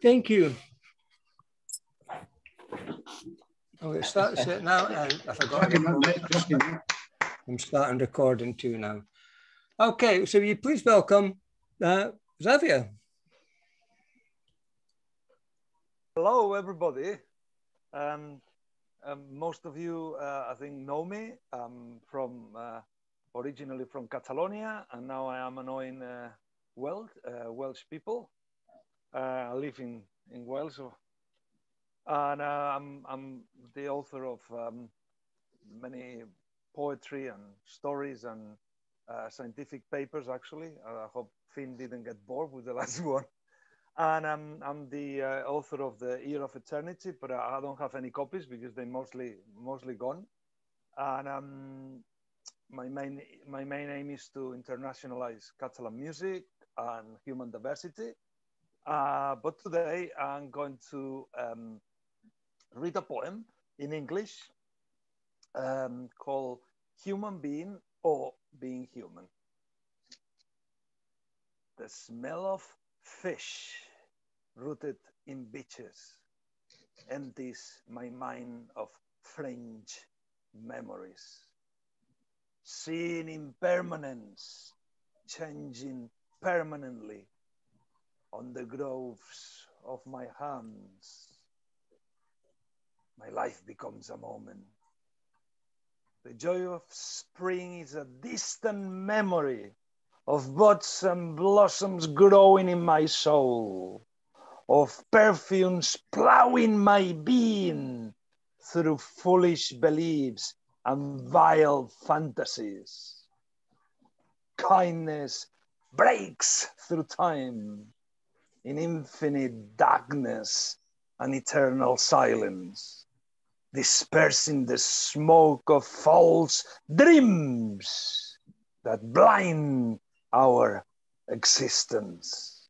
thank you. Okay, start it now, and I forgot. I'm starting recording too now. Okay, so will you please welcome Xavier. Hello, everybody. Most of you, I think, know me. I'm from originally from Catalonia, and now I am annoying Welsh people. I live in Wales, and I'm the author of many poetry and stories and scientific papers. Actually, I hope Finn didn't get bored with the last one. And I'm the author of The Year of Eternity, but I don't have any copies because they're mostly gone. And my main aim is to internationalize Catalan music and human diversity. But today I'm going to read a poem in English called Human Being or Being Human. The smell of fish rooted in beaches empties my mind of fringe memories. Seeing impermanence changing permanently on the groves of my hands. My life becomes a moment. The joy of spring is a distant memory of buds and blossoms growing in my soul, of perfumes plowing my being through foolish beliefs and vile fantasies. Kindness breaks through time in infinite darkness and eternal silence, dispersing the smoke of false dreams that blind our existence.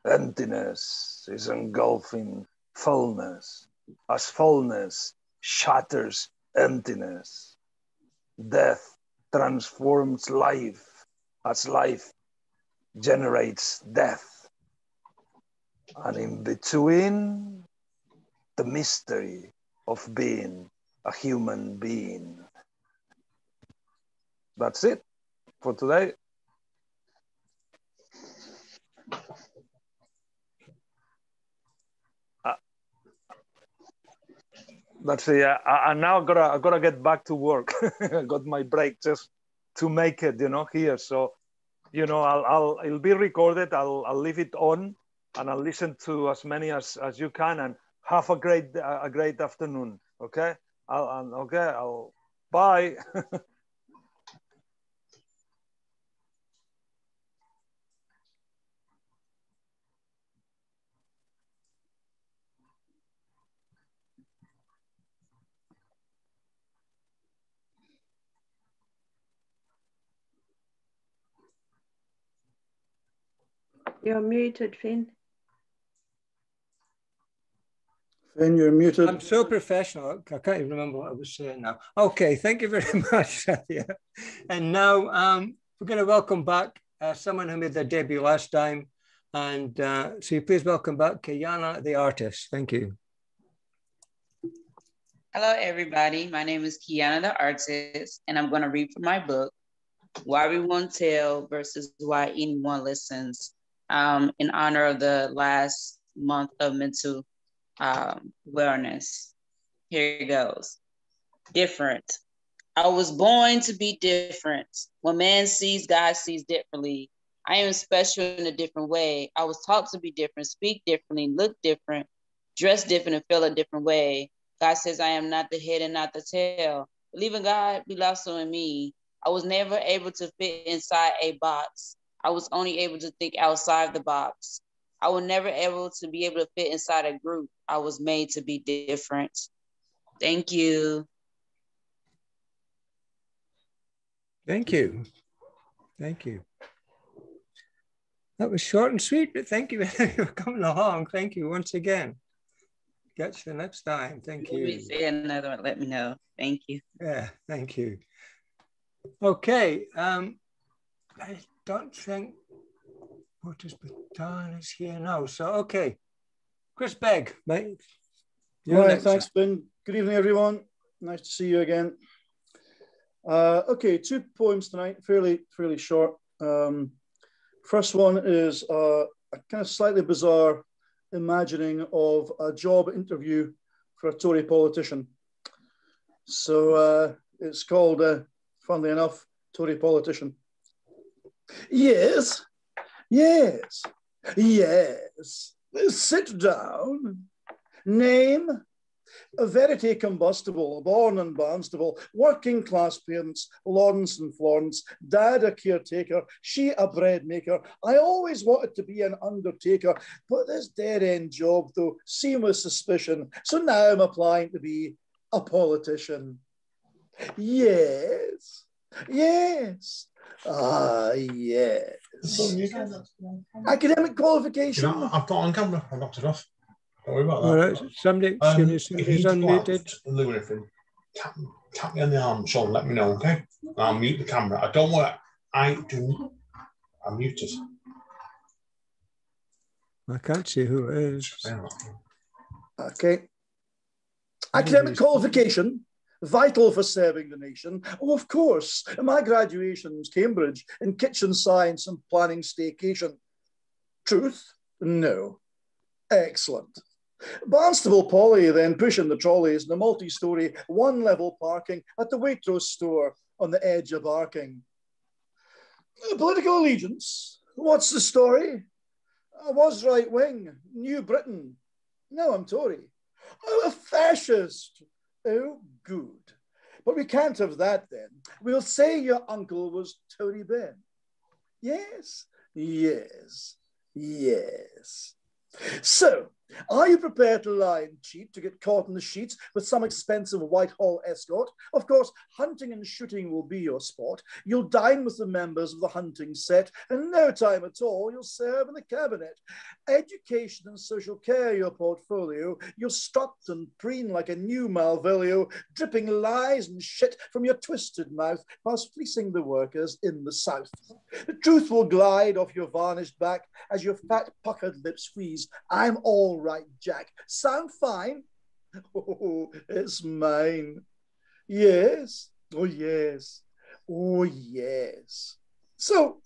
Emptiness is engulfing fullness, as fullness shatters emptiness. Death transforms life, as life generates death. And in between, the mystery of being a human being. That's it for today. That's it. I now gotta get back to work. I got my break just to make it, here. So, it'll be recorded. I'll leave it on, and I'll listen to as many as you can. And have a great afternoon. Okay. I'll bye. You're muted, Finn. Finn, you're muted. I'm so professional. I can't even remember what I was saying now. Okay, thank you very much, Xavier. And now we're going to welcome back someone who made their debut last time. And so you please welcome back Kayana the Artist. Thank you. Hello, everybody. My name is Kayana the Artist, and I'm going to read from my book, Why We Won't Tell versus Why Anyone Listens, in honor of the last month of mental wellness. Here it goes. Different. I was born to be different. When man sees, God sees differently. I am special in a different way. I was taught to be different, speak differently, look different, dress different, and feel a different way. God says I am not the head and not the tail. Believe in God, believe also in me. I was never able to fit inside a box. I was only able to think outside the box. I was never able to be able to fit inside a group. I was made to be different. Thank you. Thank you. Thank you. That was short and sweet, but thank you for coming along. Thank you once again. Catch you next time. Thank you. Let me say another one. Let me know. Thank you. Yeah, thank you. Okay. I don't think Baton is here now. So, okay. Chris Begg, mate. Right, thanks, Ben. Good evening, everyone. Nice to see you again. Okay, 2 poems tonight, fairly short. First one is a kind of slightly bizarre imagining of a job interview for a Tory politician. So it's called, funnily enough, Tory politician. Yes, yes, yes. Sit down. Name. A verity combustible, born in Barnstable, working class parents, Lawrence and Florence, dad a caretaker, she a bread maker. I always wanted to be an undertaker, but this dead end job though seemed with suspicion, so now I'm applying to be a politician. Yes, yes, yes. Academic qualification. You know, I've got on camera, I knocked it off. Don't worry about that. All right, somebody's unmuted. Tap me on the arm, Sean, let me know, okay? I'll mute the camera. I don't want to, I'm muted. I can't see who it is. Okay. Academic qualification, vital for serving the nation. Oh, of course. My graduation was Cambridge in kitchen science and planning staycation. Truth? No. Excellent. Barnstable Poly then pushing the trolleys in the multi-storey, one-level parking at the Waitrose store on the edge of Barking. Political allegiance. What's the story? I was right-wing, New Britain. No, I'm Tory. Oh, a fascist. Oh, good. But we can't have that then. We'll say your uncle was Tory Ben. Yes, yes, yes. So, are you prepared to lie and cheat to get caught in the sheets with some expensive Whitehall escort? Of course, hunting and shooting will be your sport. You'll dine with the members of the hunting set, and in no time at all, you'll serve in the cabinet. Education and social care your portfolio. You'll strut and preen like a new Malvolio, dripping lies and shit from your twisted mouth whilst fleecing the workers in the south. The truth will glide off your varnished back as your fat puckered lips freeze. I'm all right, Jack. Sound fine? Oh, it's mine. Yes. Oh, yes. Oh, yes. So,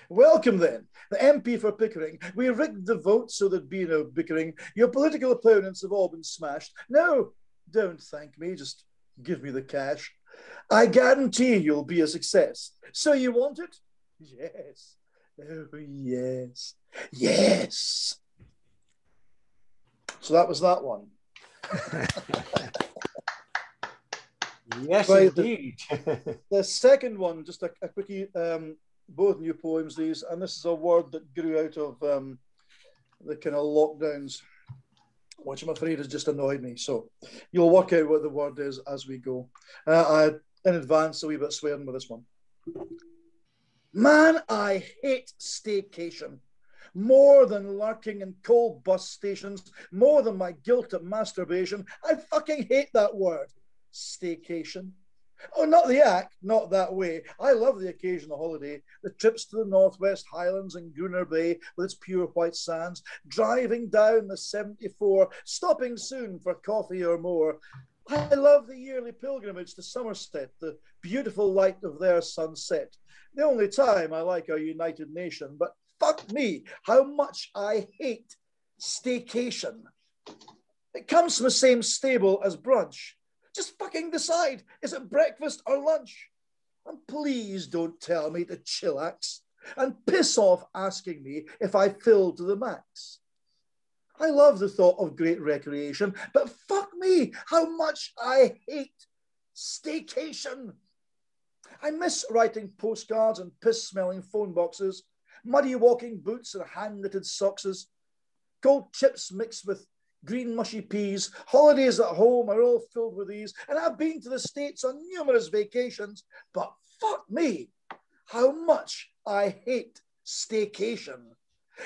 welcome then. The MP for Pickering. We rigged the vote so there'd be no bickering. Your political opponents have all been smashed. No, don't thank me. Just give me the cash. I guarantee you'll be a success. So you want it? Yes. Oh, yes. Yes. So that was that one. Yes, right, indeed. The second one, just a quickie, both new poems, these, and this is a word that grew out of the kind of lockdowns, which I'm afraid has just annoyed me. So you'll work out what the word is as we go. In advance, a wee bit swearing with this one. Man, I hate staycation. More than lurking in cold bus stations, more than my guilt at masturbation. I fucking hate that word. Staycation. Oh, not the act, not that way. I love the occasional holiday, the trips to the Northwest Highlands and Gruner Bay with its pure white sands, driving down the 74, stopping soon for coffee or more. I love the yearly pilgrimage to Somerset, the beautiful light of their sunset. The only time I like our United Nation, but fuck me, how much I hate staycation. It comes from the same stable as brunch. Just fucking decide, is it breakfast or lunch? And please don't tell me to chillax and piss off asking me if I fill to the max. I love the thought of great recreation, but fuck me, how much I hate staycation. I miss writing postcards and piss-smelling phone boxes, muddy walking boots and hand-knitted sockses, cold chips mixed with green mushy peas. Holidays at home are all filled with these, and I've been to the States on numerous vacations, but fuck me, how much I hate staycation.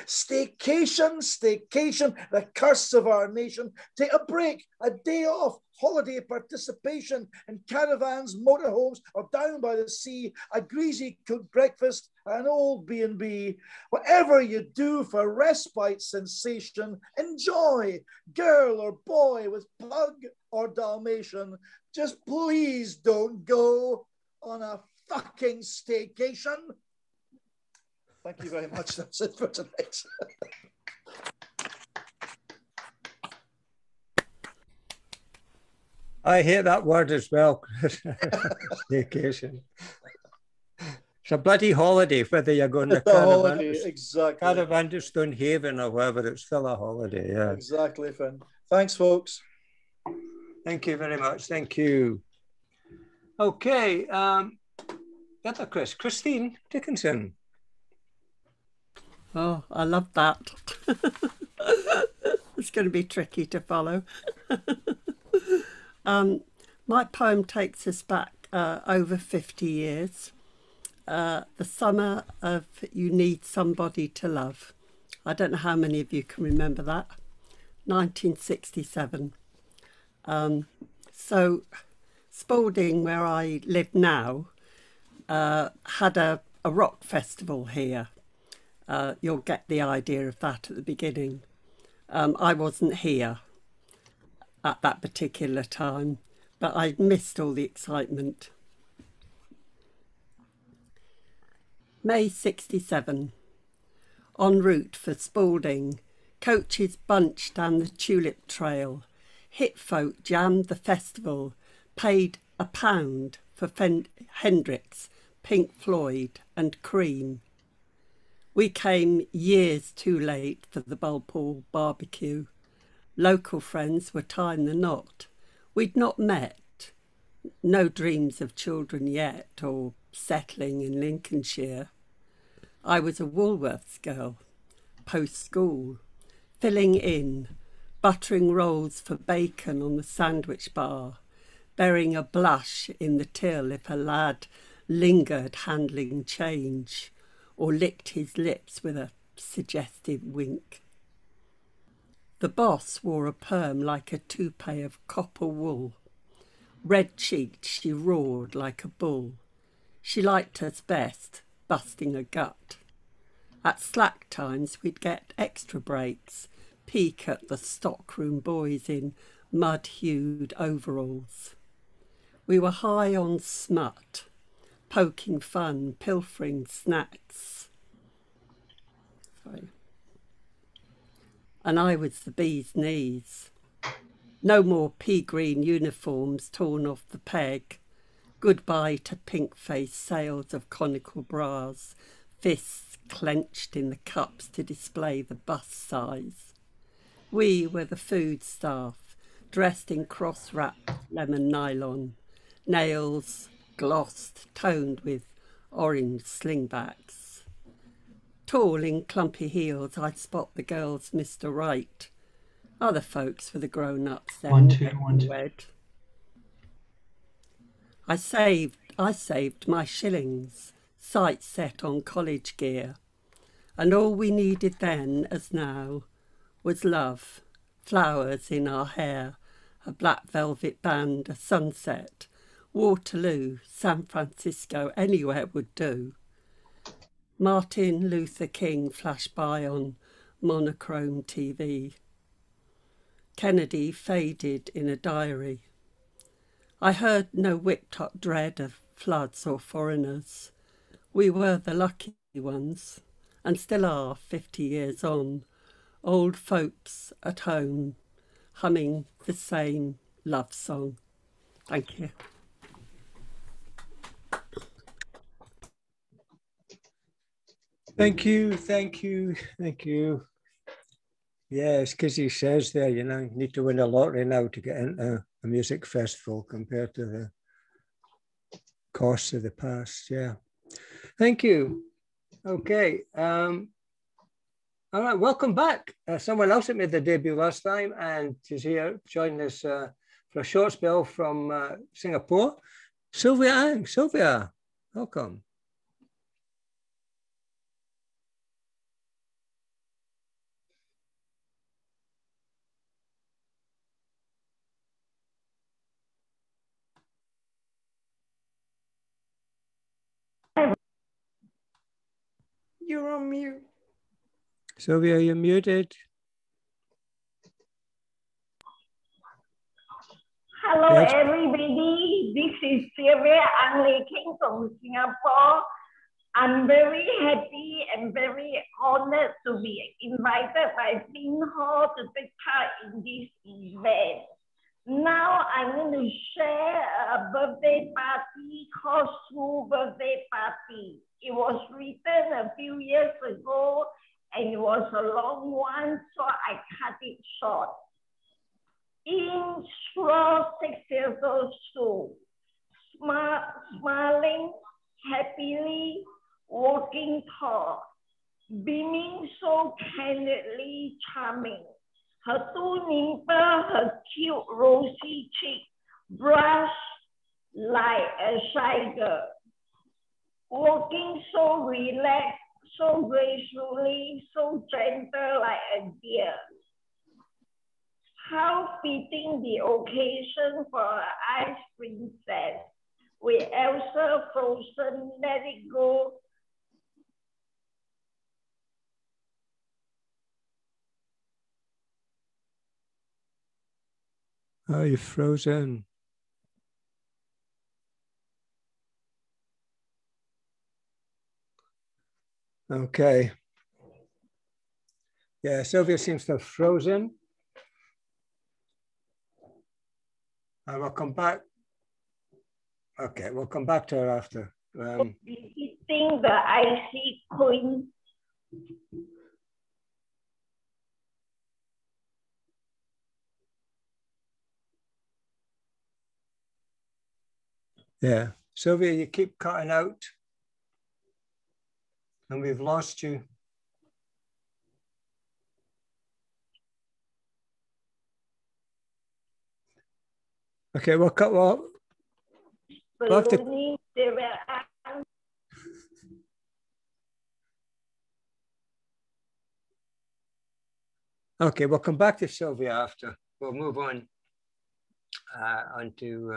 Staycation, staycation, the curse of our nation. Take a break, a day off, holiday participation in caravans, motorhomes, or down by the sea, a greasy cooked breakfast, an old B&B. Whatever you do for respite sensation, enjoy, girl or boy with pug or Dalmatian. Just please don't go on a fucking staycation. Thank you very much. That's it for tonight. I hate that word as well, Chris. Staycation. It's a bloody holiday, whether you're going to caravan, exactly. Caravan to Stonehaven or wherever, it's still a holiday. Yeah. Exactly, Finn. Thanks, folks. Thank you very much. Thank you. Okay. Other Chris, Christine Dickinson. Oh, I love that. It's going to be tricky to follow. My poem takes us back over 50 years. The summer of You Need Somebody to Love. I don't know how many of you can remember that. 1967. So Spalding, where I live now, had a rock festival here. You'll get the idea of that at the beginning. I wasn't here at that particular time, but I missed all the excitement. May 67. En route for Spalding, coaches bunched down the Tulip Trail. Hit folk jammed the festival, paid £1 for Hendrix, Pink Floyd and Cream. We came years too late for the Bulpool barbecue. Local friends were tying the knot. We'd not met, no dreams of children yet or settling in Lincolnshire. I was a Woolworths girl, post-school, filling in, buttering rolls for bacon on the sandwich bar, bearing a blush in the till if a lad lingered handling change or licked his lips with a suggestive wink. The boss wore a perm like a toupee of copper wool. Red-cheeked, she roared like a bull. She liked us best, busting a gut. At slack times, we'd get extra breaks, peek at the stockroom boys in mud-hued overalls. We were high on smut, poking fun, pilfering snacks. Sorry. And I was the bee's knees. No more pea-green uniforms torn off the peg. Goodbye to pink-faced sails of conical bras, fists clenched in the cups to display the bust size. We were the food staff, dressed in cross-wrapped lemon nylon, nails glossed, toned with orange slingbacks. Tall in clumpy heels, I'd spot the girls Mr. Right. Other folks were the grown-ups then. One, two. Wed. I saved my shillings, sights set on college gear, and all we needed then, as now, was love, flowers in our hair, a black velvet band, a sunset, Waterloo, San Francisco, anywhere would do. Martin Luther King flashed by on monochrome TV. Kennedy faded in a diary. I heard no whipped-up dread of floods or foreigners. We were the lucky ones, and still are 50 years on, old folks at home, humming the same love song. Thank you. Thank you, thank you, thank you. Yes, because he says there, you know, you need to win a lottery now to get into a music festival compared to the costs of the past. Yeah. Thank you. Okay. All right, welcome back. Someone else that made the debut last time and is here joining us for a short spell from Singapore. Sylvia Ang. Sylvia, welcome. You're on mute. Sylvia, you're muted. Hello, Yes. everybody. This is Sylvia. I'm King from Singapore. I'm very happy and very honored to be invited by Finn Hall to take part in this event. Now I'm going to share a birthday party called School Birthday Party. It was written a few years ago and it was a long one, so I cut it short. In straw 6 years old school, smiling happily, walking tall, beaming so candidly charming. Her two nipples, her cute rosy cheek, brushed like a shy girl. Walking so relaxed, so gracefully, so gentle like a deer. How fitting the occasion for an ice princess. With Elsa frozen, let it go. Oh, you're frozen. Okay. Yeah, Sylvia seems to have frozen. I will come back. Okay, we'll come back to her after. Visiting the icy queen. Yeah, Sylvia, you keep cutting out and we've lost you. Okay, we'll cut. We'll have to. Okay, we'll come back to Sylvia after. We'll move on onto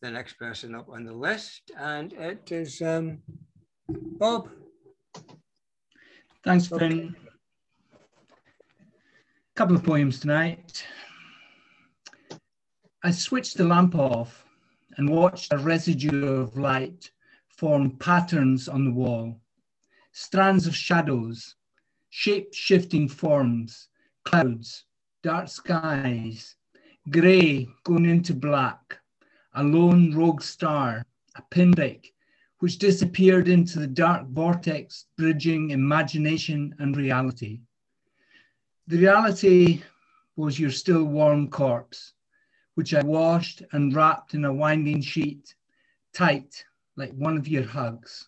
the next person up on the list, and it is Bob. Thanks, Finn. A couple of poems tonight. I switched the lamp off and watched a residue of light form patterns on the wall, strands of shadows, shape-shifting forms, clouds, dark skies, grey going into black, a lone rogue star, a pinprick, which disappeared into the dark vortex, bridging imagination and reality. The reality was your still warm corpse, which I washed and wrapped in a winding sheet, tight like one of your hugs.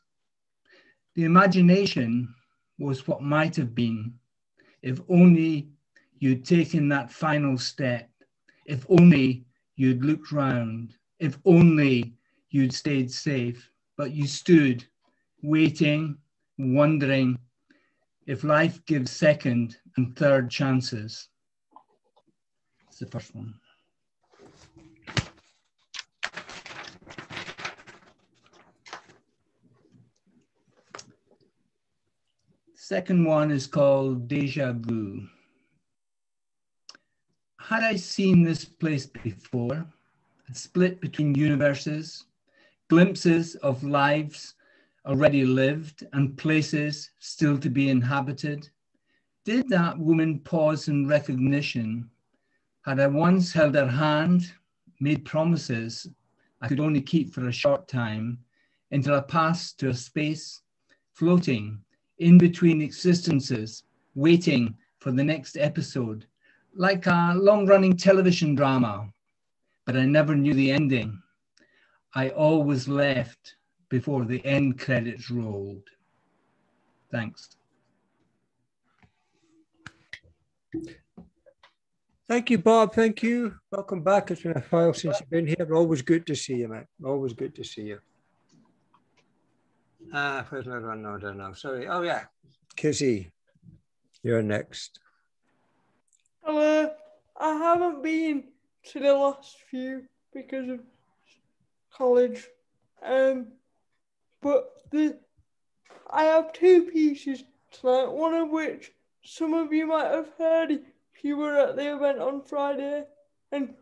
The imagination was what might have been, if only you'd taken that final step, if only you'd looked round, if only you'd stayed safe, but you stood waiting, wondering if life gives second and third chances. That's the first one. Second one is called Deja Vu. Had I seen this place before, a split between universes, glimpses of lives already lived and places still to be inhabited? Did that woman pause in recognition? Had I once held her hand, made promises I could only keep for a short time, until I passed to a space floating in between existences, waiting for the next episode, like a long-running television drama, but I never knew the ending. I always left before the end credits rolled. Thanks. Thank you, Bob. Thank you. Welcome back. It's been a while since you've been here. Always good to see you, mate. Always good to see you. Where's my run order now? Sorry. Oh, yeah. Kizzy, you're next. Hello. I haven't been to the last few because of college. But I have two pieces tonight, one of which some of you might have heard if you were at the event on Friday, and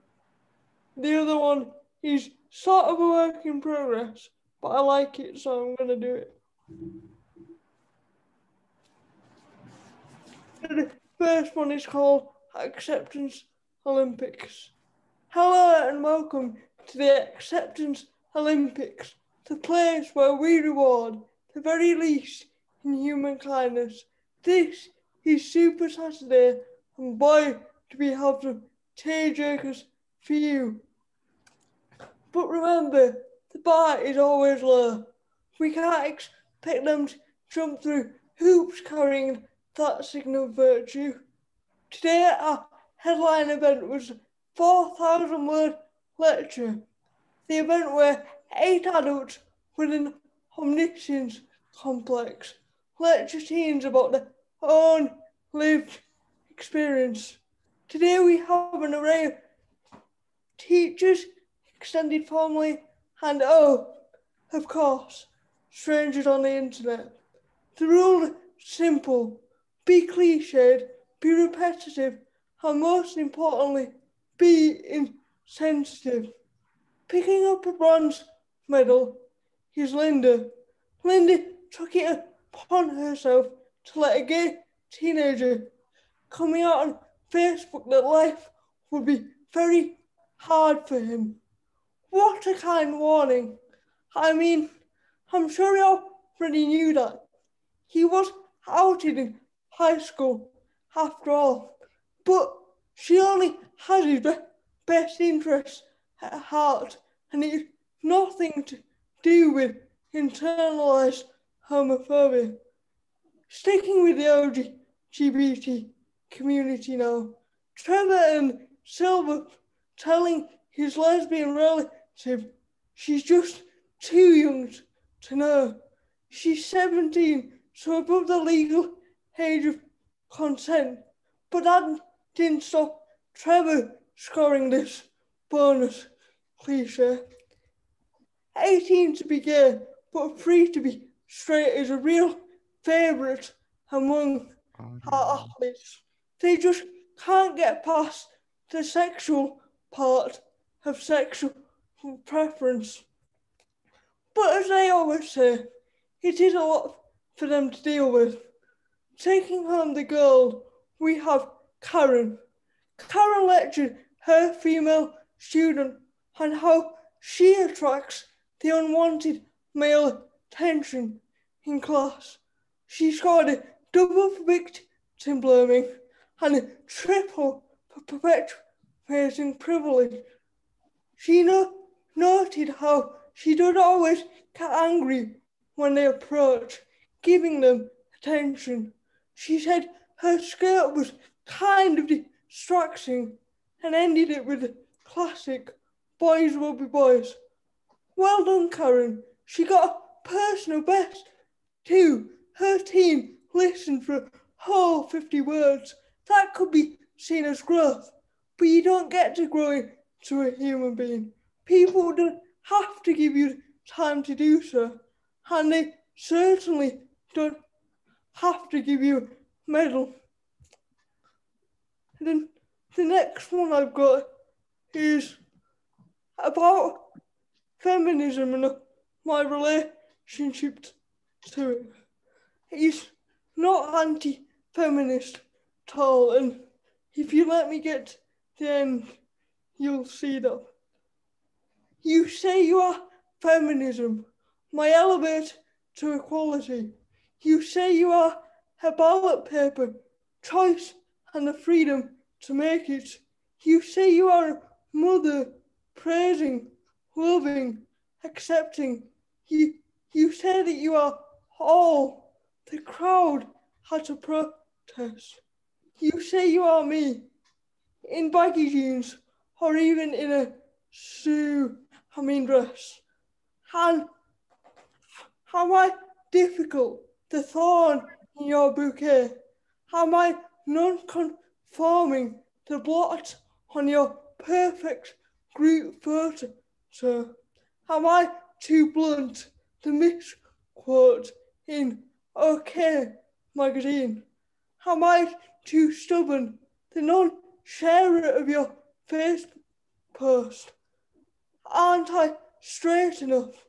the other one is sort of a work in progress, but I like it, so I'm going to do it. The first one is called Acceptance Olympics. Hello and welcome to the Acceptance Olympics, the place where we reward the very least in human kindness. This is Super Saturday, and boy, do we have some tearjerkers for you. But remember, the bar is always low. We can't expect them to jump through hoops carrying that signal of virtue. Today, our headline event was a 4,000-word lecture. The event where 8 adults with an omniscience complex lecture teens about their own lived experience. Today, we have an array of teachers, extended family, and of course, strangers on the internet. The rule is simple: be cliched, be repetitive, and most importantly, be insensitive. Picking up a bronze medal is Linda. Linda took it upon herself to let a gay teenager coming out on Facebook that life would be very hard for him. What a kind warning. I mean, I'm sure he already knew that. He was outed in high school, after all. But she only has his best interests at heart, and it's nothing to do with internalized homophobia. Sticking with the LGBT community now, Trevor and Silver telling his lesbian relative she's just too young to know. She's 17, so above the legal age of consent. But that didn't stop Trevor scoring this bonus cliche. 18 to be gay, but free to be straight is a real favourite among our athletes. They just can't get past the sexual part of sexual preference. But as they always say, it is a lot for them to deal with. Taking home the gold, we have Karen. Karen lectured her female student on how she attracts the unwanted male attention in class. She scored a double for victim blaming and a triple for perpetuating privilege. She noted how she doesn't always get angry when they approach, giving them attention. She said her skirt was kind of distracting and ended it with the classic "boys will be boys." Well done, Karen. She got a personal best too. Her team listened for a whole 50 words. That could be seen as growth, but you don't get to grow into a human being. People don't have to give you time to do so, and they certainly don't have to give you a medal. And then the next one I've got is about feminism and my relationship to it. It's not anti-feminist at all, and if you let me get to the end, you'll see that. You say you are feminism, my elevator to equality. You say you are a ballot paper, choice and the freedom to make it. You say you are a mother, praising, loving, accepting. You say that you are all the crowd had to protest. You say you are me, in baggy jeans or even in a dress. And am I difficult, the thorn in your bouquet? Am I non-conforming, the blot on your perfect group photo? Am I too blunt, the misquote in OK magazine? Am I too stubborn to not share it of your Facebook post? Aren't I straight enough?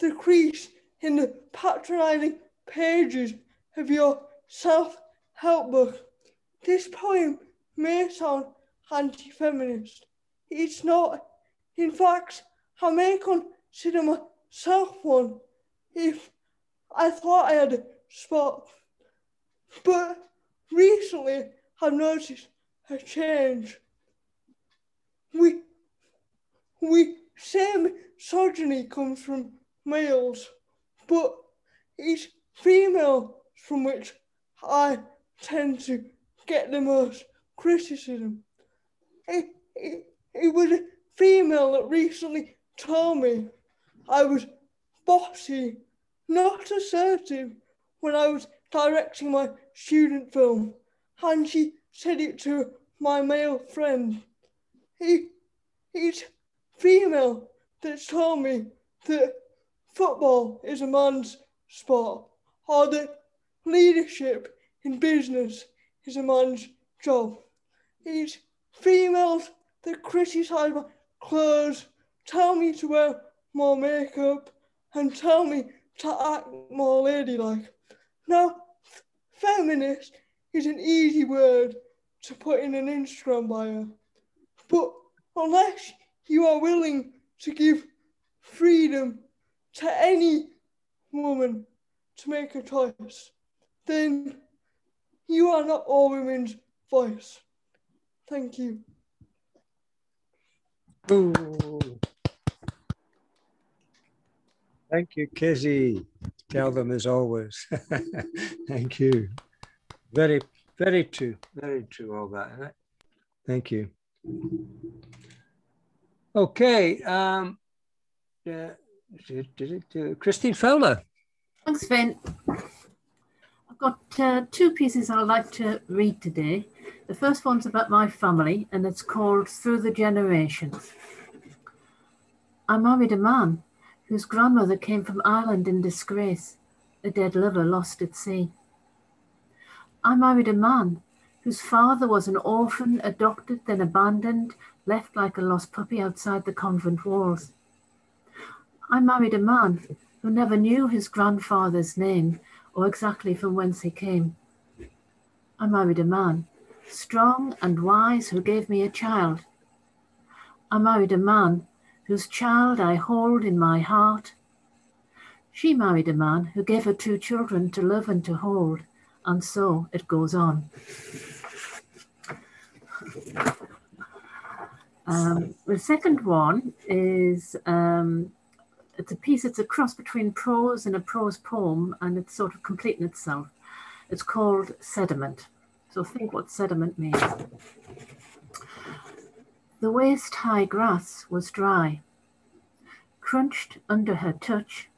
The crease in the patronising pages of your self-help book. This poem may sound anti-feminist. It's not. In fact, I may consider myself one if I thought I had a spot. But recently I've noticed a change. We say misogyny comes from males, but it's females from which I tend to get the most criticism. It was a female that recently told me I was bossy, not assertive when I was directing my student film, and she said it to my male friend. It's female that's told me that football is a man's sport, or that leadership in business is a man's job. It's females that criticise my clothes, tell me to wear more makeup, and tell me to act more ladylike. Now, feminist is an easy word to put in an Instagram bio, but unless you are willing to give freedom to any woman to make a choice, then you are not all women's voice. Thank you. Ooh. Thank you, Kizzy. Tell them as always. Thank you. Very, very true. Very true, all that. Isn't it? Thank you. Okay. Christine Fowler. Thanks, Finn. I've got two pieces I'd like to read today. The first one's about my family, and it's called Through the Generations. I married a man whose grandmother came from Ireland in disgrace, a dead lover lost at sea. I married a man whose father was an orphan, adopted, then abandoned, left like a lost puppy outside the convent walls. I married a man who never knew his grandfather's name or exactly from whence he came. I married a man, strong and wise, who gave me a child. I married a man whose child I hold in my heart. She married a man who gave her 2 children to love and to hold, and so it goes on. The second one is, it's a piece, it's a cross between prose and a prose poem, and it's sort of completing itself. It's called Sediment. So think what sediment means. The waist-high grass was dry, crunched under her touch,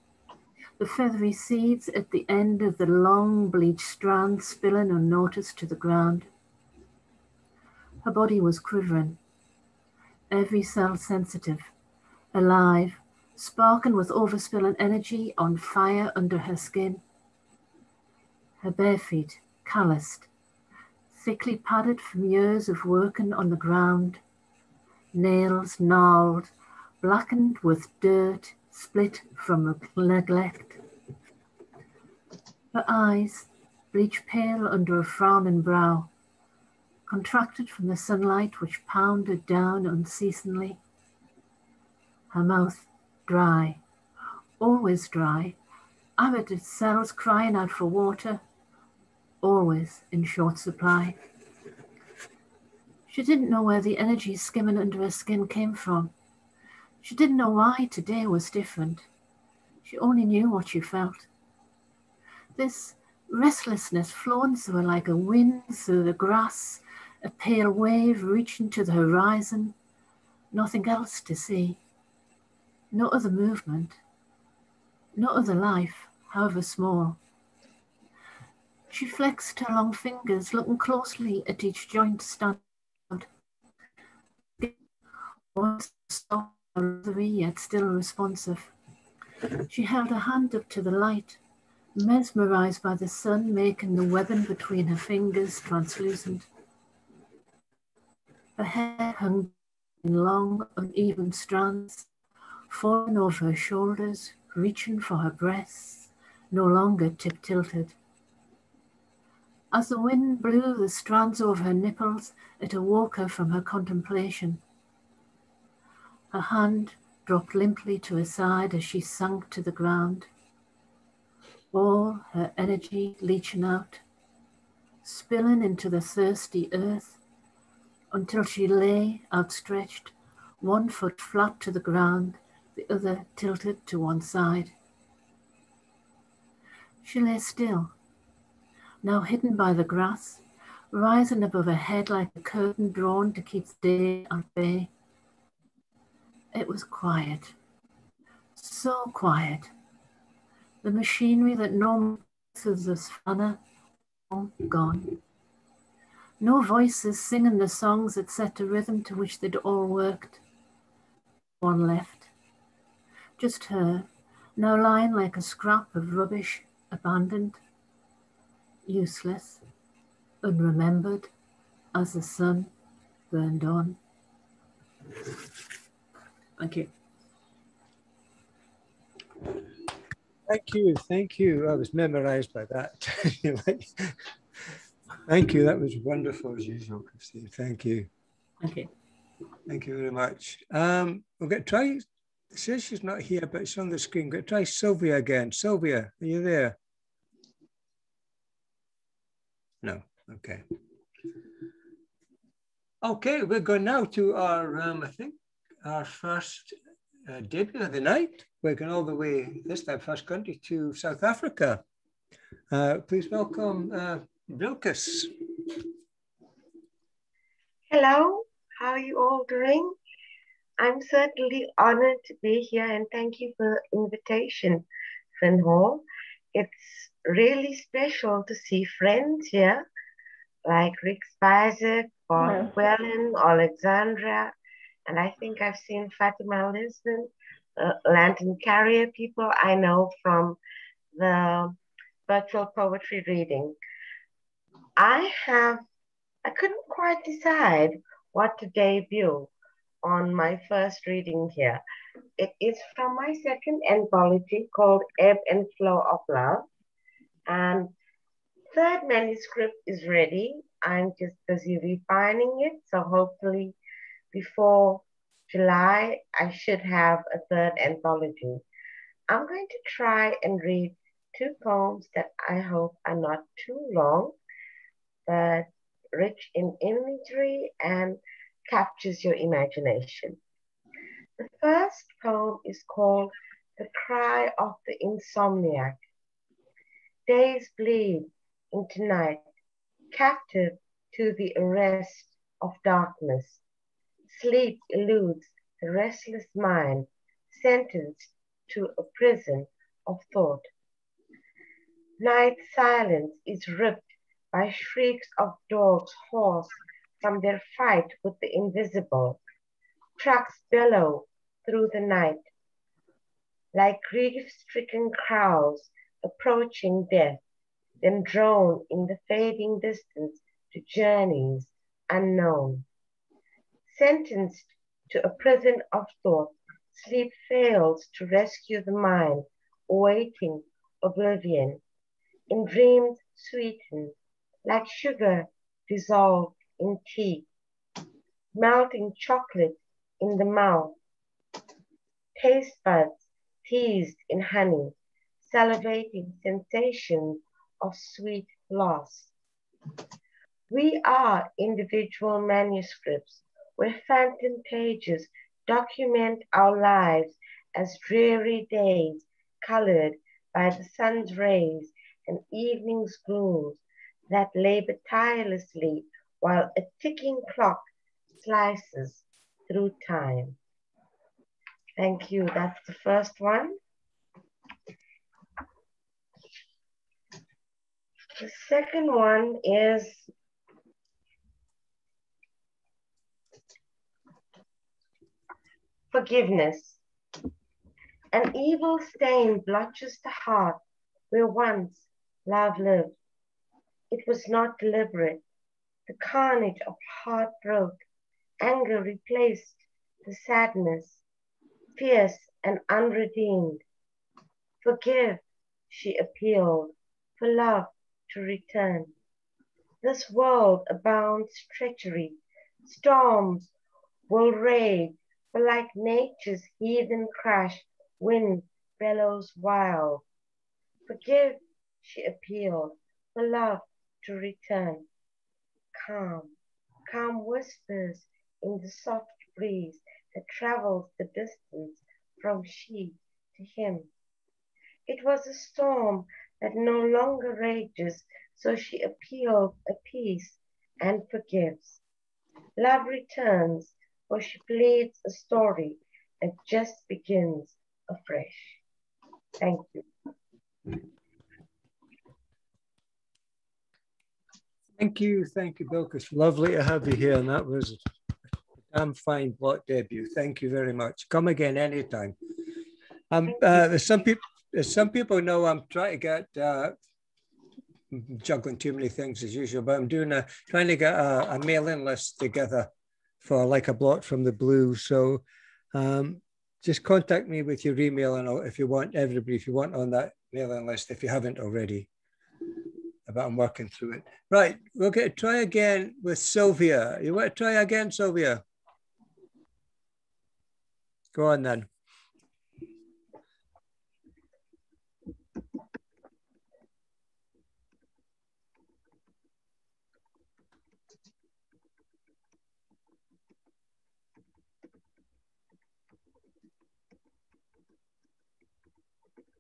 the feathery seeds at the end of the long bleached strand spilling unnoticed to the ground. Her body was quivering, every cell sensitive, alive, sparking with overspilling energy, on fire under her skin. Her bare feet, calloused, thickly padded from years of working on the ground, nails gnarled, blackened with dirt, split from neglect. Her eyes, bleach pale under a frowning brow, contracted from the sunlight which pounded down unceasingly. Her mouth dry, always dry, arid cells crying out for water, always in short supply. She didn't know where the energy skimming under her skin came from. She didn't know why today was different. She only knew what she felt. This restlessness flowing through her like a wind through the grass, a pale wave reaching to the horizon, nothing else to see. No other movement, no other life, however small. She flexed her long fingers, looking closely at each joint stand. Soft, yet still responsive. She held her hand up to the light, mesmerized by the sun making the webbing between her fingers translucent. Her hair hung in long, uneven strands, falling over her shoulders, reaching for her breasts, no longer tip-tilted. As the wind blew the strands over her nipples, it awoke her from her contemplation. Her hand dropped limply to her side as she sank to the ground, all her energy leaching out, spilling into the thirsty earth, until she lay outstretched, one foot flat to the ground, the other tilted to one side. She lay still, now hidden by the grass, rising above her head like a curtain drawn to keep the day at bay. It was quiet, so quiet. The machinery that normally soothes us manner, all gone. No voices singing the songs that set a rhythm to which they'd all worked. One left. Just her, now lying like a scrap of rubbish, abandoned, useless, unremembered, as the sun burned on. Thank you. Thank you. I was memorized by that. Thank you. That was wonderful as usual, Christine. Thank you. Okay. Thank you very much. We're going to try, it says she's not here, but it's on the screen. We're going to try Sylvia again. Sylvia, are you there? No, okay. Okay, we're going now to our, I think, our first debut of the night. We're going all the way, this time first country, to South Africa. Please welcome Bilkis. Hello, how are you all doing? I'm certainly honored to be here and thank you for the invitation, Finn Hall. It's really special to see friends here, like Rick Spizek, Bob Wellen, Alexandra, and I think I've seen Fatima Lisbon, Lantern Carrier people I know from the virtual poetry reading. I couldn't quite decide what to debut on my first reading here. It is from my second anthology called Ebb and Flow of Love. And third manuscript is ready. I'm just busy refining it. So hopefully before July, I should have a third anthology. I'm going to try and read 2 poems that I hope are not too long, but rich in imagery and captures your imagination. The first poem is called The Cry of the Insomniac. Days bleed into night, captive to the arrest of darkness. Sleep eludes the restless mind, sentenced to a prison of thought. Night silence is ripped by shrieks of dogs hoarse from their fight with the invisible. Trucks bellow through the night like grief-stricken crows approaching death, then drone in the fading distance to journeys unknown. Sentenced to a prison of thought, sleep fails to rescue the mind, awaiting oblivion. In dreams sweetened, like sugar dissolved in tea, melting chocolate in the mouth, taste buds teased in honey, salivating sensations of sweet loss. We are individual manuscripts where phantom pages document our lives as dreary days colored by the sun's rays and evening's glooms that labor tirelessly while a ticking clock slices through time. Thank you. That's the first one. The second one is forgiveness. An evil stain blotches the heart where once love lived. It was not deliberate. The carnage of heart broke. Anger replaced the sadness, fierce and unredeemed. Forgive, she appealed, for love to return. This world abounds treachery. Storms will rage, but like nature's heathen crash, wind bellows wild. Forgive, she appealed, for love to return. Calm, calm whispers in the soft breeze that travels the distance from she to him. It was a storm that no longer rages, so she appealed a peace and forgives. Love returns, for she pleads a story that just begins afresh. Thank you. Thank you, Bilquis. Lovely to have you here, and that was a damn fine Blot debut. Thank you very much. Come again anytime. There's some people know I'm trying to get juggling too many things as usual, but I'm trying to get a mailing list together for like a Blot from the Blue. So just contact me with your email, and if you want on that mailing list, if you haven't already. But I'm working through it. Right, we'll try again with Sylvia. You want to try again, Sylvia? Go on then.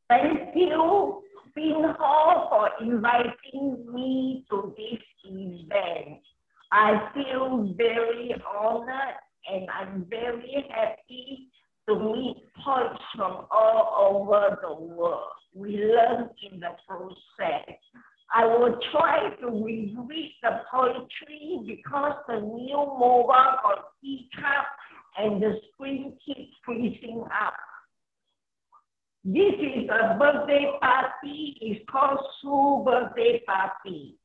Thank you, Pinhole, for inviting me to this event. I feel very honored and I'm very happy to meet poets from all over the world. We learn in the process. I will try to reread the poetry because the new mobile got teacup and the screen keeps freezing up. This is a birthday party. It's called Sue Birthday Party.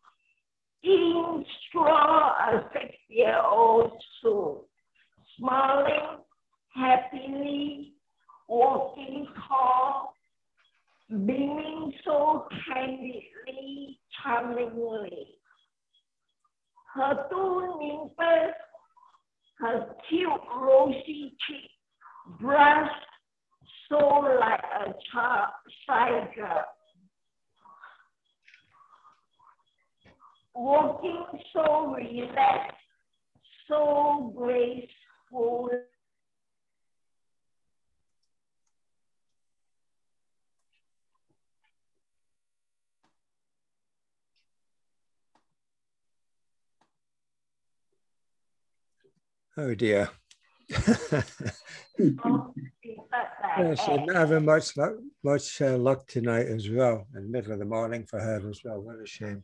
Eating straw, a 6-year-old Sue, smiling happily, walking tall, beaming so candidly, charmingly. Her two nipples, her cute rosy cheek, brushed so like a shy girl. Walking so relaxed, so graceful. Oh dear. She's not having much luck tonight as well, in the middle of the morning for her as well. What a shame.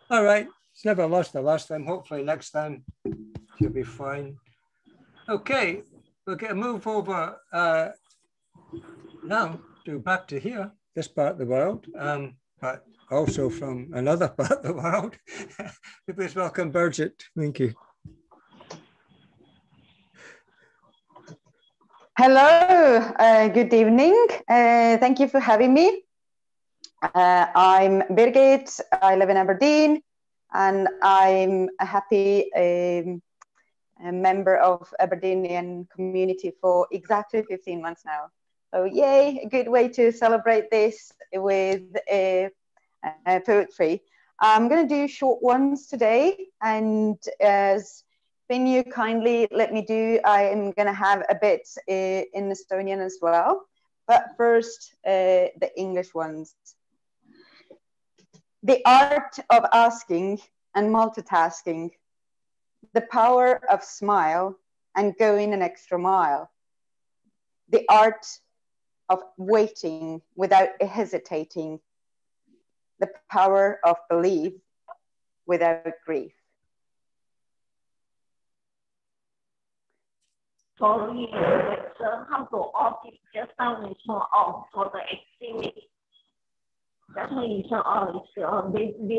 All right, it's never lost the last time. Hopefully next time she'll be fine. Okay, we'll get a move over now to back to here, this part of the world, but also from another part of the world. Please welcome Birgit. Thank you. Hello, good evening. Thank you for having me. I'm Birgit, I live in Aberdeen, and I'm a happy a member of Aberdenian community for exactly 15 months now. So yay, a good way to celebrate this with poetry. I'm going to do short ones today, and as you kindly let me do, I am going to have a bit in Estonian as well. But first, the English ones. The art of asking and multitasking. The power of smile and going an extra mile. The art of waiting without hesitating. The power of belief without grief. Sorry, how to off it just now is not off for the exhibit. They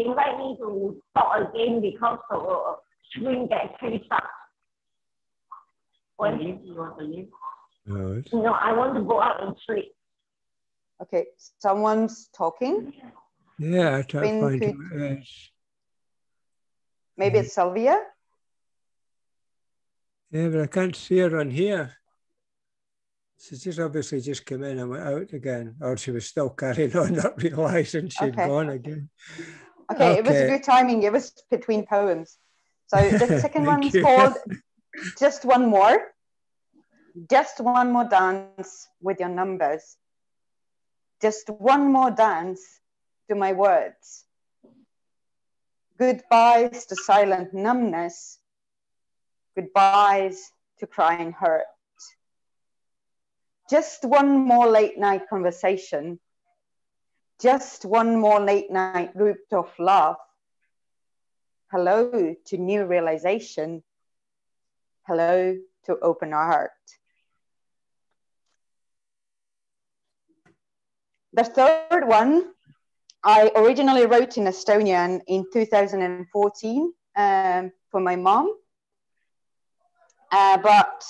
invite me to talk again because of screen battery stuff. No, I want to go out and sleep. Okay, someone's talking. Yeah, I can't find who it is. Maybe it's Sylvia. Yeah, but I can't see her on here. She's just obviously just come in and went out again, or she was still carrying on, not realising she'd gone again. Okay, it was a good timing. It was between poems. So the second one's called Just One More. Just one more dance with your numbers. Just one more dance to my words. Goodbyes to silent numbness. Goodbyes to crying hurt. Just one more late night conversation. Just one more late night rooftop laugh. Hello to new realization. Hello to open our heart. The third one, I originally wrote in Estonian in 2014 for my mom. But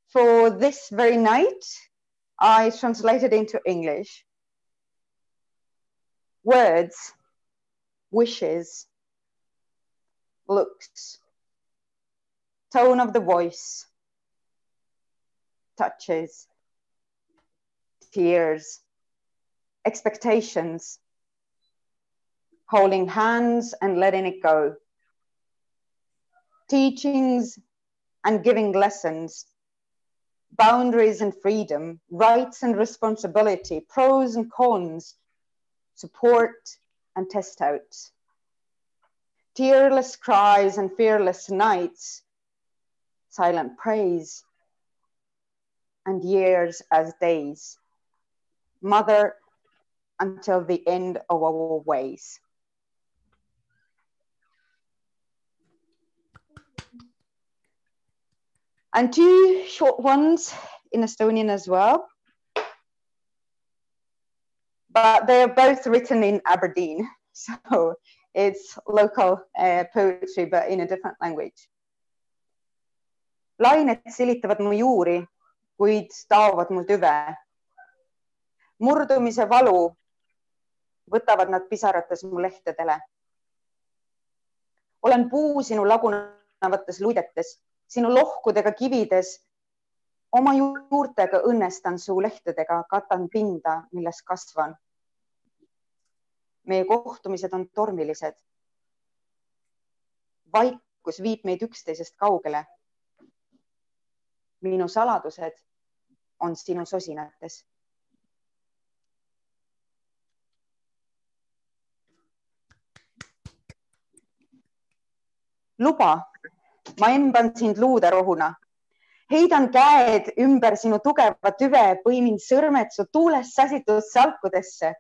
for this very night, I translated into English. Words, wishes, looks, tone of the voice, touches, tears, expectations, holding hands and letting it go, teachings and giving lessons, boundaries and freedom, rights and responsibility, pros and cons, support and test outs, tearless cries and fearless nights, silent praise, and years as days, mother until the end of our ways. And two short ones in Estonian as well, but they're both written in Aberdeen, so it's local poetry, but in a different language. Lained silitavad mu juuri, kuid taovad mu tüve. Murdumise valu võtavad nad pisarates mu lehtedele. Olen puu sinu lagunevates luidetes, sinu lohkudega kivides, oma juurtega õnnestan su lehtedega, katan pinda, milles kasvan. Meie kohtumised on tormilised. Vaikus viib meid üksteisest kaugele. Minu saladused on sinu sosinates. Luba, ma emban sind luuderohuna. Heidan käed ümber sinu tugeva tüve, põimin sõrmed su tuulest säsitud salkudesse.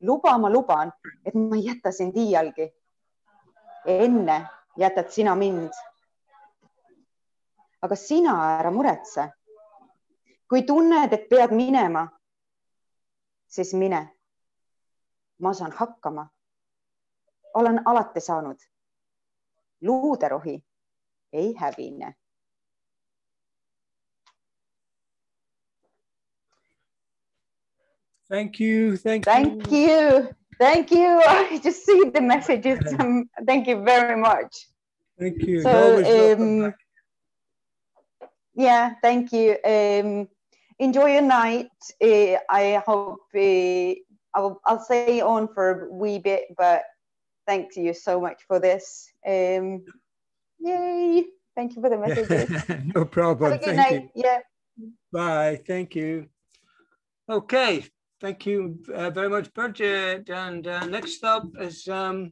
Luba, ma luban, et ma ei jäta sind iialgi. Enne jätad sina mind. Aga sina ära muretse. Kui tunned, et pead minema, siis mine. Ma saan hakkama. Olen alati saanud. Luuderohi ei hävine. Thank you. Thank you. I just see the messages. Thank you very much. Thank you. So, yeah, thank you. Enjoy your night. I hope I'll stay on for a wee bit, but thank you so much for this. Yay. Thank you for the messages. No problem. Have a good night. You. Yeah. Bye. Thank you. Okay. Thank you very much, Bridget. And next up is a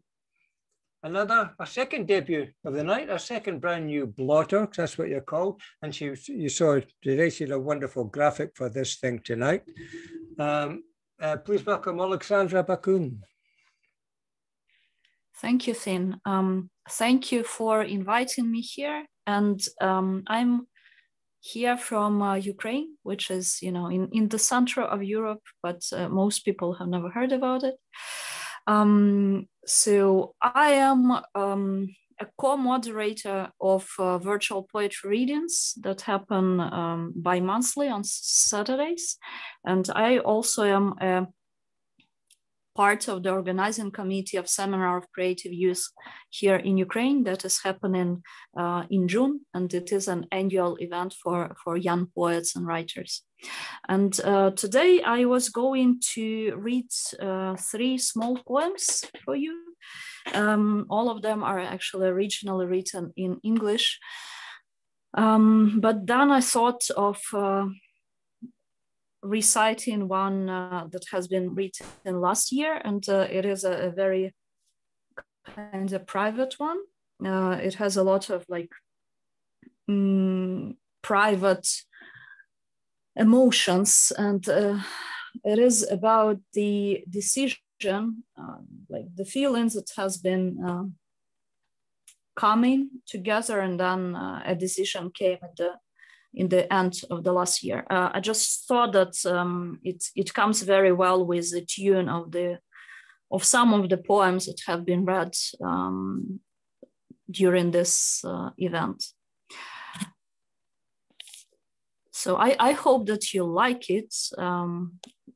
second debut of the night, a second brand new blotter, because that's what you're called. And you saw today, she had a wonderful graphic for this thing tonight. Please welcome Alexandra Bacoon. Thank you, Finn. Thank you for inviting me here. And I'm here from Ukraine, which is, you know, in the center of Europe, but most people have never heard about it. So I am a co-moderator of virtual poetry readings that happen bi-monthly on Saturdays. And I also am a part of the organizing committee of Seminar of Creative Youth here in Ukraine that is happening in June. And it is an annual event for young poets and writers. And today I was going to read 3 small poems for you. All of them are actually originally written in English. But then I thought of reciting one that has been written last year, and it is a very kind of private one. It has a lot of like private emotions, and it is about the decision, like the feelings that has been coming together, and then a decision came in the end of the last year. I just thought that it comes very well with the tune of some of the poems that have been read during this event. So I hope that you like it,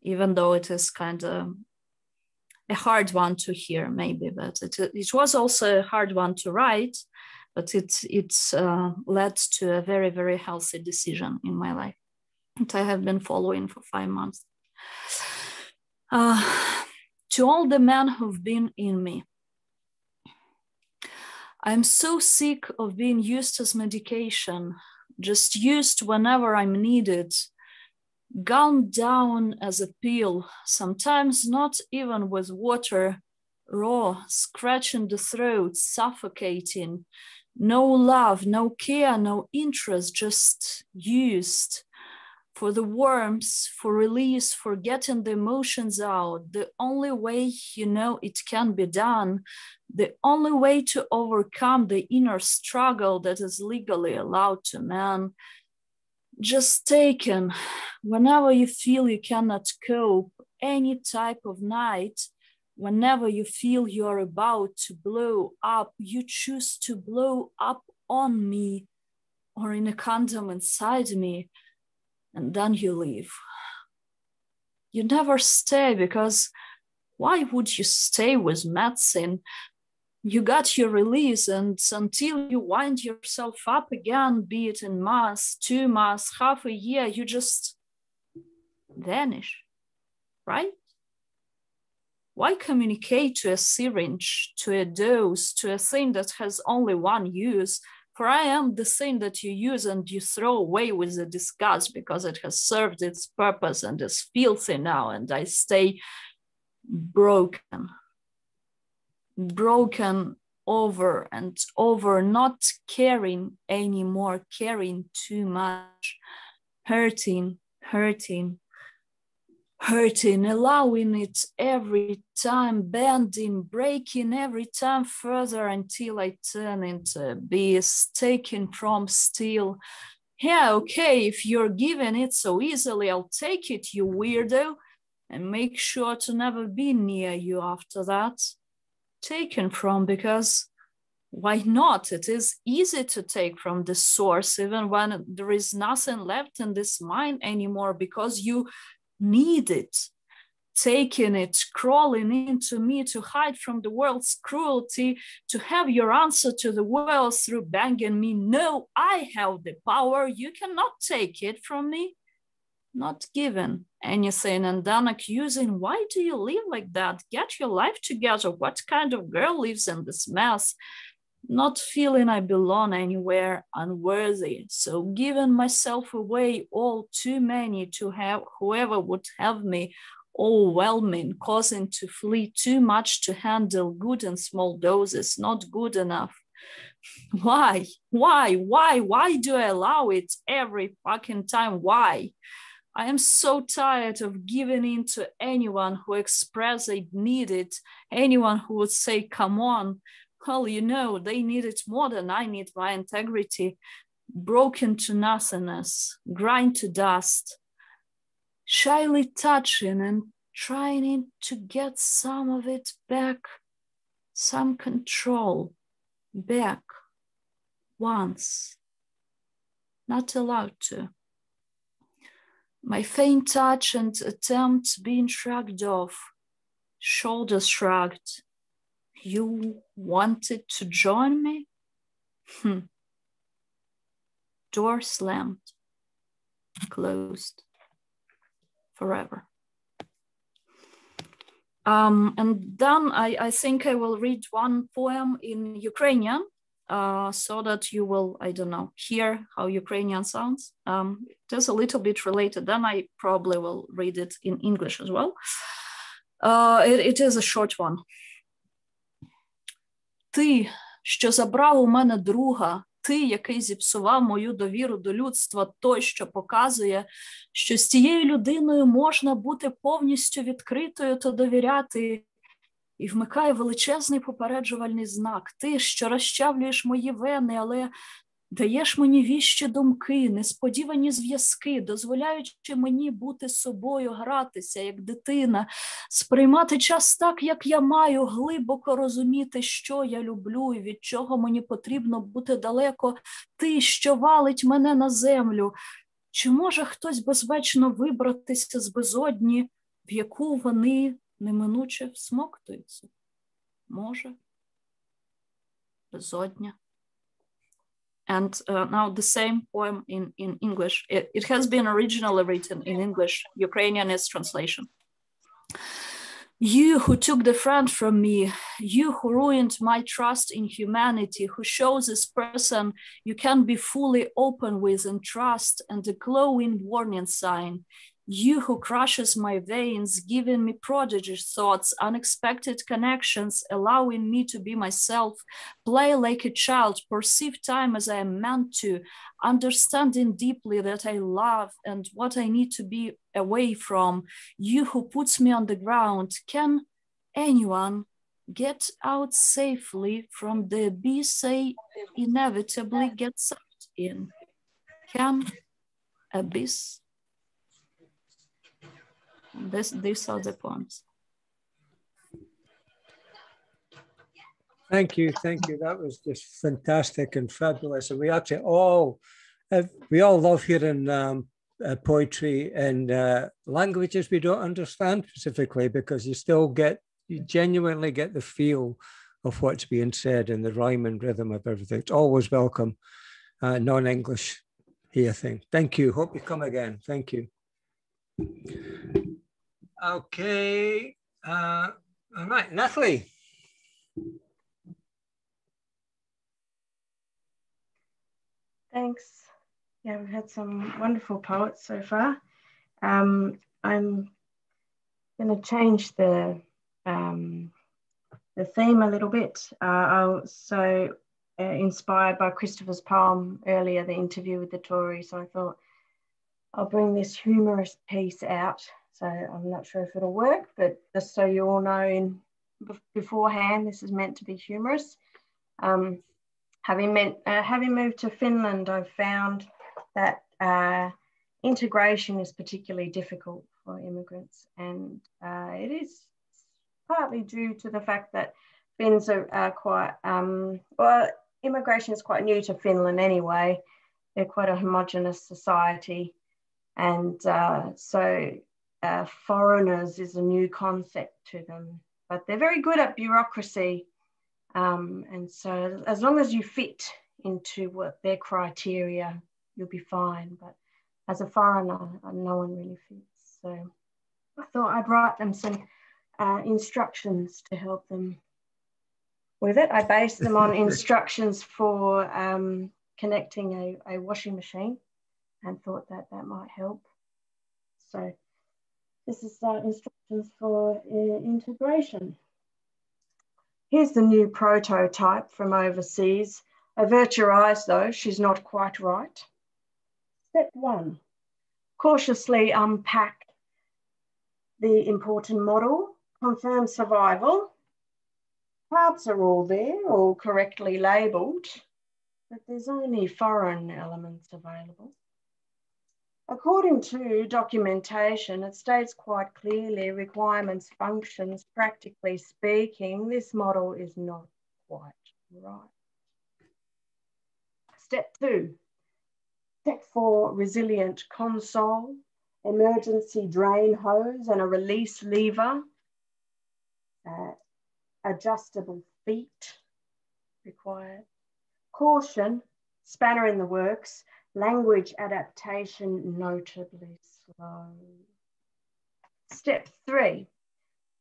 even though it is kind of a hard one to hear maybe, but it was also a hard one to write, but it led to a very, very healthy decision in my life that I have been following for 5 months. To all the men who've been in me, I'm so sick of being used as medication, just used whenever I'm needed, gone down as a pill, sometimes not even with water, raw, scratching the throat, suffocating, no love, no care, no interest, just used for the warmth, for release, for getting the emotions out, the only way you know it can be done, the only way to overcome the inner struggle that is legally allowed to man. Just taken whenever you feel you cannot cope, any type of night, whenever you feel you are about to blow up, you choose to blow up on me or in a condom inside me, and then you leave. You never stay, because why would you stay with medicine? You got your release, and until you wind yourself up again, be it in months, 2 months, half a year, you just vanish, right? Why communicate to a syringe, to a dose, to a thing that has only one use? For I am the thing that you use and you throw away with the disgust because it has served its purpose and is filthy now, and I stay broken over and over, not caring anymore, caring too much, hurting, allowing it every time, bending, breaking every time further until I turn into a beast, taken from steel. Yeah, okay, if you're giving it so easily, I'll take it, you weirdo, and make sure to never be near you after that. Taken from, because why not? It is easy to take from the source, even when there is nothing left in this mind anymore, because you need it. Taking it, crawling into me to hide from the world's cruelty, to have your answer to the world through banging me. No, I have the power. You cannot take it from me. Not given anything, and then accusing, why do you live like that? Get your life together. What kind of girl lives in this mess? Not feeling I belong anywhere, unworthy. So giving myself away, all too many to have whoever would have me, overwhelming, causing to flee too much to handle good in small doses, not good enough. Why do I allow it every fucking time? Why? I am so tired of giving in to anyone who expressed they need it, anyone who would say, come on. Well, you know, they need it more than I need my integrity. broken to nothingness, grind to dust, shyly touching and trying to get some of it back, some control back once, not allowed to. My faint touch and attempt being shrugged off, shoulders shrugged. You wanted to join me? Door slammed, closed, forever. And then I think I will read one poem in Ukrainian so that you will, I don't know, hear how Ukrainian sounds. It is a little bit related. Then I probably will read it in English as well. It is a short one. Ти, що забрав у мене друга, ти, який зіпсував мою довіру до людства, той, що показує, що з цією людиною можна бути повністю відкритою та довіряти, і вмикає величезний попереджувальний знак. Ти, що розчавлюєш мої вени, але даєш мені віщі думки, несподівані зв'язки, дозволяючи мені бути собою, гратися, як дитина, сприймати час так, як я маю, глибоко розуміти, що я люблю і від чого мені потрібно бути далеко. Ти, що валить мене на землю. Чи може хтось безпечно вибратися з безодні, в яку вони неминуче всмоктуються? Може. Безодня. And now the same poem in English. It has been originally written in English. Ukrainian is translation. You who took the friend from me, you who ruined my trust in humanity, who shows this person you can be fully open with and trust, and a glowing warning sign. You who crushes my veins, giving me prodigy thoughts, unexpected connections, allowing me to be myself, play like a child, perceive time as I am meant to, understanding deeply that I love and what I need to be away from. You who puts me on the ground, can anyone get out safely from the abyss I inevitably get sucked in? Can abyss? These are the poems. Thank you. That was just fantastic and fabulous. And we actually all love hearing poetry in languages we don't understand specifically, because you genuinely get the feel of what's being said and the rhyme and rhythm of everything. It's always welcome, non-English here thing. Thank you. Hope you come again. Thank you. Okay. All right, Natalie. Thanks. Yeah, we've had some wonderful poets so far. I'm going to change the theme a little bit. I was so inspired by Christopher's poem earlier, the interview with the Tory. So I thought I'll bring this humorous piece out. So I'm not sure if it'll work, but just so you all know beforehand, this is meant to be humorous. Having moved to Finland, I've found that integration is particularly difficult for immigrants, and it is partly due to the fact that Finns are quite, well, immigration is quite new to Finland anyway. They're quite a homogenous society, and so foreigners is a new concept to them, but they're very good at bureaucracy. And so as long as you fit into what their criteria, you'll be fine. But as a foreigner, no one really fits. So I thought I'd write them some instructions to help them with it. I based them on instructions for connecting a washing machine, and thought that might help. So this is instructions for integration. Here's the new prototype from overseas. Avert your eyes though, she's not quite right. Step 1, cautiously unpack the important model, confirm survival. Parts are all there, all correctly labelled. but there's only foreign elements available. According to documentation, it states quite clearly requirements, functions. Practically speaking, this model is not quite right. Step 2, Step 4, resilient console, emergency drain hose and a release lever, adjustable feet required. Caution, spanner in the works, language adaptation notably slow. Step 3,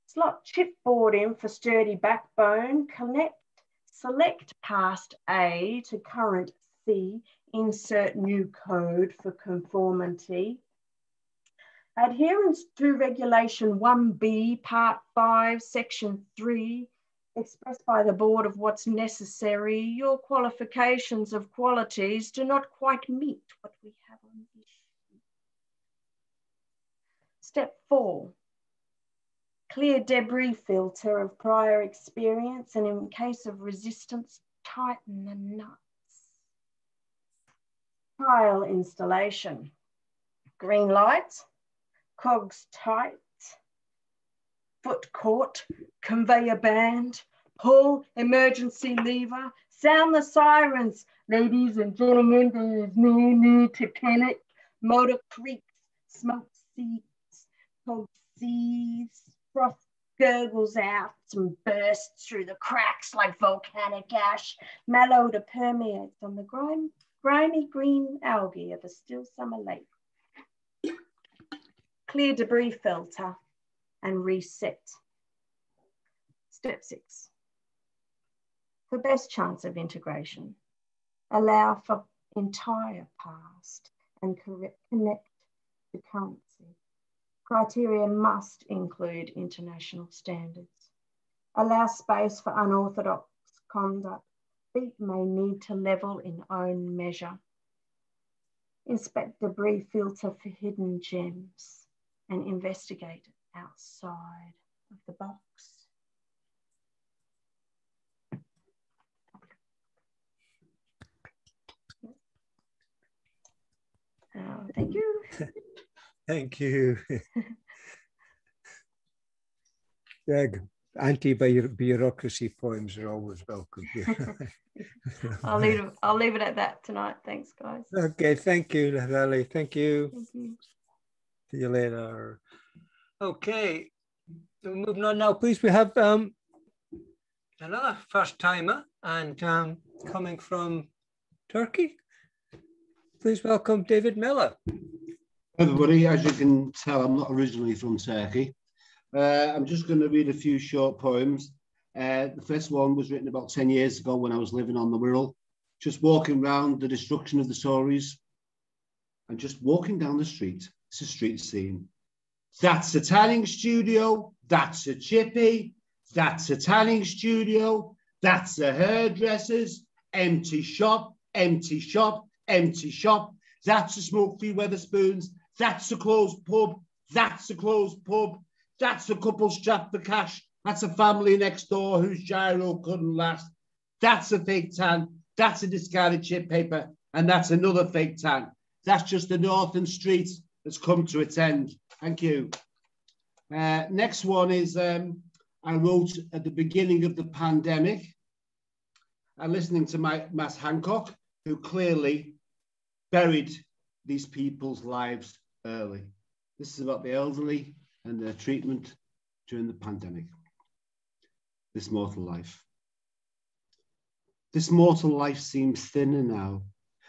slot chipboard in for sturdy backbone, select past A to current C, insert new code for conformity. Adherence to Regulation 1B, Part 5, Section 3, expressed by the board of what's necessary. Your qualifications of qualities do not quite meet what we have on this sheet. Step 4, clear debris filter of prior experience, and in case of resistance, tighten the nuts. Trial installation. Green light, cogs tight, foot caught, conveyor band, pull, emergency lever, sound the sirens. Ladies and gentlemen, there is no need to panic. Motor creaks, smoke seeps, cold seethes, frost gurgles out and bursts through the cracks like volcanic ash. Malodor permeates on the grimy green algae of a still summer lake. Clear debris filter and reset. Step 6, for best chance of integration, allow for entire past and connect to currency. Criteria must include international standards. Allow space for unorthodox conduct. Feet may need to level in own measure. Inspect debris filter for hidden gems and investigate outside of the box. Thank you. Thank you. Greg, anti-bureaucracy poems are always welcome here. I'll leave it at that tonight. Thanks, guys. Okay, thank you, Natalie. Thank you. Thank you. See you later. Okay, so moving on now, please. We have another first timer and coming from Turkey. Please welcome David Miller. Everybody, as you can tell, I'm not originally from Turkey. I'm just going to read a few short poems. The first one was written about 10 years ago when I was living on the Wirral, just walking around the destruction of the Tories and just walking down the street. It's a street scene. That's a tanning studio. That's a chippy. That's a tanning studio. That's a hairdresser's. Empty shop, empty shop, empty shop. That's a smoke-free Wetherspoons. That's a closed pub. That's a closed pub. That's a couple strapped for cash. That's a family next door whose gyro couldn't last. That's a fake tan. That's a discarded chip paper. And that's another fake tan. That's just the northern street that's come to its end. Thank you. Next one is I wrote at the beginning of the pandemic and listening to Matt Hancock, who clearly buried these people's lives early. This is about the elderly and their treatment during the pandemic. This mortal life. This mortal life seems thinner now,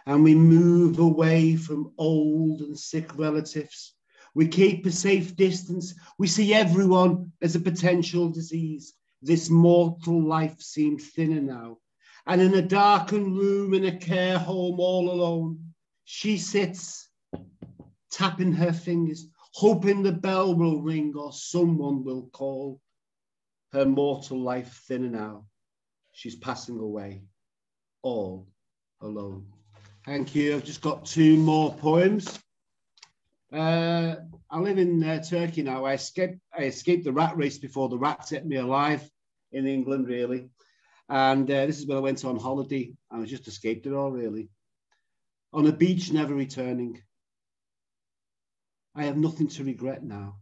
and we move away from old and sick relatives. We keep a safe distance. We see everyone as a potential disease. This mortal life seems thinner now. And in a darkened room in a care home all alone, she sits, tapping her fingers, hoping the bell will ring or someone will call. Her mortal life thinner now. She's passing away, all alone. Thank you. I've just got 2 more poems. I live in Turkey now. I escaped the rat race before the rats ate me alive in England, really. And this is when I went on holiday, and I just escaped it all, really. On a beach, never returning. I have nothing to regret now.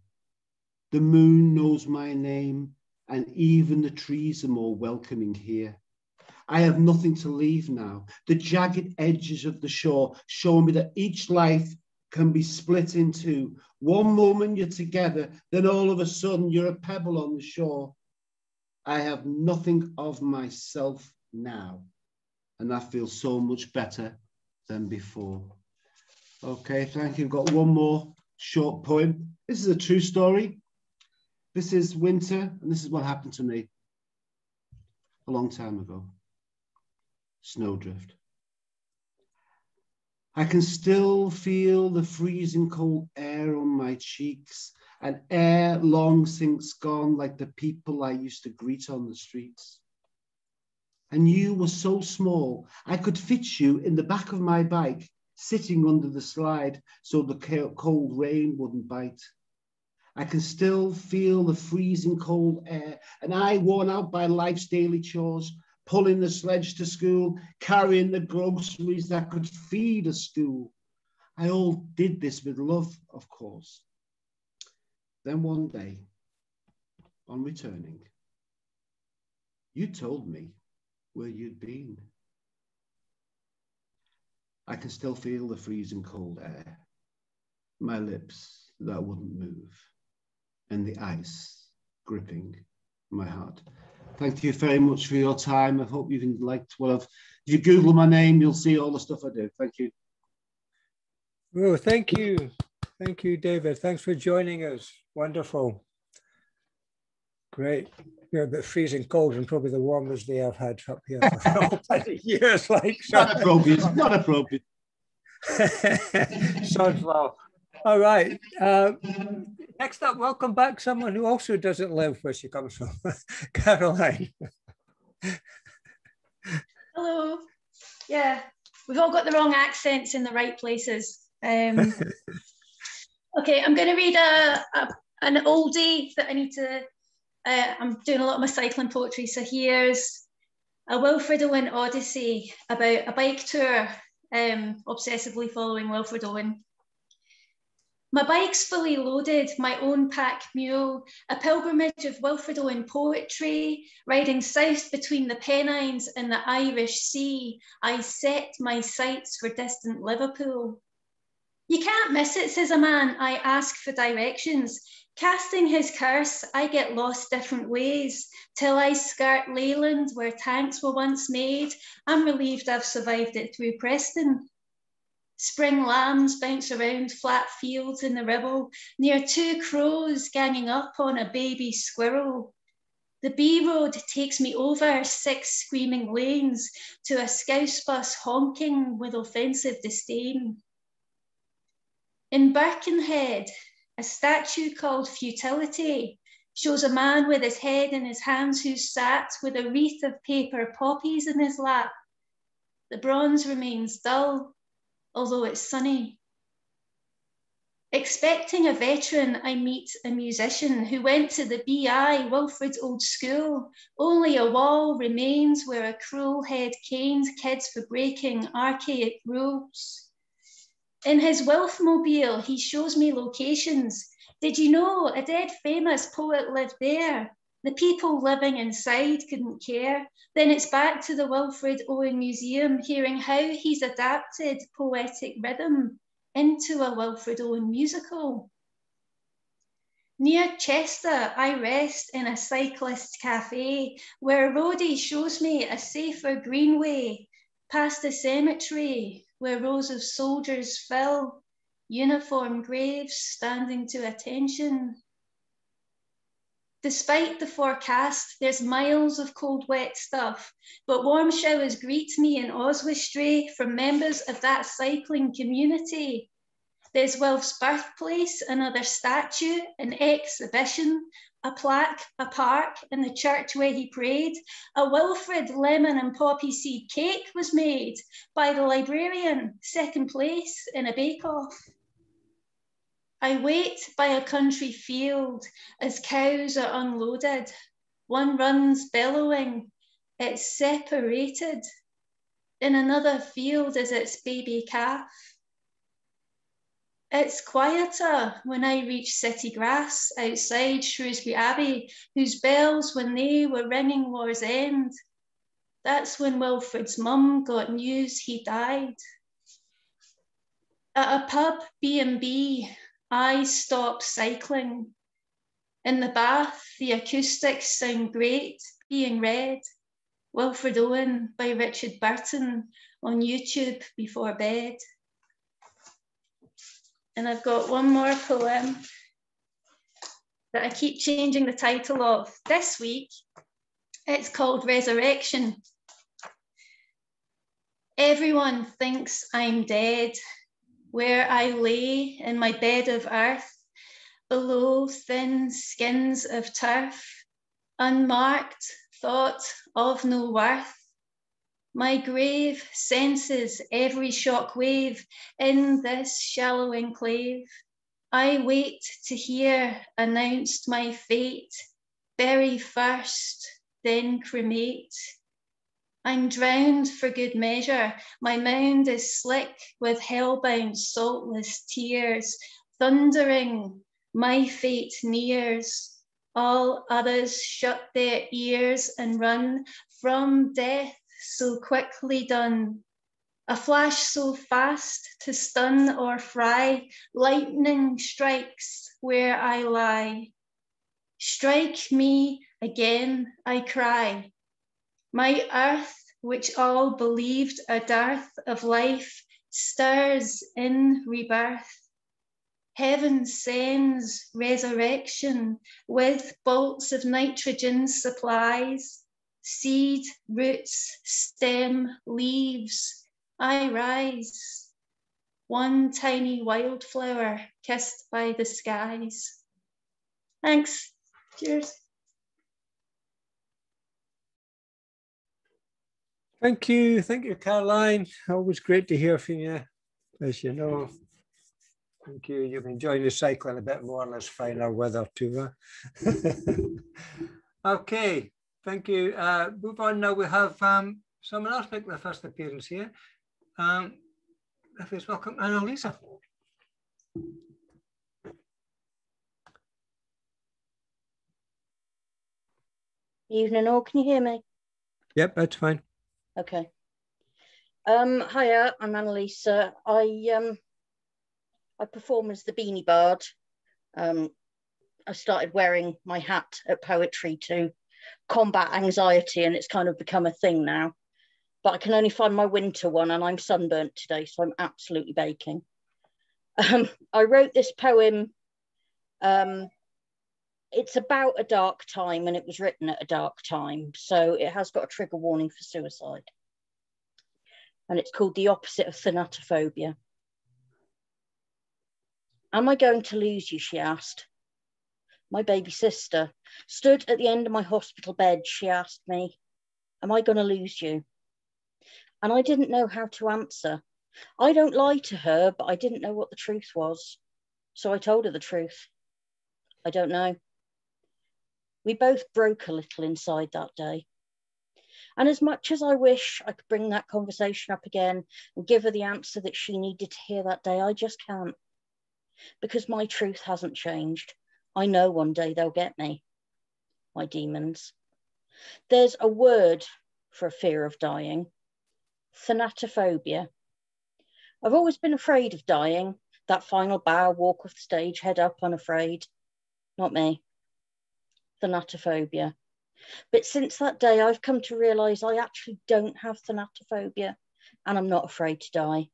The moon knows my name, and even the trees are more welcoming here. I have nothing to leave now. The jagged edges of the shore show me that each life can be split in two. One moment you're together, then all of a sudden you're a pebble on the shore. I have nothing of myself now, and that feels so much better than before. Okay, thank you. I've got one more short poem. This is a true story. This is winter, and this is what happened to me a long time ago. Snowdrift. I can still feel the freezing cold air on my cheeks, an air long since gone, like the people I used to greet on the streets. And you were so small, I could fit you in the back of my bike, sitting under the slide so the cold rain wouldn't bite. I can still feel the freezing cold air, and I worn out by life's daily chores, pulling the sledge to school, carrying the groceries that could feed a school. I all did this with love, of course. Then one day, on returning, you told me where you'd been. I can still feel the freezing cold air, my lips that wouldn't move, and the ice gripping my heart. Thank you very much for your time. I hope you've liked what I've... If you Google my name, you'll see all the stuff I do. Thank you. Oh, thank you. Thank you, David. Thanks for joining us. Wonderful. Great. You're a bit freezing cold and probably the warmest day I've had up here for all plenty of years. Like, not appropriate. Not appropriate. Sod's law. All right. Next up, welcome back someone who also doesn't live where she comes from, Caroline. Hello. Yeah, we've all got the wrong accents in the right places. Okay, I'm going to read an oldie that I need to, I'm doing a lot of my cycling poetry, so here's a Wilfred Owen Odyssey about a bike tour, obsessively following Wilfred Owen. My bike's fully loaded, my own pack mule, a pilgrimage of Wilfred Owen poetry, riding south between the Pennines and the Irish Sea. I set my sights for distant Liverpool. You can't miss it, says a man. I ask for directions. Casting his curse, I get lost different ways, till I skirt Leyland, where tanks were once made. I'm relieved I've survived it through Preston. Spring lambs bounce around flat fields in the Ribble, near two crows ganging up on a baby squirrel. The B road takes me over 6 screaming lanes to a scouse bus honking with offensive disdain. In Birkenhead, a statue called Futility shows a man with his head in his hands who sat with a wreath of paper poppies in his lap. The bronze remains dull, although it's sunny. Expecting a veteran, I meet a musician who went to the BI, Wilfred's old school. Only a wall remains where a cruel head caned kids for breaking archaic rules. In his Wilfmobile, he shows me locations. Did you know a dead famous poet lived there? The people living inside couldn't care. Then it's back to the Wilfred Owen Museum, hearing how he's adapted poetic rhythm into a Wilfred Owen musical. Near Chester, I rest in a cyclist cafe, where a roadie shows me a safer greenway, past a cemetery where rows of soldiers fill, uniform graves standing to attention. Despite the forecast, there's miles of cold, wet stuff, but warm showers greet me in Oswestry from members of that cycling community. There's Wilf's birthplace, another statue, an exhibition, a plaque, a park, and the church where he prayed. A Wilfred lemon and poppy seed cake was made by the librarian, second place in a bake-off. I wait by a country field as cows are unloaded. One runs bellowing, It's separated. In another field is its baby calf. It's quieter when I reach city grass outside Shrewsbury Abbey, whose bells when they were ringing war's end. That's when Wilfred's mum got news he died. At a pub B&B, I stop cycling. In the bath, the acoustics sound great, being read. Wilfred Owen by Richard Burton on YouTube before bed. And I've got one more poem that I keep changing the title of. This week, it's called Resurrection. Everyone thinks I'm dead, where I lay in my bed of earth, below thin skins of turf, unmarked, thought of no worth. My grave senses every shock wave in this shallow enclave. I wait to hear announced my fate, bury first, then cremate. I'm drowned for good measure, my mound is slick with hellbound saltless tears, thundering, my fate nears. All others shut their ears and run from death so quickly done. A flash so fast to stun or fry, lightning strikes where I lie. Strike me again, I cry. My earth, which all believed a dearth of life, stirs in rebirth. Heaven sends resurrection with bolts of nitrogen supplies, seed, roots, stem, leaves. I rise, one tiny wildflower kissed by the skies. Thanks. Cheers. Thank you, Caroline. Always great to hear from you, as you know. Thank you. You've enjoyed the cycling a bit more in this finer weather too. Okay, thank you. Move on now. We have someone else making their first appearance here. Please welcome Annalisa. Evening all, can you hear me? Yep, that's fine. Okay. Hiya, I'm Annalisa. I perform as the Beanie Bird. I started wearing my hat at Poetry to combat anxiety, and it's kind of become a thing now. But I can only find my winter one, and I'm sunburnt today, so I'm absolutely baking. I wrote this poem. It's about a dark time, and it was written at a dark time, so it has got a trigger warning for suicide. And it's called The Opposite of Thanatophobia. Am I going to lose you, she asked. My baby sister stood at the end of my hospital bed. She asked me, am I going to lose you? And I didn't know how to answer. I don't lie to her, but I didn't know what the truth was. So I told her the truth. I don't know. We both broke a little inside that day. And as much as I wish I could bring that conversation up again and give her the answer that she needed to hear that day, I just can't. Because my truth hasn't changed. I know one day they'll get me, my demons. There's a word for a fear of dying, thanatophobia. I've always been afraid of dying, that final bow, walk off the stage, head up, unafraid. Not me, thanatophobia. But since that day, I've come to realise I actually don't have thanatophobia, and I'm not afraid to die.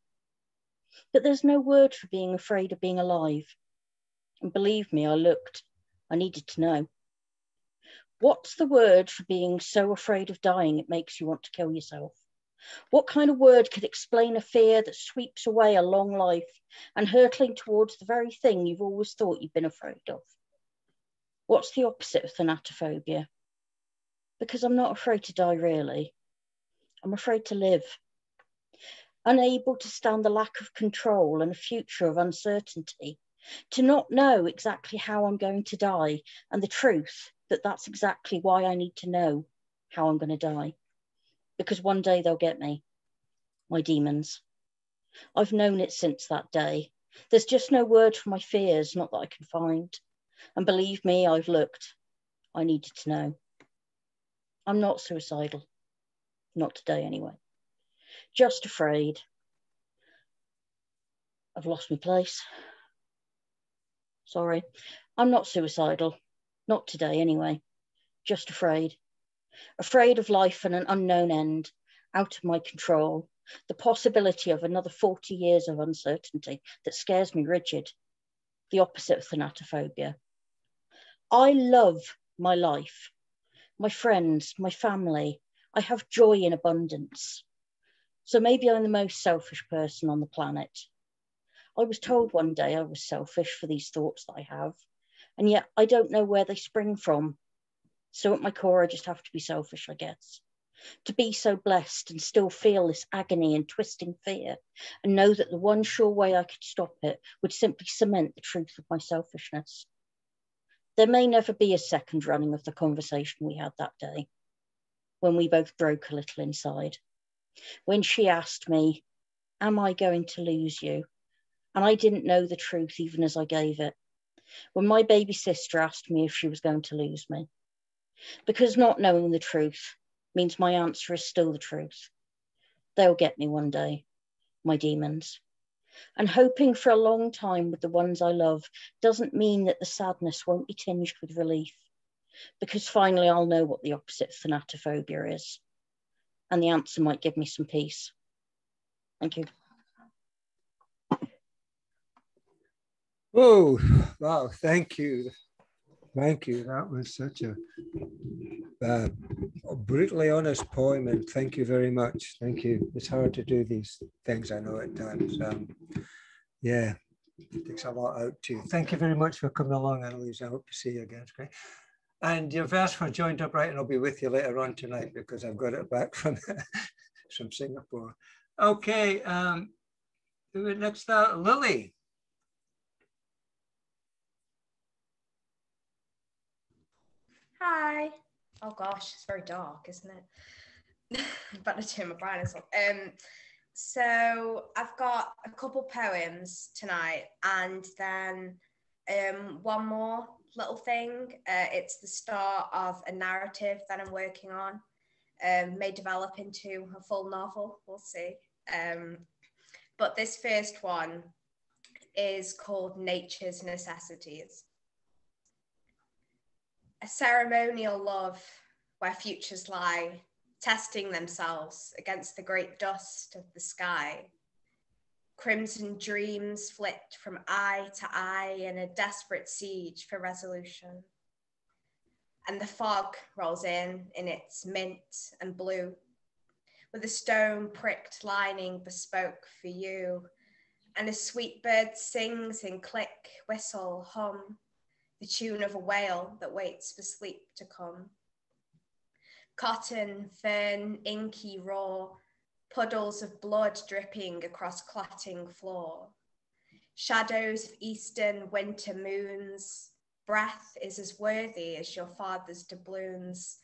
But there's no word for being afraid of being alive. And believe me, I looked. I needed to know. What's the word for being so afraid of dying it makes you want to kill yourself? What kind of word could explain a fear that sweeps away a long life and hurtling towards the very thing you've always thought you've been afraid of? What's the opposite of thanatophobia? Because I'm not afraid to die, really. I'm afraid to live. Unable to stand the lack of control and a future of uncertainty, to not know exactly how I'm going to die, and the truth that that's exactly why I need to know how I'm going to die. because one day they'll get me, my demons. I've known it since that day. There's just no word for my fears, not that I can find. And believe me, I've looked. I needed to know. I'm not suicidal. Not today, anyway. Just afraid. I've lost my place. Sorry. I'm not suicidal. Not today, anyway. Just afraid. Afraid of life and an unknown end, out of my control. The possibility of another 40 years of uncertainty that scares me rigid. The opposite of thanatophobia. I love my life, my friends, my family. I have joy in abundance. So maybe I'm the most selfish person on the planet. I was told one day I was selfish for these thoughts that I have, and yet I don't know where they spring from. So at my core, I just have to be selfish, I guess. To be so blessed and still feel this agony and twisting fear, and know that the one sure way I could stop it would simply cement the truth of my selfishness. There may never be a second running of the conversation we had that day, when we both broke a little inside. When she asked me, am I going to lose you? And I didn't know the truth even as I gave it. When my baby sister asked me if she was going to lose me. Because not knowing the truth means my answer is still the truth. They'll get me one day, my demons. And hoping for a long time with the ones I love doesn't mean that the sadness won't be tinged with relief. Because finally I'll know what the opposite of thanatophobia is. And the answer might give me some peace. Thank you. Oh, wow, thank you. Thank you. That was such a brutally honest poem, and thank you very much. Thank you. It's hard to do these things, I know, at times. Yeah, it takes a lot out to you. Thank you very much for coming along, Annalise. I hope to see you again. It's great. And your verse for Joined Up Right, and I'll be with you later on tonight because I've got it back from, from Singapore. Okay, next, Lily. Hi. Oh gosh, it's very dark, isn't it? Better turn my brightness on. So I've got a couple poems tonight, and then one more little thing. It's the start of a narrative that I'm working on. May develop into a full novel. We'll see. But this first one is called Nature's Necessities. A ceremonial love where futures lie, testing themselves against the great dust of the sky. Crimson dreams flit from eye to eye in a desperate siege for resolution. And the fog rolls in its mint and blue, with a stone pricked lining bespoke for you. And a sweet bird sings in click, whistle, hum, the tune of a whale that waits for sleep to come. Cotton, fern, inky raw, puddles of blood dripping across clotting floor. Shadows of eastern winter moons, breath is as worthy as your father's doubloons.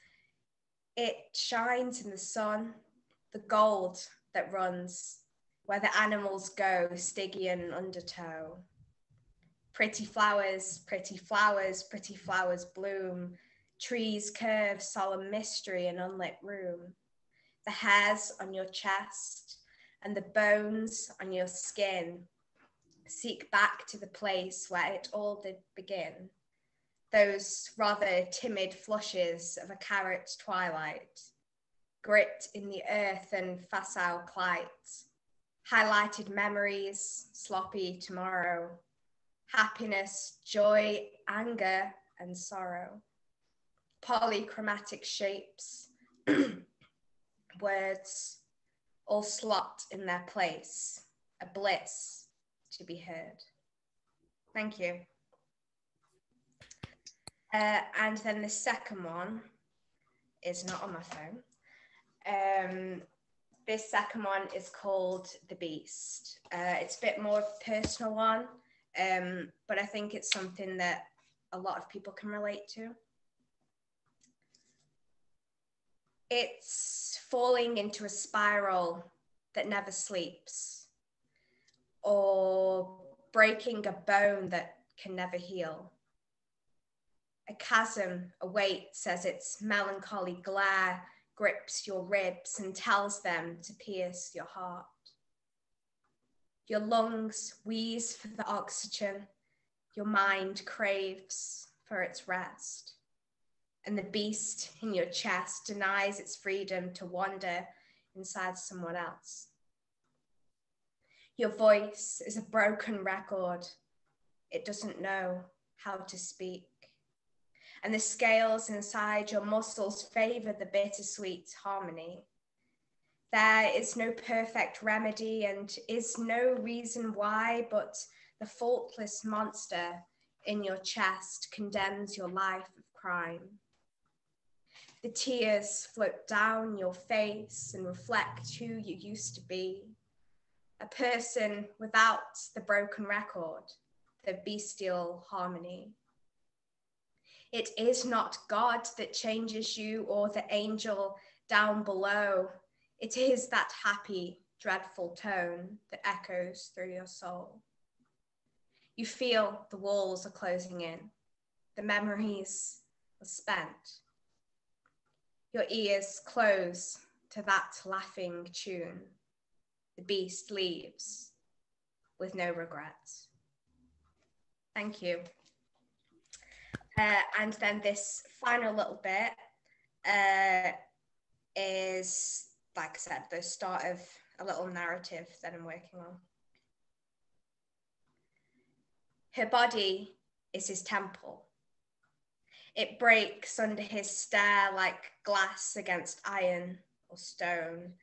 It shines in the sun, the gold that runs, where the animals go, Stygian undertow. Pretty flowers, pretty flowers, pretty flowers bloom. Trees curve, solemn mystery in unlit room. The hairs on your chest and the bones on your skin seek back to the place where it all did begin. Those rather timid flushes of a carrot's twilight, grit in the earth and facile plight, highlighted memories, sloppy tomorrow, happiness, joy, anger, and sorrow. Polychromatic shapes, words, all slot in their place, a bliss to be heard. Thank you. And then the second one is not on my phone. This second one is called The Beast. It's a bit more of a personal one, but I think it's something that a lot of people can relate to. It's falling into a spiral that never sleeps, or breaking a bone that can never heal. A chasm awaits as its melancholy glare grips your ribs and tells them to pierce your heart. Your lungs wheeze for the oxygen, your mind craves for its rest, and the beast in your chest denies its freedom to wander inside someone else. Your voice is a broken record. It doesn't know how to speak. And the scales inside your muscles favor the bittersweet harmony. There is no perfect remedy and is no reason why, but the faultless monster in your chest condemns your life of crime. The tears float down your face and reflect who you used to be. A person without the broken record, the bestial harmony. It is not God that changes you or the angel down below. It is that happy, dreadful tone that echoes through your soul. You feel the walls are closing in. The memories are spent. Your ears close to that laughing tune. The beast leaves with no regrets. Thank you. And then this final little bit is, like I said, the start of a little narrative that I'm working on. Her body is his temple. It breaks under his stare like glass against iron or stone.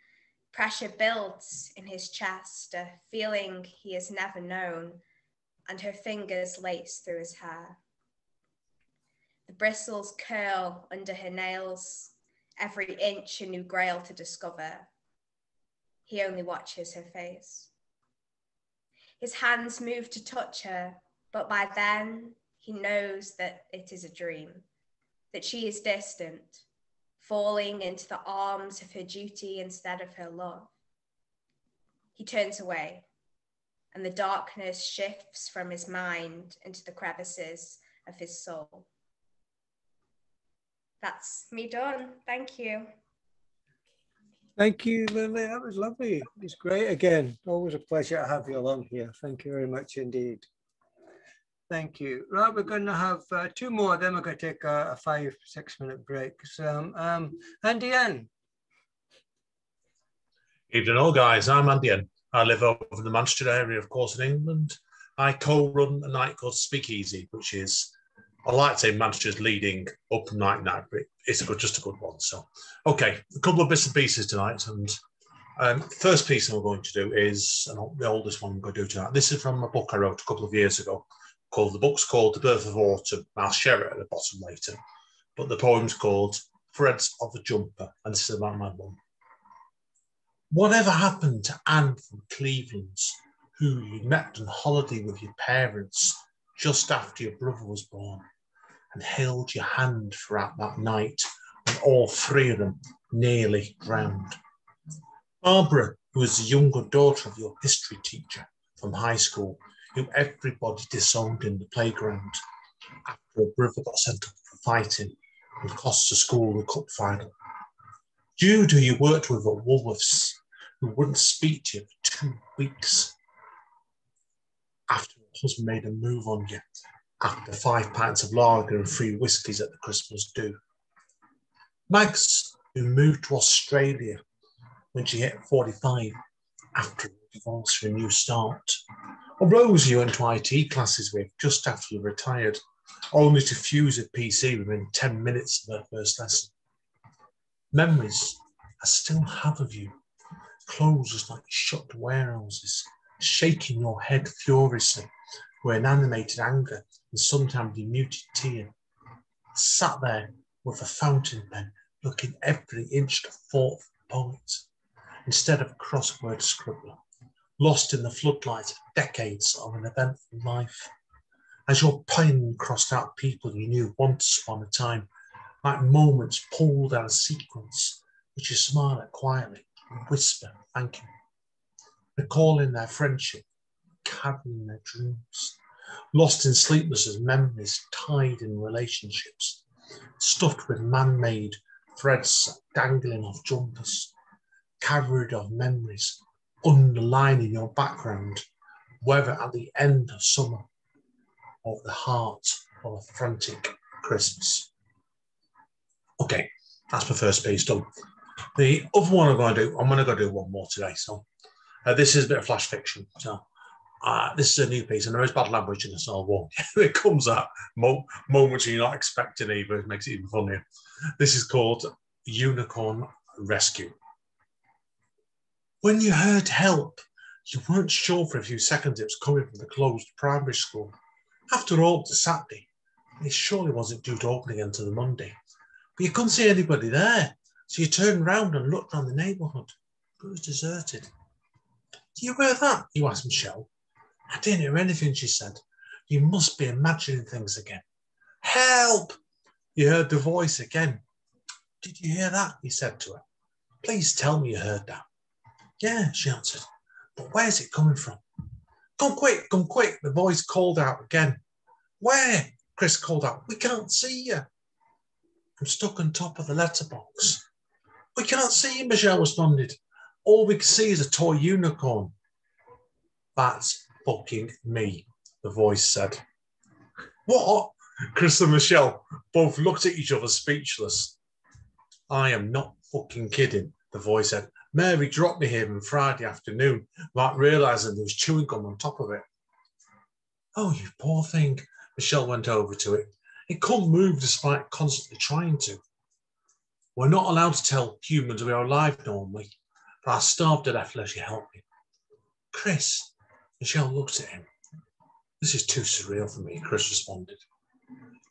Pressure builds in his chest, a feeling he has never known, and her fingers lace through his hair. The bristles curl under her nails, every inch a new grail to discover. He only watches her face. His hands move to touch her, but by then he knows that it is a dream, that she is distant, falling into the arms of her duty instead of her love. He turns away, and the darkness shifts from his mind into the crevices of his soul. That's me done. Thank you. Thank you, Lily. That was lovely. It's great again. Always a pleasure to have you along here. Thank you very much indeed. Thank you. Right, we're going to have two more, then we're going to take a 5-6 minute break. So, Andy N. Evening all, guys. I'm Andy N. I live over in the Manchester area, of course, in England. I co-run a night called Speakeasy, which is, I like to say, Manchester's leading open night, but it's just a good one. So, okay, a couple of bits and pieces tonight. And first piece I'm going to do is, and the oldest one I'm going to do tonight. This is from a book I wrote a couple of years ago. The book's called The Birth of Autumn. I'll share it at the bottom later. But the poem's called Threads of a Jumper, and this is about my mum. Whatever happened to Anne from Cleveland's, who you met on holiday with your parents just after your brother was born, and held your hand throughout that night when all three of them nearly drowned? Barbara, who was the younger daughter of your history teacher from high school, who everybody disowned in the playground after a brother got sent up for fighting and cost the school the cup final. Jude, who you worked with at Woolworths, who wouldn't speak to you for 2 weeks after her husband made a move on you after 5 pints of lager and 3 whiskies at the Christmas do. Mags, who moved to Australia when she hit 45 after a divorce for a new start. Or Rose, you went to IT classes with just after you retired, only to fuse a PC within 10 minutes of their first lesson. Memories I still have of you, closed like shut warehouses, shaking your head furiously with an animated anger and sometimes a muted tear. Sat there with a fountain pen, looking every inch the fourth poet, instead of a crossword scribbler, lost in the floodlights of decades of an eventful life. As your pen crossed out people you knew once upon a time, like moments pulled out of sequence, which you smile at quietly and whisper thank you, recalling their friendship, carrying their dreams, lost in sleepless memories, tied in relationships, stuffed with man-made threads dangling off jumpers, carried of memories, underlining your background, whether at the end of summer or the heart of a frantic Christmas. Okay, that's my first piece done. The other one I'm going to go do one more today. So this is a bit of flash fiction. So this is a new piece, and there is bad language in this. So well, it comes at moments you're not expecting either. It makes it even funnier. This is called Unicorn Rescue. When you heard help, you weren't sure for a few seconds it was coming from the closed primary school. After all, it's a Saturday. It surely wasn't due to open again until the Monday. But you couldn't see anybody there, so you turned round and looked around the neighbourhood. But it was deserted. Do you hear that? You asked Michelle. I didn't hear anything, she said. You must be imagining things again. Help! You heard the voice again. Did you hear that? He said to her. Please tell me you heard that. Yeah, she answered. But where's it coming from? Come quick, the voice called out again. Where? Chris called out. We can't see you. I'm stuck on top of the letterbox. We can't see you, Michelle responded. All we can see is a toy unicorn. That's fucking me, the voice said. What? Chris and Michelle both looked at each other speechless. I am not fucking kidding, the voice said. Mary dropped me here on Friday afternoon without realising there was chewing gum on top of it. Oh, you poor thing. Michelle went over to it. It couldn't move despite constantly trying to. We're not allowed to tell humans we are alive normally, but I starved to death unless you help me. Chris, Michelle looked at him. This is too surreal for me, Chris responded.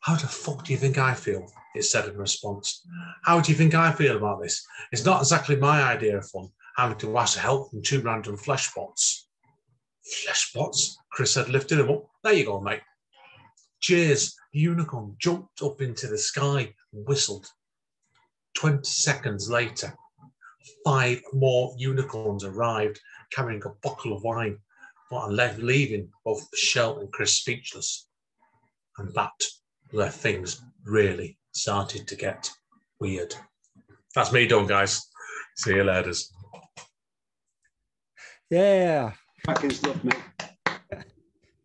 How the fuck do you think I feel? It said in response. How do you think I feel about this? It's not exactly my idea of fun, having to ask for help from two random flesh spots. Flesh spots? Chris said, lifting him up. There you go, mate. Cheers. The unicorn jumped up into the sky and whistled. 20 seconds later, 5 more unicorns arrived, carrying a bottle of wine, but leaving both Michelle and Chris speechless. And that where things really started to get weird. That's me done, guys. See you later. Yeah. Back in stuff, mate.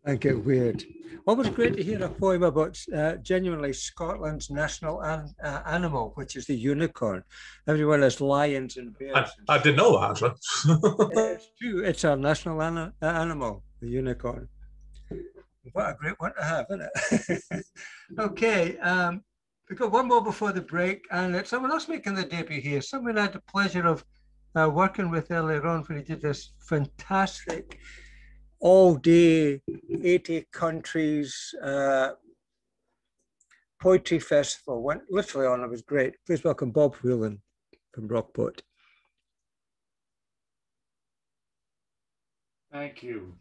I get weird. Always great to hear a poem about genuinely Scotland's national animal, which is the unicorn. Everyone has lions and bears. I didn't know that, actually. It's true. It's our national animal, the unicorn. What a great one to have, isn't it? Okay, we've got one more before the break, and it's someone else making the debut here. Someone I had the pleasure of working with earlier on when he did this fantastic all-day, 80 countries poetry festival. Went literally on, it was great. Please welcome Bob Whelan from Rockport. Thank you.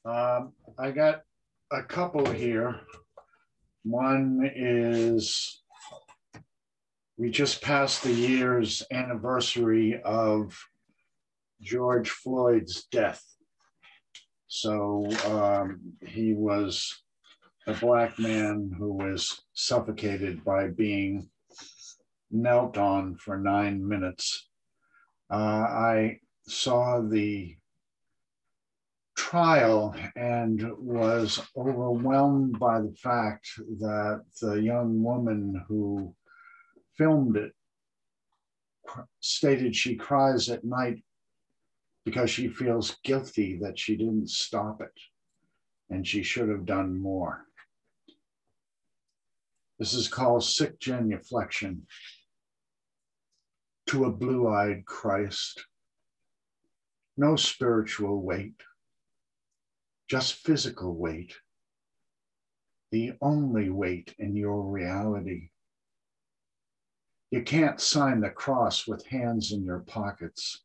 I got a couple here. One is, we just passed the year's anniversary of George Floyd's death. So he was a Black man who was suffocated by being knelt on for 9 minutes. I saw the trial and was overwhelmed by the fact that the young woman who filmed it stated she cries at night because she feels guilty that she didn't stop it and she should have done more. This is called sick genuflection. To a blue-eyed Christ, no spiritual weight, just physical weight, the only weight in your reality. You can't sign the cross with hands in your pockets.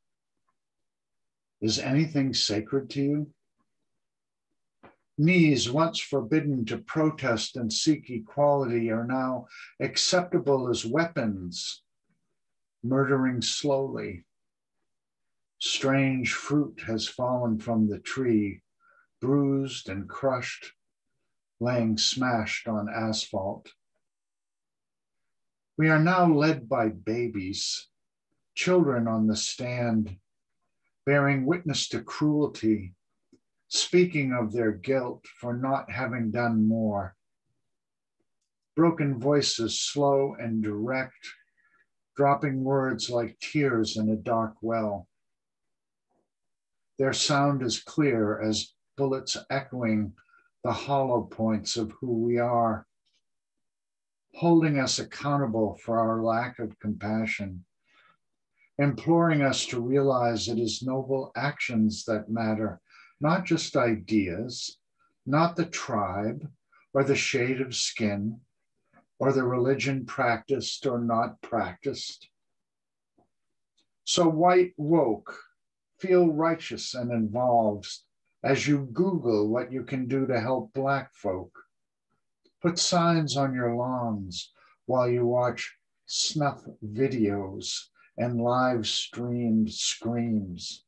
Is anything sacred to you? Knees once forbidden to protest and seek equality are now acceptable as weapons. murdering slowly. Strange fruit has fallen from the tree, bruised and crushed, laying smashed on asphalt. We are now led by babies, children on the stand, bearing witness to cruelty, speaking of their guilt for not having done more. Broken voices, slow and direct, dropping words like tears in a dark well. Their sound is clear as bullets echoing the hollow points of who we are, holding us accountable for our lack of compassion, imploring us to realize it is noble actions that matter, not just ideas, not the tribe or the shade of skin or the religion practiced or not practiced. So white woke, feel righteous and involved as you Google what you can do to help Black folk. Put signs on your lawns while you watch snuff videos and live streamed screams.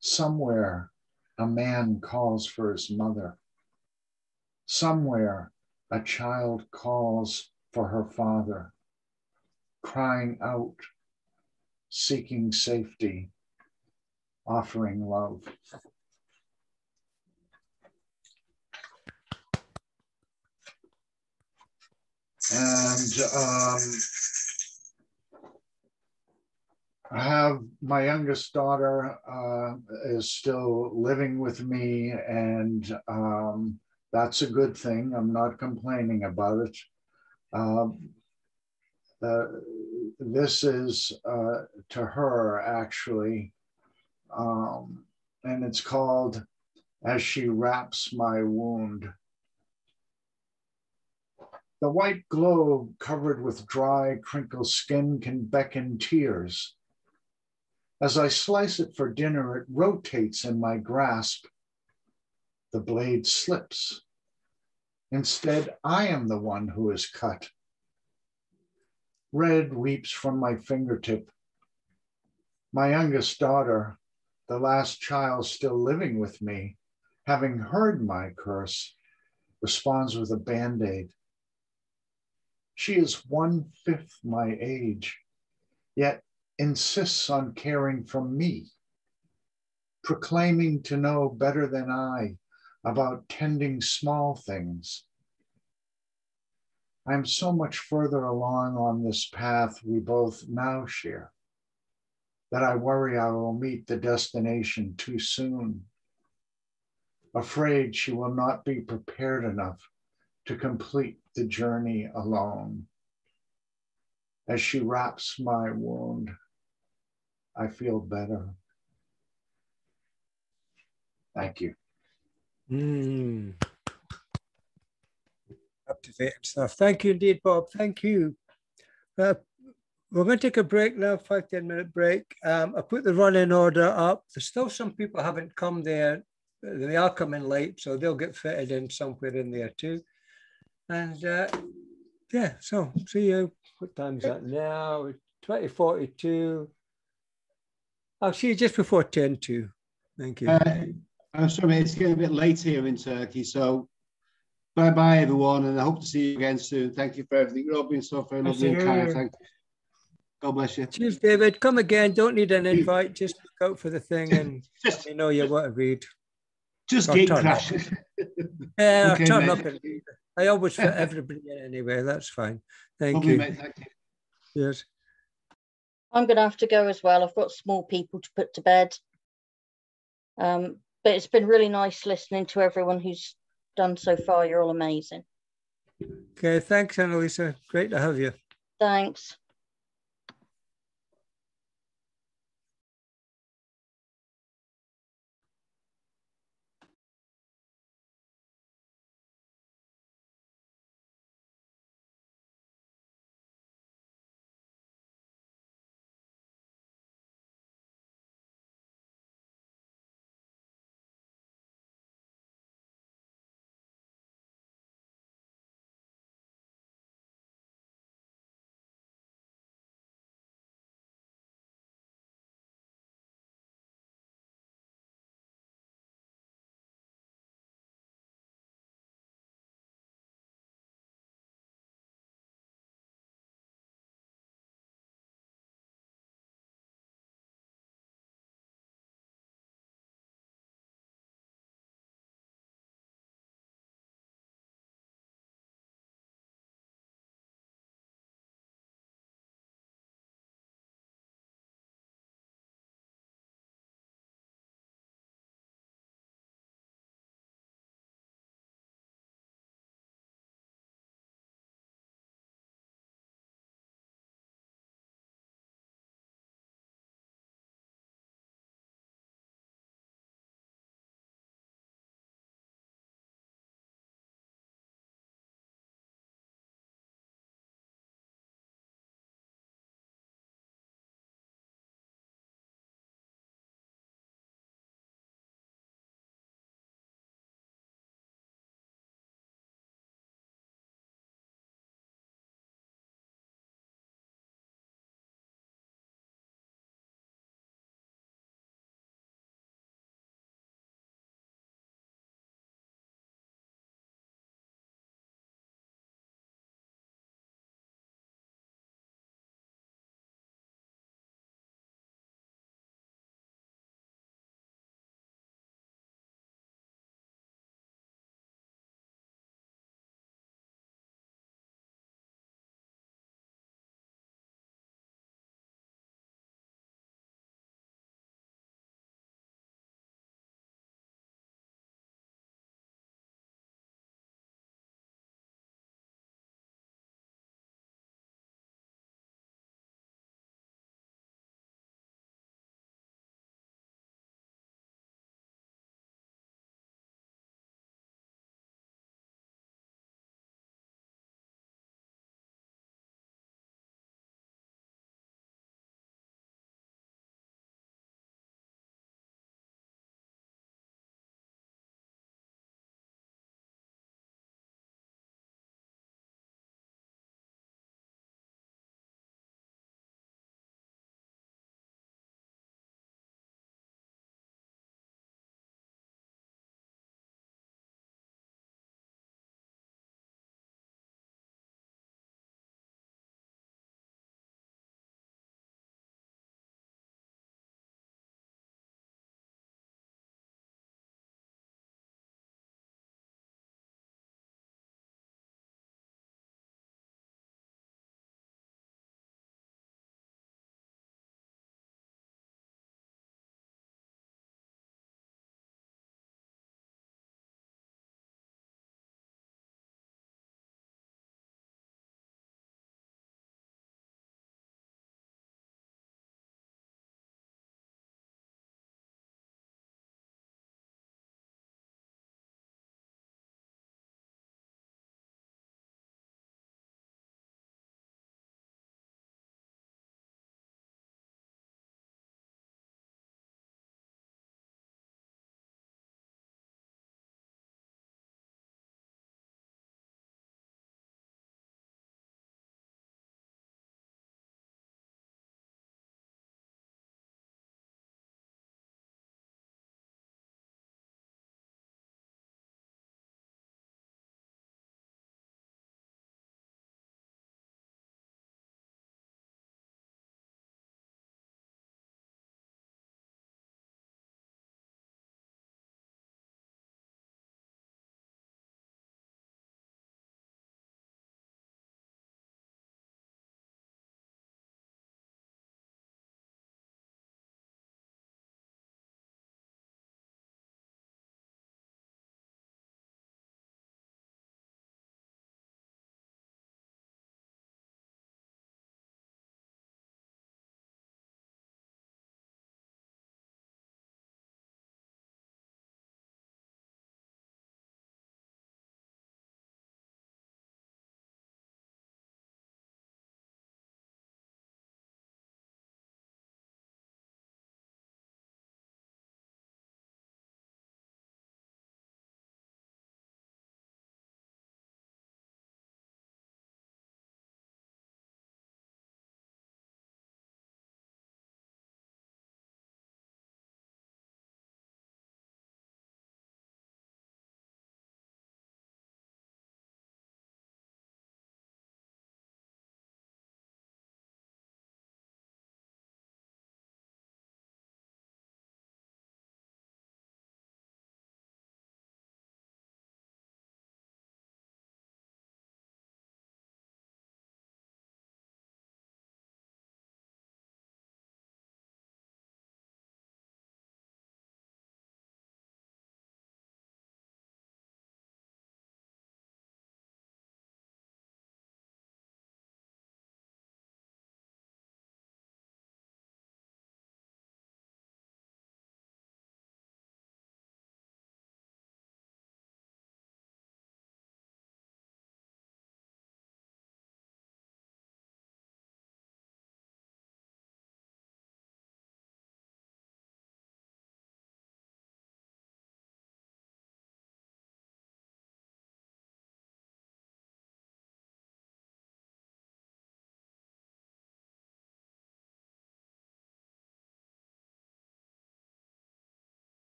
Somewhere, a man calls for his mother. Somewhere, a child calls for her father, crying out, seeking safety, offering love. And I have my youngest daughter is still living with me, and that's a good thing. I'm not complaining about it. This is to her, actually, and it's called As She Wraps My Wound. The white globe covered with dry, crinkled skin can beckon tears. As I slice it for dinner, it rotates in my grasp. The blade slips. Instead, I am the one who is cut. Red weeps from my fingertip. My youngest daughter, the last child still living with me, having heard my curse, responds with a Band-Aid. She is 1/5 my age, yet insists on caring for me, proclaiming to know better than I about tending small things. I'm so much further along on this path we both now share that I worry I will meet the destination too soon, afraid she will not be prepared enough to complete the journey alone. As she wraps my wound, I feel better. Thank you. Up to date stuff. Thank you indeed, Bob. Thank you. We're going to take a break now, 5-10 minute break. I put the running order up. There's still some people haven't come there. They are coming late, so they'll get fitted in somewhere in there too. And yeah, so see you. What time is that now? 20:42. I'll see you just before 10 to. Thank you. I'm sorry, it's getting a bit late here in Turkey, so bye-bye, everyone, and I hope to see you again soon. Thank you for everything. You've all been so very lovely and kind. Thank you. God bless you. Cheers, David. Come again. Don't need an invite. Just look out for the thing and let me know you want to read. Just gate crash. Yeah, okay, turn mate. up and read. I always fit everybody in anyway. That's fine. Thank Lovely, you. mate. Thank you. Yes. I'm going to have to go as well. I've got small people to put to bed. But it's been really nice listening to everyone who's done so far. You're all amazing. Okay, thanks, Annalisa. Great to have you. Thanks.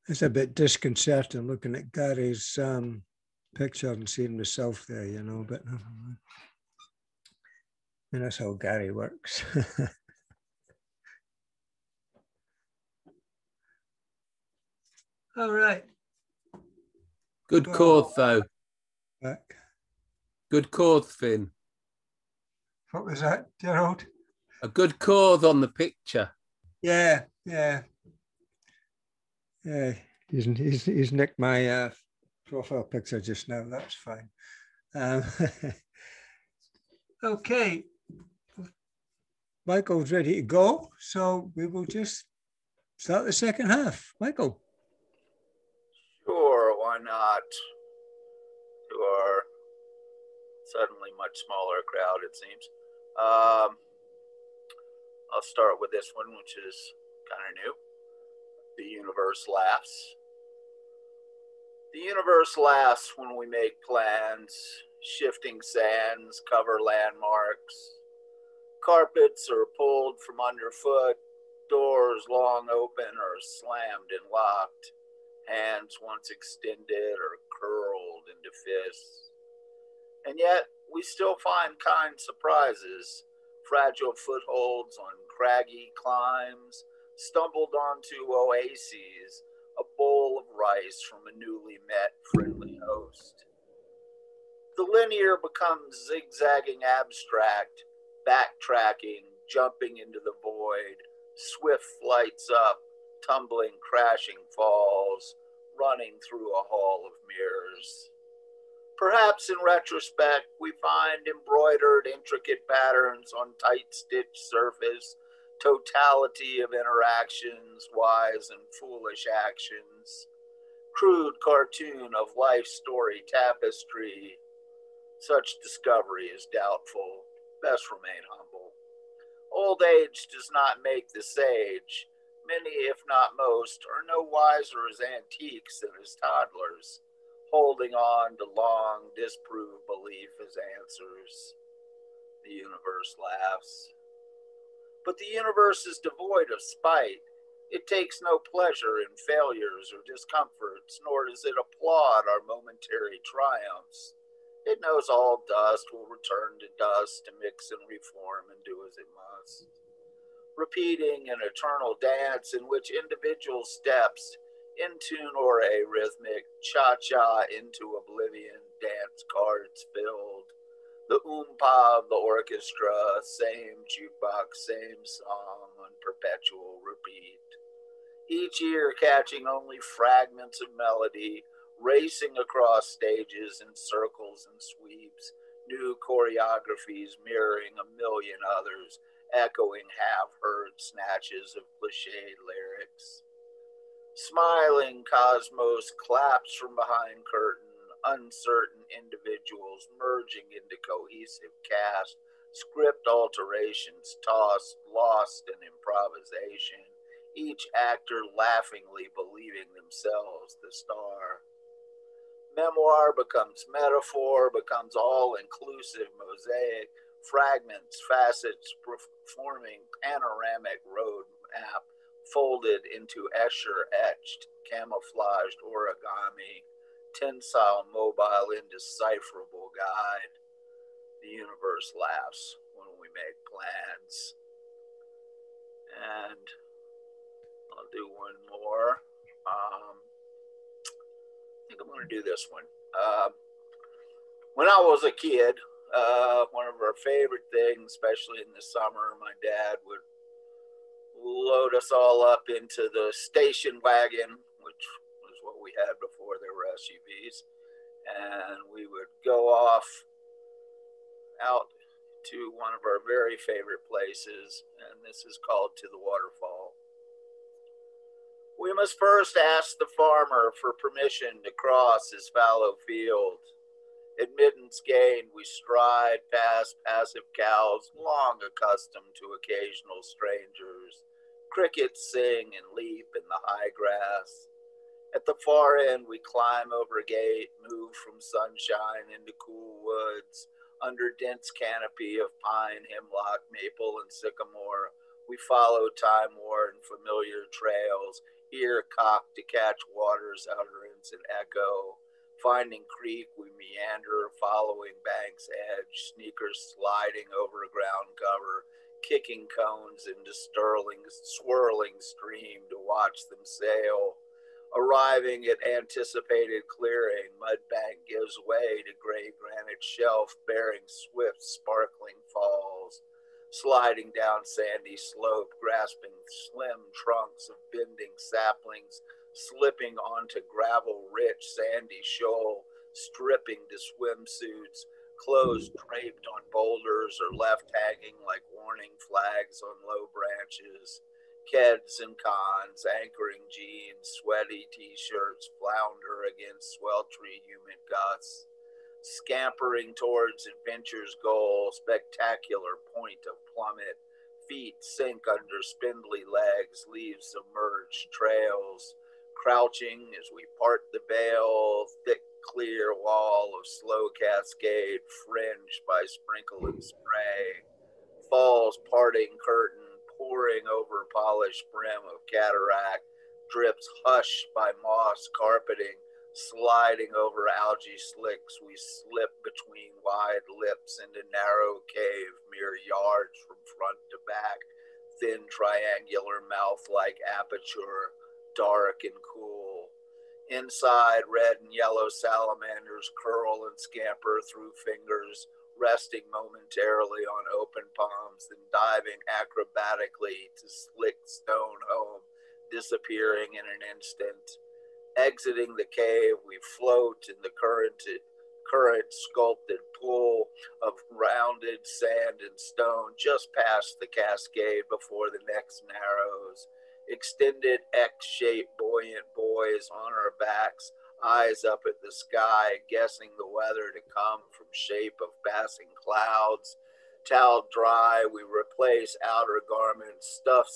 It's a bit disconcerting looking at Gary's picture and seeing myself there, you know, but and that's how Gary works. All right. Good chord, though. Back. Good chord, Finn. What was that, Gerald? A good chord on the picture. Yeah, yeah. Yeah, he's nicked my profile picture just now. That's fine. Okay. Michael's ready to go, so we will just start the second half. Michael. Sure, why not? To our suddenly much smaller crowd, it seems. I'll start with this one, which is kind of new. The universe laughs. The universe laughs when we make plans. Shifting sands cover landmarks. Carpets are pulled from underfoot. Doors long open are slammed and locked. Hands once extended are curled into fists. And yet we still find kind surprises. Fragile footholds on craggy climbs. Stumbled onto oases, a bowl of rice from a newly met friendly host. The linear becomes zigzagging abstract, backtracking, jumping into the void, swift flights up, tumbling, crashing falls, running through a hall of mirrors. Perhaps in retrospect, we find embroidered intricate patterns on tight-stitched surface, totality of interactions, wise and foolish actions, crude cartoon of life story tapestry. Such discovery is doubtful, best remain humble. Old age does not make the sage. Many, if not most, are no wiser as antiques than as toddlers, holding on to long disproved belief as answers. The universe laughs. But the universe is devoid of spite. It takes no pleasure in failures or discomforts, nor does it applaud our momentary triumphs. It knows all dust will return to dust to mix and reform and do as it must. Repeating an eternal dance in which individual steps, in tune or arrhythmic, cha-cha into oblivion, dance cards filled. The oompa of the orchestra, same jukebox, same song on perpetual repeat. Each ear catching only fragments of melody, racing across stages in circles and sweeps, new choreographies mirroring a million others, echoing half-heard snatches of cliched lyrics. Smiling cosmos claps from behind curtain, uncertain individuals merging into cohesive cast, script alterations tossed, lost in improvisation, each actor laughingly believing themselves the star. Memoir becomes metaphor, becomes all-inclusive mosaic, fragments, facets, forming panoramic road map, folded into Escher-etched, camouflaged origami, tensile, mobile, indecipherable guide. The universe laughs when we make plans. And I'll do one more. I think I'm going to do this one. When I was a kid, one of our favorite things, especially in the summer, my dad would load us all up into the station wagon, which was what we had before there were SUVs, and we would go off out to one of our very favorite places, and this is called To the Waterfall. We must first ask the farmer for permission to cross his fallow field. Admittance gained, we stride past passive cows, long accustomed to occasional strangers. Crickets sing and leap in the high grass. At the far end, we climb over a gate, move from sunshine into cool woods, Under dense canopy of pine, hemlock, maple, and sycamore, we follow time-worn familiar trails, ear cocked to catch water's utterance and echo. Finding creek, we meander, following bank's edge, sneakers sliding over ground cover, kicking cones into swirling stream to watch them sail. Arriving at anticipated clearing, mudbank gives way to gray granite shelf bearing swift, sparkling falls. Sliding down sandy slope, grasping slim trunks of bending saplings, slipping onto gravel-rich sandy shoal, stripping to swimsuits, clothes draped on boulders or left hanging like warning flags on low branches. Keds and cons, anchoring jeans, sweaty t-shirts flounder against sweltry humid gusts. Scampering towards adventure's goal, spectacular point of plummet. Feet sink under spindly legs, leaves submerged trails. Crouching as we part the veil, thick clear wall of slow cascade fringed by sprinkle and spray. Falls parting curtain, pouring over polished brim of cataract, drips hushed by moss carpeting, sliding over algae slicks, we slip between wide lips into narrow cave, mere yards from front to back, thin triangular mouth-like aperture, dark and cool. Inside, red and yellow salamanders curl and scamper through fingers, resting momentarily on open palms, then diving acrobatically to slick stone home, disappearing in an instant. Exiting the cave, we float in the current sculpted pool of rounded sand and stone just past the cascade before the next narrows. Extended X-shaped buoyant boys on our backs, eyes up at the sky, guessing the weather to come from shape of passing clouds. Toweled dry, we replace outer garments, stuff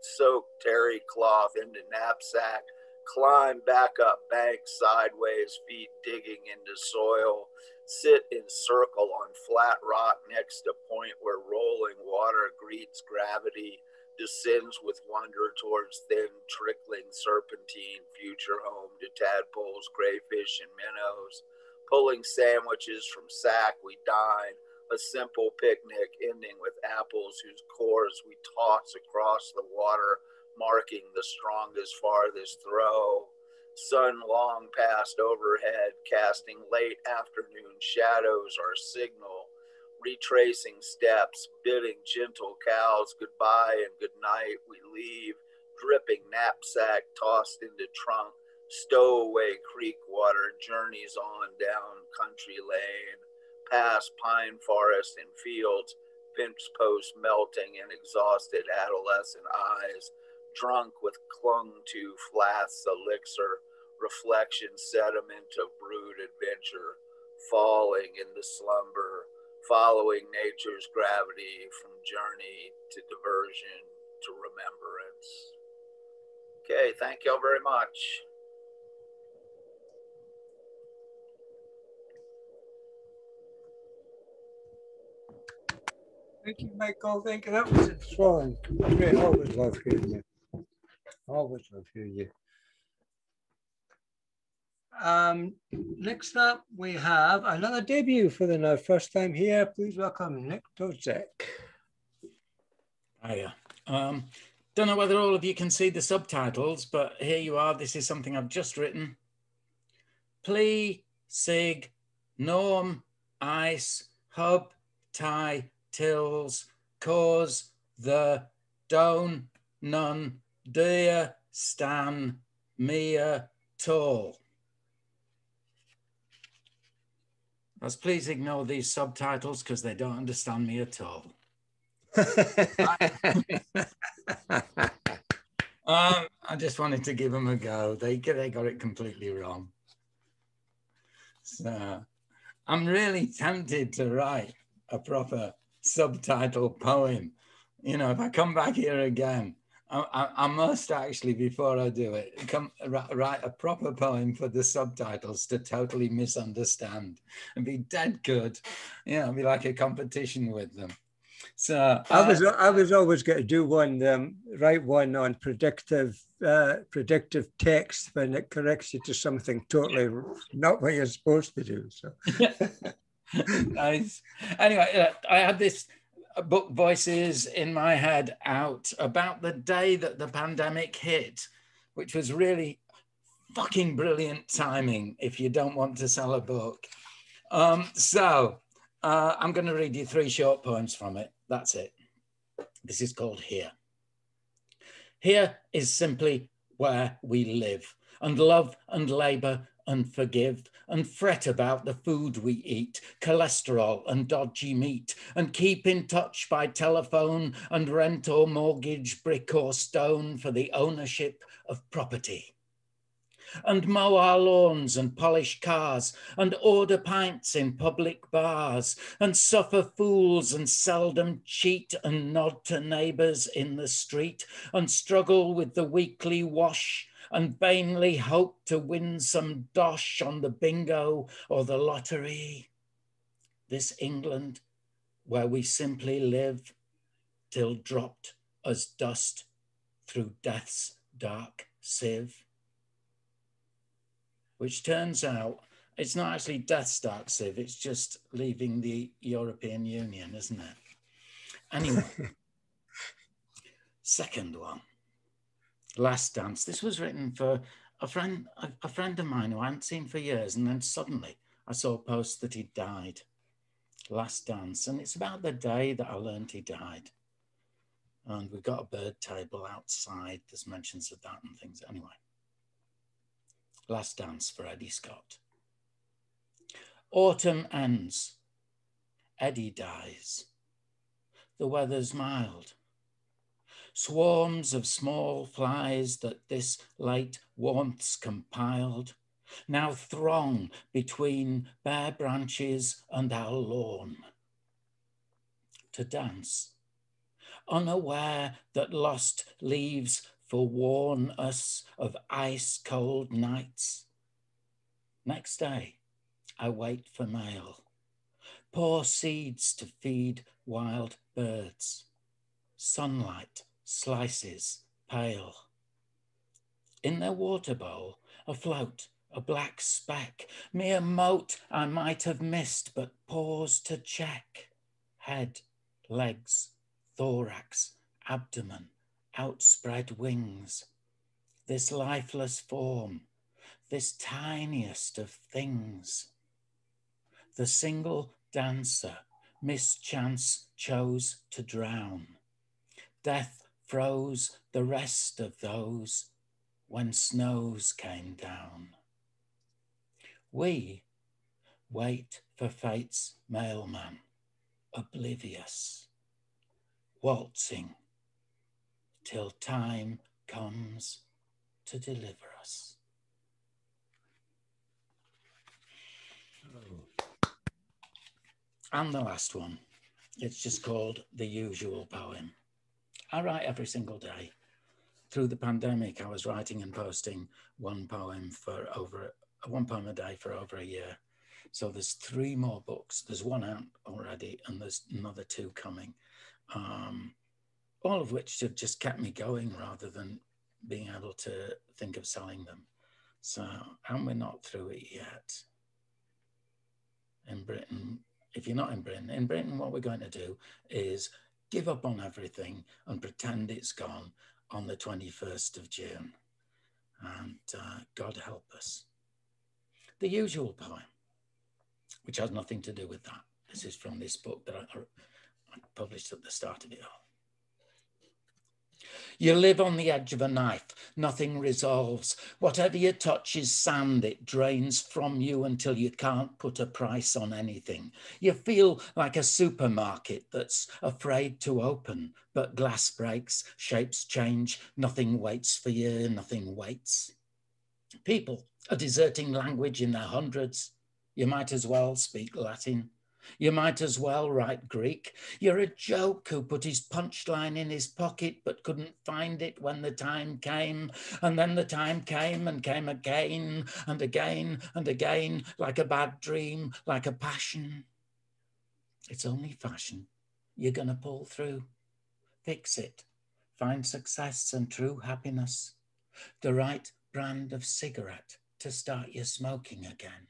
soaked terry cloth into knapsack, climb back up bank sideways, feet digging into soil, sit in circle on flat rock next to point where rolling water greets gravity, descends with wonder towards thin, trickling serpentine, future home to tadpoles, crayfish, and minnows. Pulling sandwiches from sack, we dine, a simple picnic ending with apples whose cores we toss across the water, marking the strongest, farthest throw. Sun long past overhead, casting late afternoon shadows our signal. Retracing steps, bidding gentle cows goodbye and goodnight, we leave, dripping knapsack tossed into trunk, stowaway creek water journeys on down country lane, past pine forest and fields, fence posts melting in exhausted adolescent eyes, drunk with clung-to flasks elixir, reflection sediment of brewed adventure, falling into slumber, following nature's gravity from journey to diversion to remembrance. Okay, thank y'all very much. Thank you, Michael. Thank you. That was enthralling. Great. Always love hearing you. Always love hearing you. Next up, we have another debut for the first time here. Please welcome Nick Dozek. Hiya. Don't know whether all of you can see the subtitles, but here you are. This is something I've just written. Plea, sig, norm, ice, hub, tie, tills, cause, the, don't, none, dear, stan, mea, tall. Please ignore these subtitles because they don't understand me at all. I just wanted to give them a go. They got it completely wrong. So I'm really tempted to write a proper subtitle poem. You know, if I come back here again, I must actually, before I do it, write a proper poem for the subtitles to totally misunderstand and be dead good. Yeah, it'll be like a competition with them. So I was always going to do one, write one on predictive text when it corrects you to something totally not what you're supposed to do. So nice. Anyway, I had this book Voices in my head out about the day that the pandemic hit, which was really fucking brilliant timing if you don't want to sell a book. So I'm going to read you 3 short poems from it. That's it. This is called Here. Here is simply where we live and love and labour and forgive and fret about the food we eat, cholesterol and dodgy meat, and keep in touch by telephone and rent or mortgage, brick or stone for the ownership of property. And mow our lawns and polish cars and order pints in public bars and suffer fools and seldom cheat and nod to neighbours in the street and struggle with the weekly wash and vainly hope to win some dosh on the bingo or the lottery. This England where we simply live till dropped as dust through death's dark sieve. Which turns out it's not actually death's dark sieve, it's just leaving the European Union, isn't it? Anyway, second one, Last Dance. This was written for a friend of mine who I hadn't seen for years, and then suddenly I saw a post that he died. Last Dance, and it's about the day that I learned he died. And we've got a bird table outside, there's mentions of that and things. Anyway. Last Dance for Eddie Scott. Autumn ends. Eddie dies. The weather's mild. Swarms of small flies that this late warmth's compiled now throng between bare branches and our lawn to dance, unaware that lost leaves forewarn us of ice-cold nights. Next day, I wait for mail, pour seeds to feed wild birds. Sunlight slices pale. In their water bowl, afloat, a black speck, mere mote I might have missed, but pause to check. Head, legs, thorax, abdomen, outspread wings, this lifeless form, this tiniest of things. The single dancer mischance chose to drown. Death froze the rest of those when snows came down. We wait for fate's mailman, oblivious, waltzing till time comes to deliver us. And the last one, it's just called The Usual Poem. I write every single day. Through the pandemic, I was writing and posting one poem a day for over a year. So there's 3 more books. There's 1 out already, and there's another 2 coming. All of which have just kept me going rather than being able to think of selling them. So, and we're not through it yet. In Britain, if you're not in Britain, what we're going to do is give up on everything and pretend it's gone on the 21st of June. And God help us. The Usual Poem, which has nothing to do with that. This is from this book that I published at the start of it all. You live on the edge of a knife, nothing resolves. Whatever you touch is sand, it drains from you until you can't put a price on anything. You feel like a supermarket that's afraid to open, but glass breaks, shapes change, nothing waits for you, nothing waits. People are deserting language in their hundreds. You might as well speak Latin. You might as well write Greek. You're a joke who put his punchline in his pocket but couldn't find it when the time came. And then the time came and came again and again and again, like a bad dream, like a passion. It's only fashion. You're going to pull through. Fix it. Find success and true happiness. The right brand of cigarette to start your smoking again.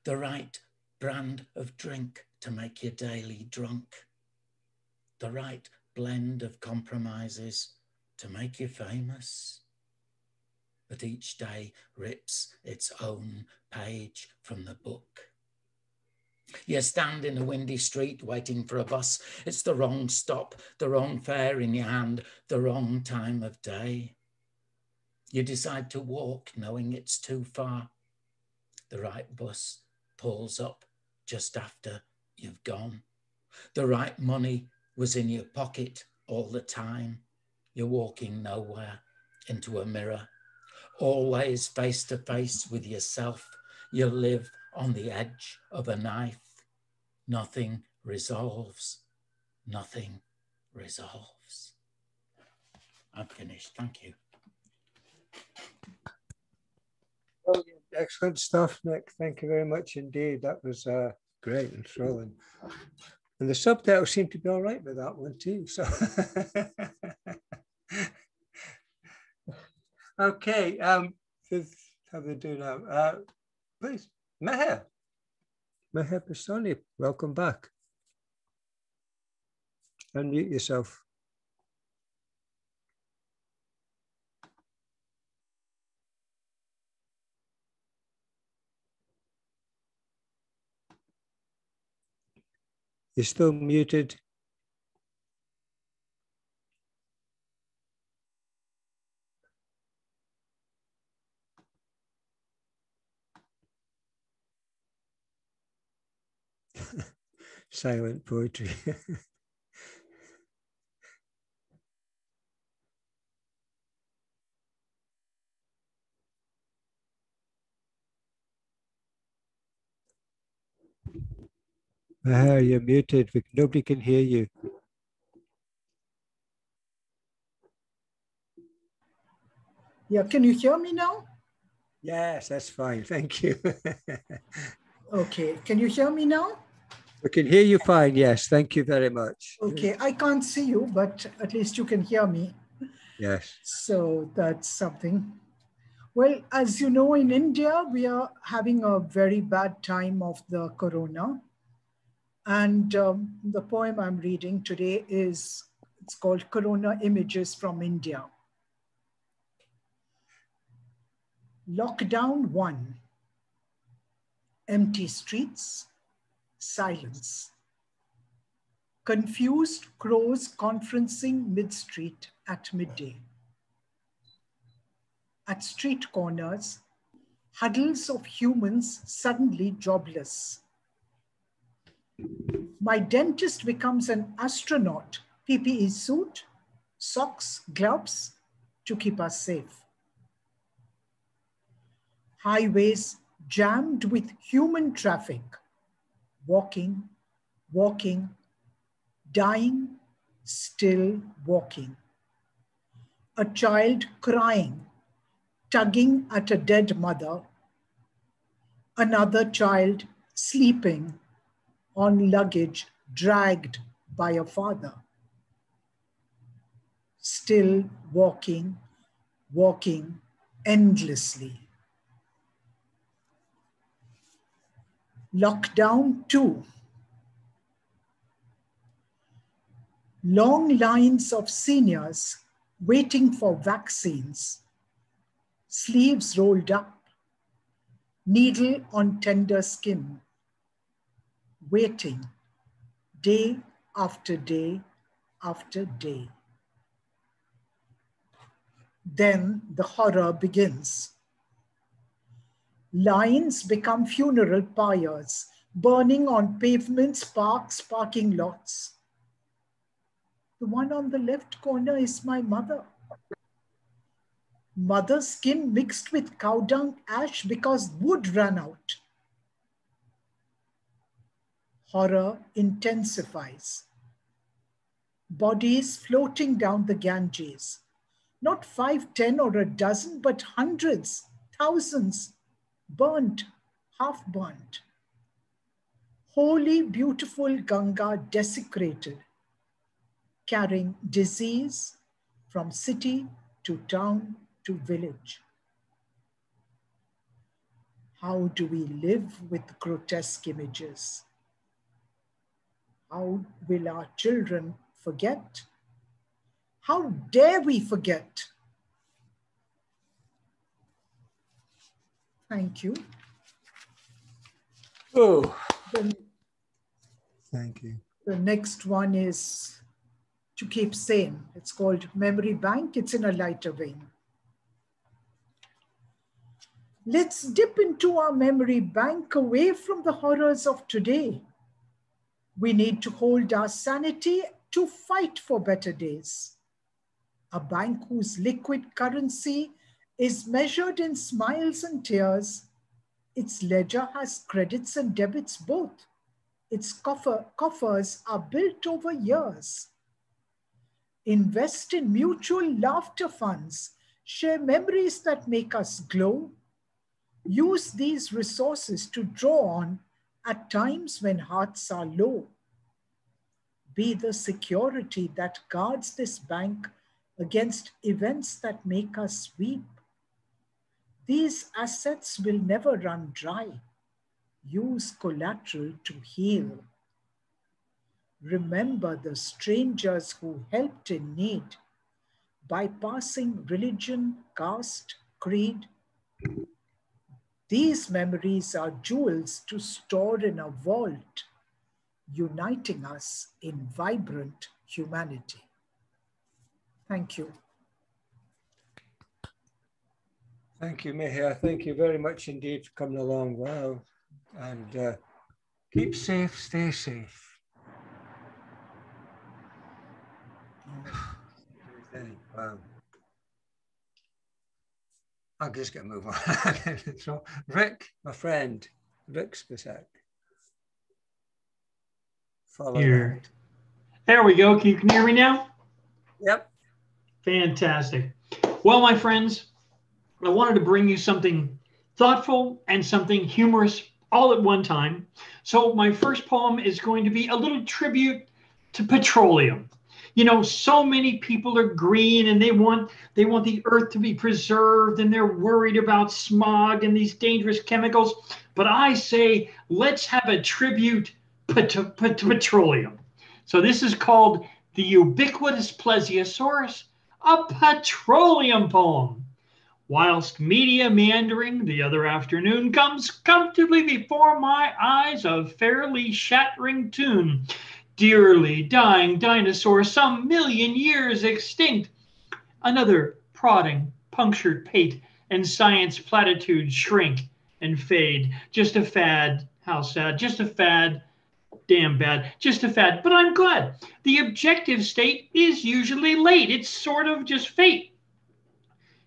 The right brand of drink to make you daily drunk. The right blend of compromises to make you famous. But each day rips its own page from the book. You stand in a windy street waiting for a bus. It's the wrong stop, the wrong fare in your hand, the wrong time of day. You decide to walk knowing it's too far. The right bus pulls up just after you've gone. The right money was in your pocket all the time. You're walking nowhere into a mirror, always face to face with yourself. You live on the edge of a knife. Nothing resolves. Nothing resolves. I'm finished. Thank you. Brilliant. Excellent stuff, Nick. Thank you very much indeed. That was great and thrilling. And the subtitles seem to be all right with that one too. So, okay. How do they do now? Please, Meher Personi, welcome back. Unmute yourself. You're still muted. Silent poetry. You're muted. Nobody can hear you. Yeah, can you hear me now? Yes, that's fine. Thank you. Okay, can you hear me now? We can hear you fine. Yes, thank you very much. Okay, I can't see you, but at least you can hear me. Yes. So that's something. Well, as you know, in India, we are having a very bad time of the corona. And the poem I'm reading today it's called Corona Images from India. Lockdown 1. Empty streets, silence. Confused crows conferencing mid-street at midday. At street corners, huddles of humans suddenly jobless. My dentist becomes an astronaut, PPE suit, socks, gloves to keep us safe. Highways jammed with human traffic, walking, walking, dying, still walking. A child crying, tugging at a dead mother. Another child sleeping on luggage dragged by a father. Still walking, walking endlessly. Lockdown 2. Long lines of seniors waiting for vaccines, sleeves rolled up, needle on tender skin, waiting day after day after day. Then the horror begins. Lines become funeral pyres, burning on pavements, parks, parking lots. The one on the left corner is my mother. Mother's skin mixed with cow dung ash because wood ran out. horror intensifies. Bodies floating down the Ganges, not 5, 10, or a dozen, but hundreds, thousands, burnt, half burnt. Holy, beautiful Ganga desecrated, carrying disease from city to town to village. How do we live with grotesque images? How will our children forget? How dare we forget? Thank you. Oh, thank you. The next one is to keep sane. It's called Memory Bank. It's in a lighter vein. Let's dip into our memory bank away from the horrors of today. We need to hold our sanity to fight for better days. A bank whose liquid currency is measured in smiles and tears. Its ledger has credits and debits both. Its coffers are built over years. Invest in mutual laughter funds. Share memories that make us glow. Use these resources to draw on at times when hearts are low. Be the security that guards this bank against events that make us weep. These assets will never run dry. Use collateral to heal. Remember the strangers who helped in need, bypassing religion, caste, creed. These memories are jewels to store in a vault, uniting us in vibrant humanity. Thank you. Thank you, Mihir. Thank you very much indeed for coming along. Wow. And keep safe, stay safe. Wow. I'm just going to move on. So, Rick, my friend, Rick Spacek. Follow here. There we go. Can you hear me now? Yep. Fantastic. Well, my friends, I wanted to bring you something thoughtful and something humorous all at one time. So my first poem is going to be a little tribute to petroleum. You know, so many people are green and they want the earth to be preserved and they're worried about smog and these dangerous chemicals. But I say, let's have a tribute to petroleum. So this is called The Ubiquitous Plesiosaurus, a petroleum poem. Whilst media meandering the other afternoon comes comfortably before my eyes a fairly shattering tune. Dearly dying dinosaur, some million years extinct. Another prodding, punctured pate, and science platitudes shrink and fade. Just a fad, how sad, just a fad, damn bad, just a fad, but I'm glad. The objective state is usually late. It's sort of just fate.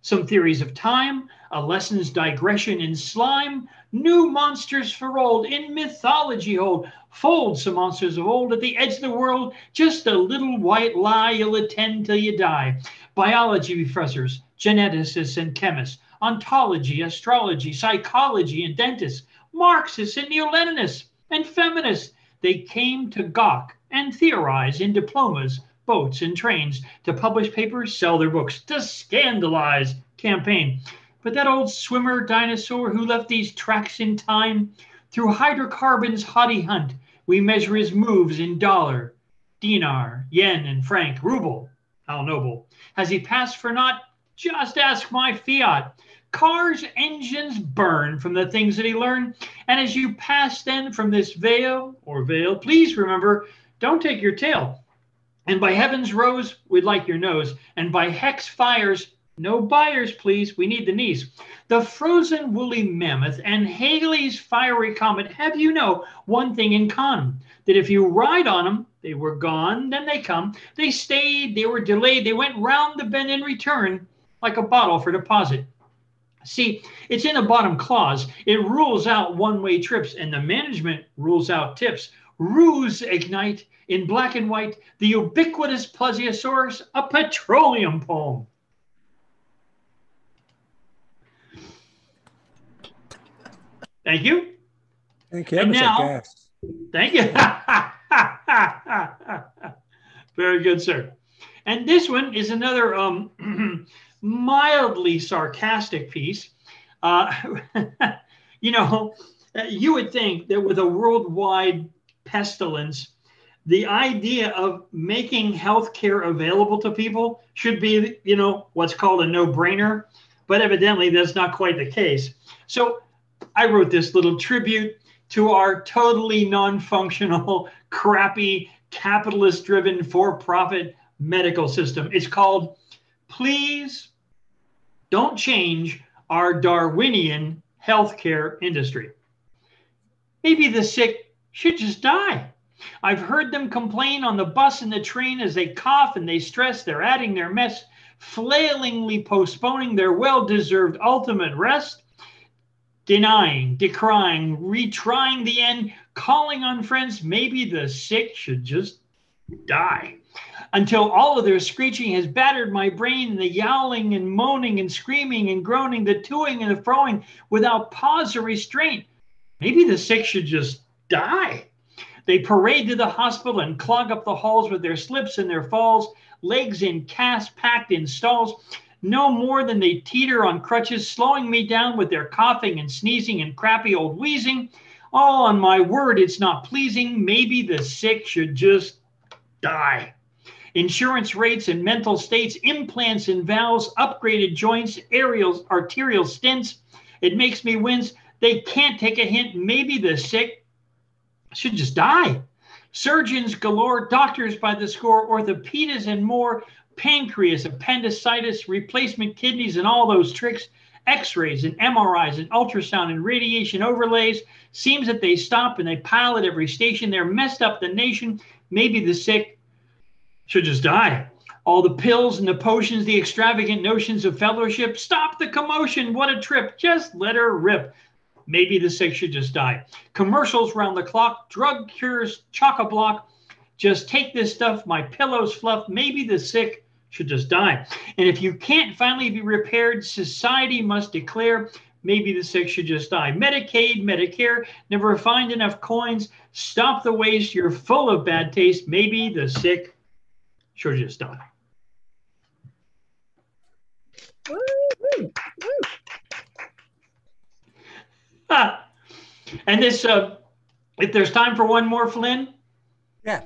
Some theories of time, a lesson's digression in slime, new monsters for old, in mythology hold, fold some monsters of old at the edge of the world, just a little white lie you'll attend till you die. Biology professors, geneticists and chemists, ontology, astrology, psychology and dentists, Marxists and neo-Leninists and feminists, they came to gawk and theorize in diplomas, boats and trains, to publish papers, sell their books, to scandalize, campaign. But that old swimmer dinosaur who left these tracks in time, through hydrocarbons haughty hunt, we measure his moves in dollar, dinar, yen, and franc, ruble. How noble. Has he passed for naught? Just ask my fiat. Cars' engines burn from the things that he learned. And as you pass then from this veil, please remember, don't take your tail. And by heaven's rose, we'd like your nose. And by hex fires, no buyers, please. We need the knees. The frozen woolly mammoth and Halley's fiery comet have, you know, one thing in common. That if you ride on them, they were gone, then they come. They stayed, they were delayed, they went round the bend in return like a bottle for deposit. See, it's in the bottom clause. It rules out one-way trips, and the management rules out tips. ruse ignite, in black and white, the ubiquitous plesiosaurus, a petroleum poem. Thank you. Thank you. And now, guess. Thank you. Very good, sir. And this one is another mildly sarcastic piece. You know, you would think that with a worldwide pestilence, the idea of making healthcare available to people should be, you know, what's called a no-brainer. But evidently, that's not quite the case. So I wrote this little tribute to our totally non-functional, crappy, capitalist-driven, for-profit medical system. It's called, Please Don't Change Our Darwinian Healthcare Industry. Maybe the sick should just die. I've heard them complain on the bus and the train as they cough and they stress, they're adding their mess, flailingly postponing their well-deserved ultimate rest, denying, decrying, retrying the end, calling on friends. Maybe the sick should just die. Until all of their screeching has battered my brain, the yowling and moaning and screaming and groaning, the toing and the froing without pause or restraint. Maybe the sick should just die. They parade to the hospital and clog up the halls with their slips and their falls, legs in casts packed in stalls, no more than they teeter on crutches, slowing me down with their coughing and sneezing and crappy old wheezing. Oh, on my word, it's not pleasing. Maybe the sick should just die. Insurance rates and mental states, implants and valves, upgraded joints, arterial stents. It makes me wince. They can't take a hint. Maybe the sick should just die. Surgeons galore, doctors by the score, orthopedists and more, pancreas, appendicitis, replacement kidneys, and all those tricks, x-rays and MRIs and ultrasound and radiation overlays. Seems that they stop and they pile at every station. They're messed up the nation. Maybe the sick should just die. All the pills and the potions, the extravagant notions of fellowship. Stop the commotion. What a trip. Just let her rip. Maybe the sick should just die. Commercials round the clock, drug cures, chock-a-block. Just take this stuff, my pillows fluff. Maybe the sick should just die. And if you can't finally be repaired, society must declare maybe the sick should just die. Medicaid, Medicare, never find enough coins. Stop the waste. You're full of bad taste. Maybe the sick should just die. And this, if there's time for one more, Flynn. Yeah.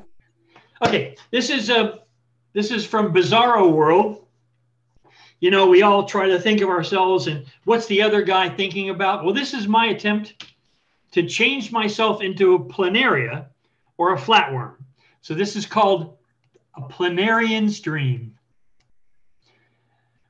Okay. This is from Bizarro World. You know, we all try to think of ourselves and what's the other guy thinking about? Well, this is my attempt to change myself into a planaria or a flatworm. So this is called A Planarian's Dream.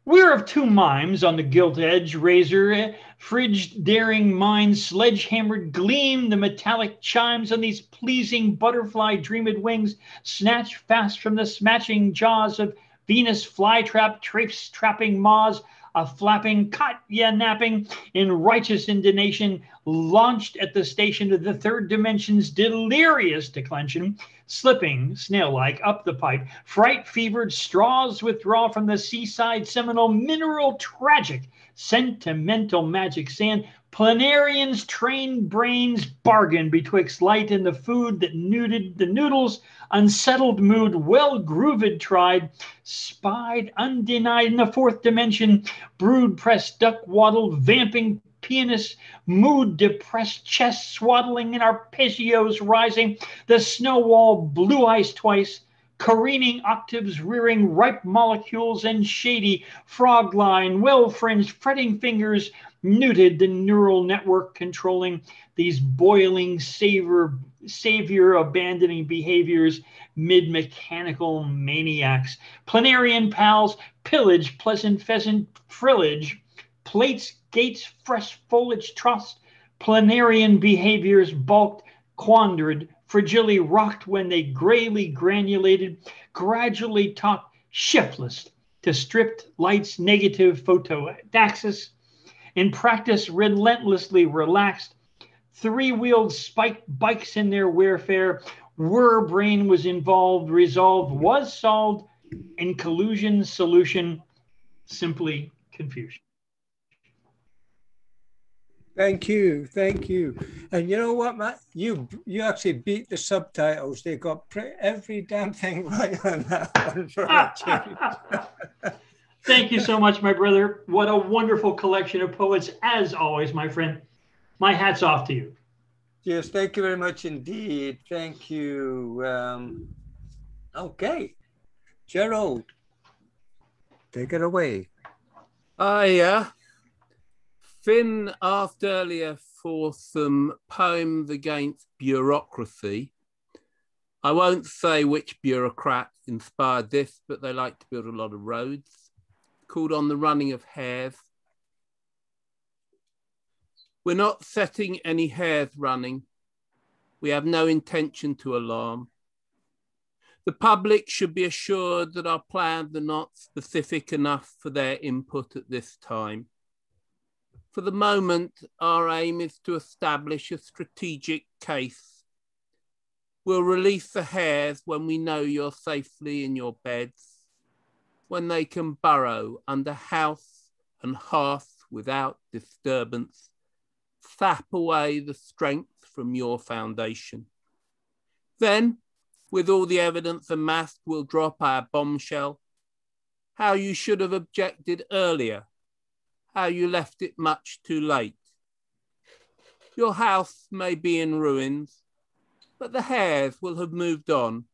We're of two mimes on the gilt edge, razor, fridged, daring minds, sledge-hammered gleam, the metallic chimes on these pleasing butterfly dreamed wings, snatch fast from the smashing jaws of Venus flytrap, traipse trapping maws, a flapping, caught ya napping, in righteous indignation, launched at the station of the third dimension's delirious declension, slipping, snail-like, up the pipe, fright-fevered straws withdraw from the seaside seminal mineral tragic, sentimental magic sand, planarians trained brains bargain betwixt light and the food that nuded the noodles, unsettled mood, well-grooved tried, spied, undenied in the fourth dimension, brood-pressed, duck-waddled, vamping pianist, mood-depressed chest swaddling in arpeggios rising, the snow wall blue ice twice, careening octaves rearing ripe molecules and shady frog line, well-fringed fretting fingers, neutered the neural network controlling these boiling savior abandoning behaviors, mid-mechanical maniacs, planarian pals, pillage, pleasant pheasant frillage, plates, gates, fresh foliage trust, planarian behaviors balked, quandered, fragilely rocked when they grayly granulated, gradually taught shiftless to stripped lights negative photodaxis, in practice relentlessly relaxed, three-wheeled spike bikes in their warfare. Were brain was involved, resolved, was solved, and collusion, solution, simply confusion. Thank you, thank you. And you know what, Matt? You actually beat the subtitles. They got every damn thing right on that one for a change. Thank you so much, my brother. What a wonderful collection of poets, as always, my friend. My hat's off to you. Yes, thank you very much indeed. Thank you. Okay, Gerald, take it away. Finn asked earlier for some poems against bureaucracy. I won't say which bureaucrat inspired this, but they like to build a lot of roads. Called On the Running of Hares. We're not setting any hares running. We have no intention to alarm. The public should be assured that our plans are not specific enough for their input at this time. For the moment, our aim is to establish a strategic case. We'll release the hares when we know you're safely in your beds, when they can burrow under house and hearth without disturbance, sap away the strength from your foundation. Then, with all the evidence amassed, we'll drop our bombshell, how you should have objected earlier, how you left it much too late. Your house may be in ruins, but the hares will have moved on.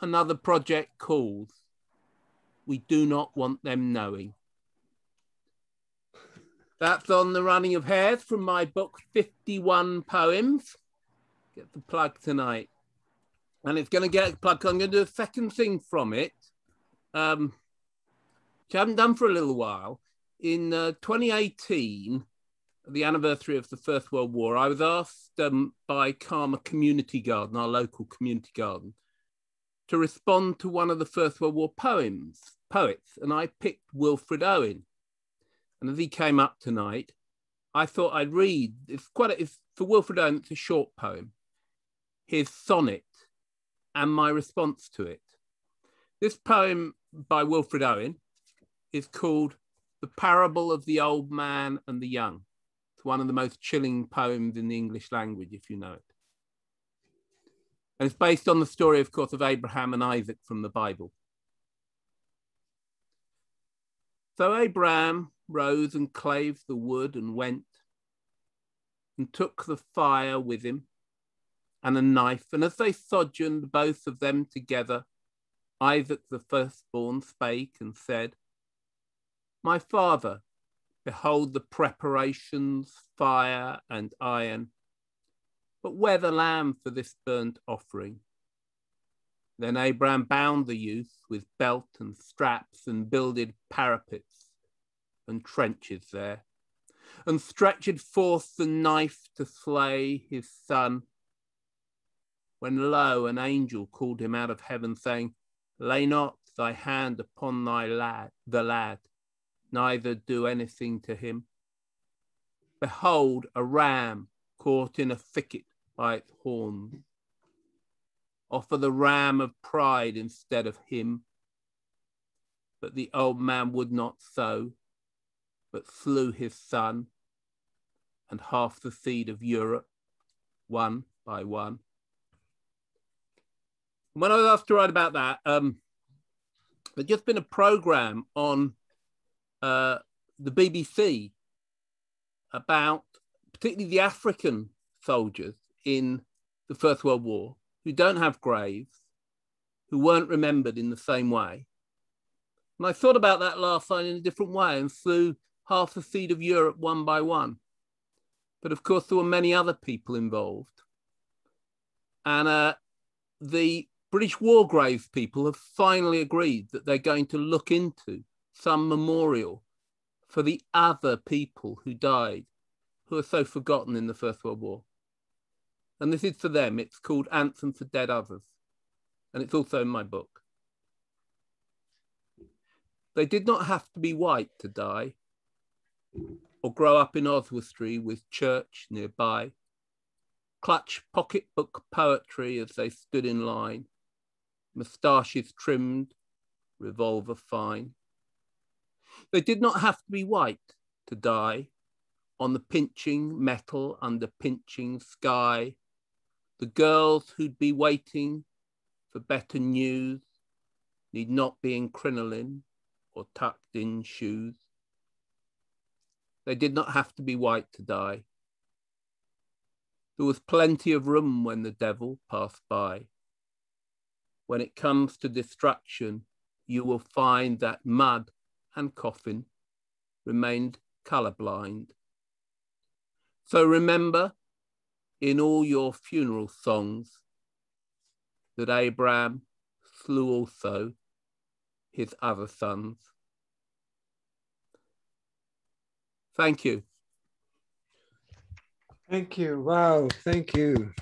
Another project calls. We do not want them knowing. That's On the Running of Hares from my book, 51 Poems. Get the plug tonight. And it's going to get a plug. I'm going to do a second thing from it, which I haven't done for a little while. In 2018, the anniversary of the First World War, I was asked by Karma Community Garden, our local community garden, to respond to one of the First World War poets, and I picked Wilfred Owen. And as he came up tonight, I thought I'd read, for Wilfred Owen, it's a short poem, his sonnet and my response to it. This poem by Wilfred Owen is called The Parable of the Old Man and the Young. It's one of the most chilling poems in the English language, if you know it. And it's based on the story, of course, of Abraham and Isaac from the Bible. So Abraham rose and clave the wood and went and took the fire with him and a knife. And as they sojourned, both of them together, Isaac the firstborn spake and said, My father, behold the preparations, fire and iron, but where the lamb for this burnt offering? Then Abraham bound the youth with belt and straps and builded parapets and trenches there, and stretched forth the knife to slay his son. When lo, an angel called him out of heaven, saying, Lay not thy hand upon the lad, neither do anything to him. Behold, a ram caught in a thicket by its horns. Offer the ram of pride instead of him. But the old man would not so, but slew his son and half the seed of Europe, one by one. When I was asked to write about that, there'd just been a programme on the BBC about particularly the African soldiers in the First World War who don't have graves, who weren't remembered in the same way. And I thought about that last line in a different way and slew half the seed of Europe one by one. But of course, there were many other people involved. And the British War Graves people have finally agreed that they're going to look into some memorial for the other people who died, who are so forgotten in the First World War. And this is for them. It's called Anthem for Dead Others. And it's also in my book. They did not have to be white to die. or grow up in Oswestry with church nearby, clutch pocketbook poetry as they stood in line, moustaches trimmed, revolver fine. They did not have to be white to die on the pinching metal under pinching sky. The girls who'd be waiting for better news need not be in crinoline or tucked in shoes. They did not have to be white to die. There was plenty of room when the devil passed by. When it comes to destruction, you will find that mud and coffin remained colorblind. So remember in all your funeral songs that Abraham slew also his other sons. Thank you. Thank you. Wow, thank you.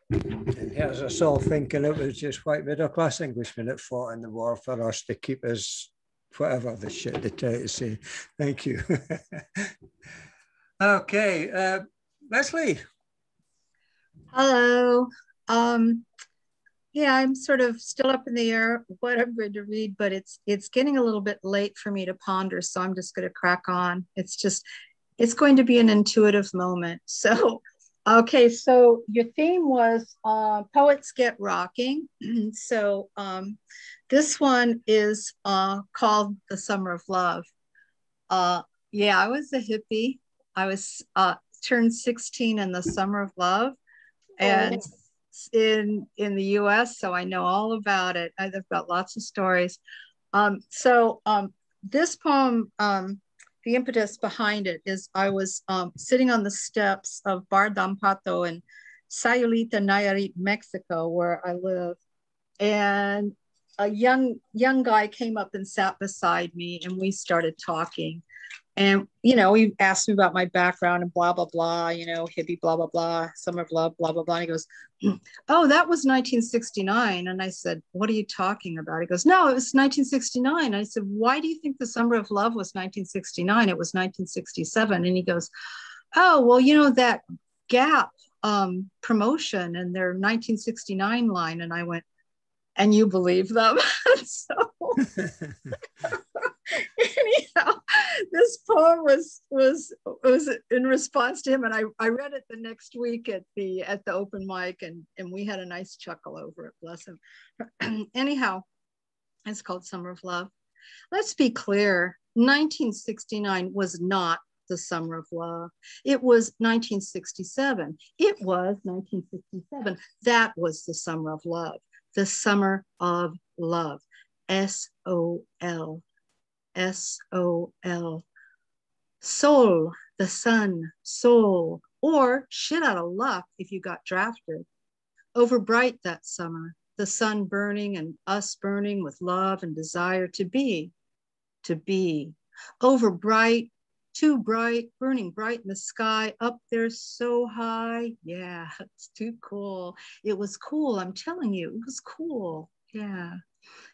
And here's us all thinking it was just white middle class Englishmen that fought in the war for us to keep us, whatever the shit they try to say. Thank you. Okay, Leslie. Hello. Yeah, I'm sort of still up in the air what I'm going to read, but it's getting a little bit late for me to ponder, so I'm just going to crack on. It's going to be an intuitive moment. So, okay, so your theme was Poets Get Rocking. So this one is called The Summer of Love. Yeah, I was a hippie. I was turned 16 in the Summer of Love, and in the US, so I know all about it. I've got lots of stories. This poem, the impetus behind it is I was sitting on the steps of Bar Dampato in Sayulita, Nayarit, Mexico, where I live, and a young guy came up and sat beside me, and we started talking. And, you know, he asked me about my background and blah, blah, blah, you know, hippie, blah, blah, blah, Summer of Love, blah, blah, blah. And he goes, oh, that was 1969. And I said, what are you talking about? He goes, no, it was 1969. I said, why do you think the Summer of Love was 1969? It was 1967. And he goes, oh, well, you know, that Gap promotion and their 1969 line. And I went, and you believe them? So anyhow, this poem was in response to him, and I read it the next week at the open mic, and we had a nice chuckle over it, bless him. Anyhow, it's called Summer of Love. Let's be clear, 1969 was not the Summer of Love. It was 1967. It was 1967. That was the Summer of Love. The Summer of Love. S-O-L. S-O-L. Sol, the sun, soul, or shit out of luck if you got drafted. Overbright that summer, the sun burning and us burning with love and desire to be. Overbright, too bright, burning bright in the sky, up there so high. Yeah, it's too cool. It was cool, I'm telling you, it was cool. Yeah.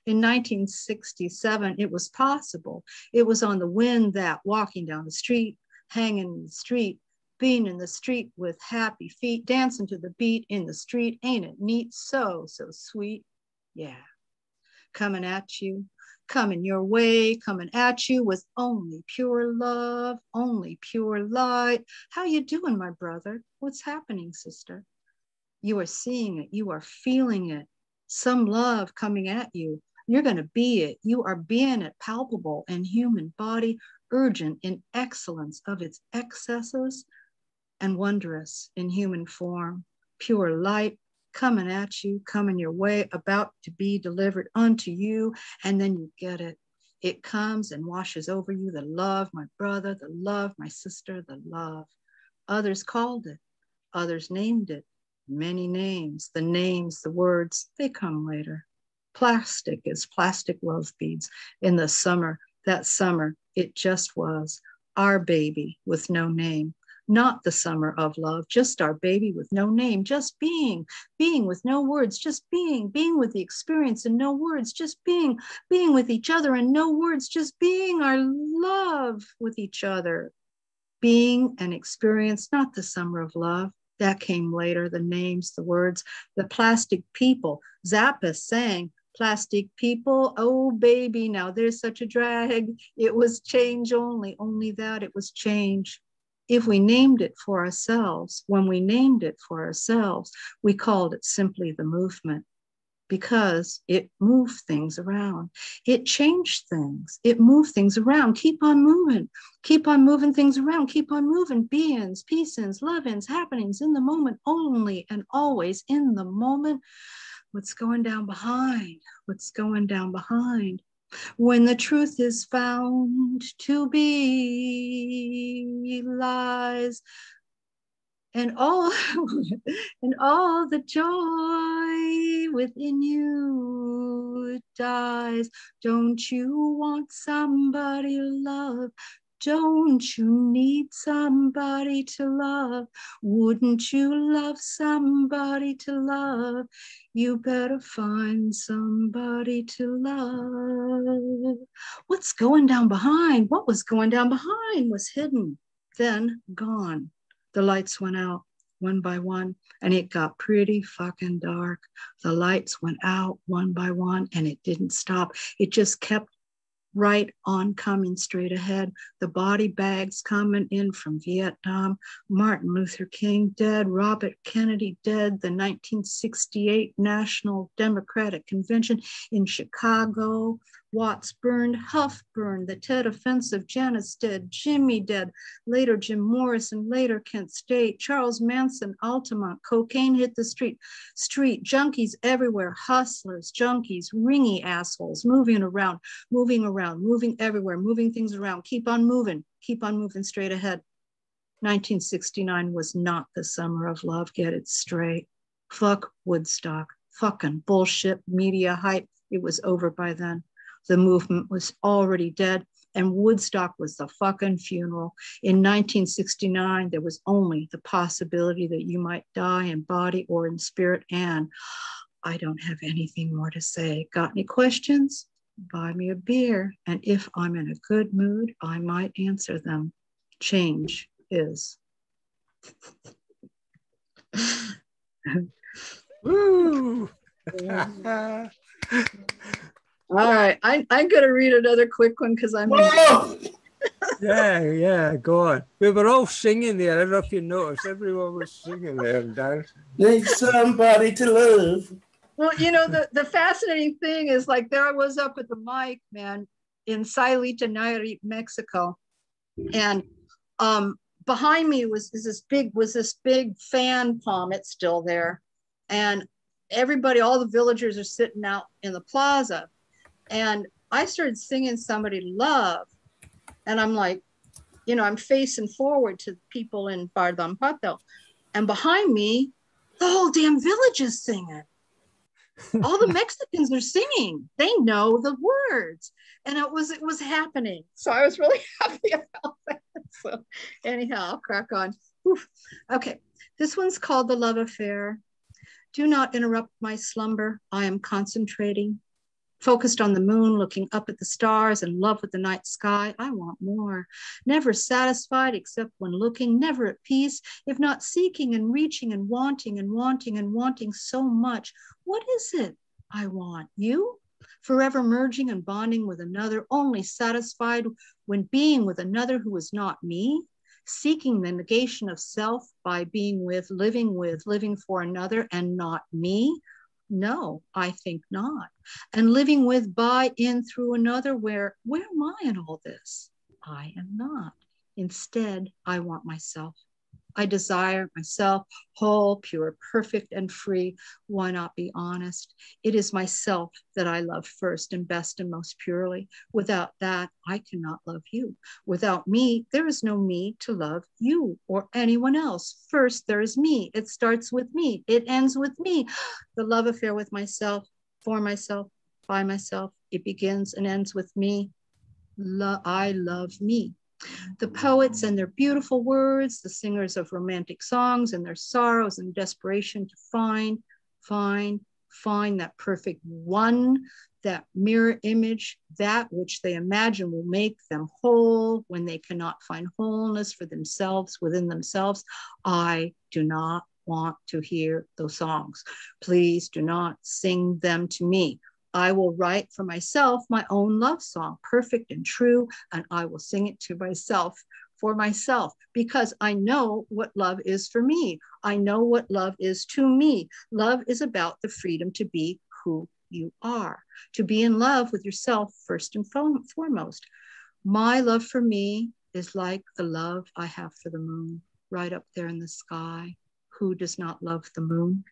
In 1967, it was possible. It was on the wind that walking down the street, hanging in the street, being in the street with happy feet, dancing to the beat in the street. Ain't it neat? So sweet. Yeah. Coming at you, coming your way, coming at you with only pure love, only pure light. How you doing, my brother? What's happening, sister? You are seeing it. You are feeling it. Some love coming at you. You're going to be it. You are being it, palpable in human body, urgent in excellence of its excesses, and wondrous in human form. Pure light coming at you, coming your way, about to be delivered unto you, and then you get it. It comes and washes over you, the love, my brother, the love, my sister, the love. Others called it, others named it, many names, the words, they come later. Plastic is plastic love beads in the summer. That summer, it just was our baby with no name. Not the summer of love, just our baby with no name, just being with no words, just being with the experience and no words, just being with each other and no words, just being our love with each other. being and experience, not the summer of love. That came later, the names, the words, the plastic people. Zappa sang, plastic people, oh baby, now there's such a drag. It was change only that, it was change. If we named it for ourselves, when we named it for ourselves, we called it simply the movement, because it moved things around. It changed things. It moved things around. Keep on moving things around. Keep on moving. Beings, peace-ins, love-ins, happenings in the moment, only and always in the moment. What's going down behind? What's going down behind? When the truth is found to be lies, and all the joy within you dies. Don't you want somebody to love? Don't you need somebody to love? Wouldn't you love somebody to love? You better find somebody to love. What's going down behind? What was going down behind was hidden, then gone. The lights went out one by one, and it got pretty fucking dark. The lights went out one by one, and it didn't stop. It just kept right on coming straight ahead. The body bags coming in from Vietnam. Martin Luther King dead. Robert Kennedy dead. The 1968 National Democratic Convention in Chicago. Watts burned. Huff burned. The Tet Offensive. Janice dead. Jimmy dead. Later Jim Morrison. Later Kent State. Charles Manson. Altamont. Cocaine hit the street. Junkies everywhere. Hustlers. Junkies. Ringy assholes. Moving around. Moving everywhere. Moving things around. Keep on moving straight ahead. 1969 was not the summer of love. Get it straight. Fuck Woodstock. Fucking bullshit media hype. It was over by then. The movement was already dead, and Woodstock was the fucking funeral. In 1969, there was only the possibility that you might die in body or in spirit, and I don't have anything more to say. Got any questions? Buy me a beer, and if I'm in a good mood, I might answer them. Change is. Woo! All right, I'm going to read another quick one because I'm. Yeah, go on. We were all singing there. I don't know if you noticed. Everyone was singing there and dancing. Need somebody to love. Well, you know, the fascinating thing is, like, there I was up at the mic, man, in Sayulita, Nayarit, Mexico, and behind me was this big fan palm. It's still there, and everybody, all the villagers are sitting out in the plaza. And I started singing somebody love. And I'm like, you know, I'm facing forward to people in Bardampato. And behind me, the whole damn village is singing. All the Mexicans are singing. They know the words. And it was happening. So I was really happy about that. So anyhow, I'll crack on. Oof. Okay, this one's called The Love Affair. Do not interrupt my slumber. I am concentrating. Focused on the moon, looking up at the stars, in love with the night sky. I want more. Never satisfied except when looking, never at peace, if not seeking and reaching and wanting and wanting and wanting so much. What is it I want? You? Forever merging and bonding with another, only satisfied when being with another who is not me? Seeking the negation of self by being with, living for another and not me? No, I think not. And living with, by, in, through another, where am I in all this? I am not. Instead, I want myself. I desire myself, whole, pure, perfect, and free. Why not be honest? It is myself that I love first and best and most purely. Without that, I cannot love you. Without me, there is no me to love you or anyone else. First, there is me. It starts with me. It ends with me. The love affair with myself, for myself, by myself. It begins and ends with me. I love me. The poets and their beautiful words, the singers of romantic songs and their sorrows and desperation to find find that perfect one, that mirror image, that which they imagine will make them whole when they cannot find wholeness for themselves within themselves. I do not want to hear those songs. Please do not sing them to me. I will write for myself my own love song, perfect and true, and I will sing it to myself, for myself, because I know what love is for me. I know what love is to me. Love is about the freedom to be who you are, to be in love with yourself first and foremost. My love for me is like the love I have for the moon, right up there in the sky. Who does not love the moon?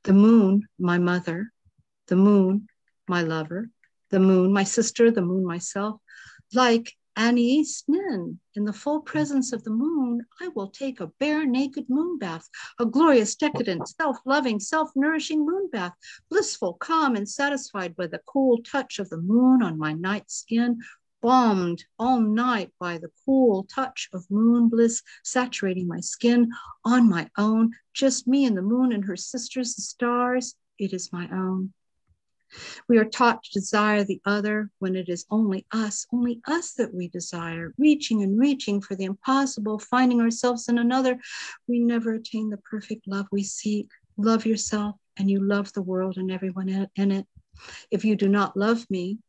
The moon, my mother, the moon, my lover, the moon, my sister, the moon, myself. Like Annie's Nin, in the full presence of the moon, I will take a bare naked moon bath, a glorious, decadent, self-loving, self-nourishing moon bath, blissful, calm, and satisfied by the cool touch of the moon on my night skin, balmed all night by the cool touch of moon bliss, saturating my skin on my own, just me and the moon and her sisters, the stars. It is my own. We are taught to desire the other when it is only us that we desire, reaching and reaching for the impossible, finding ourselves in another. We never attain the perfect love we seek. Love yourself and you love the world and everyone in it. If you do not love me,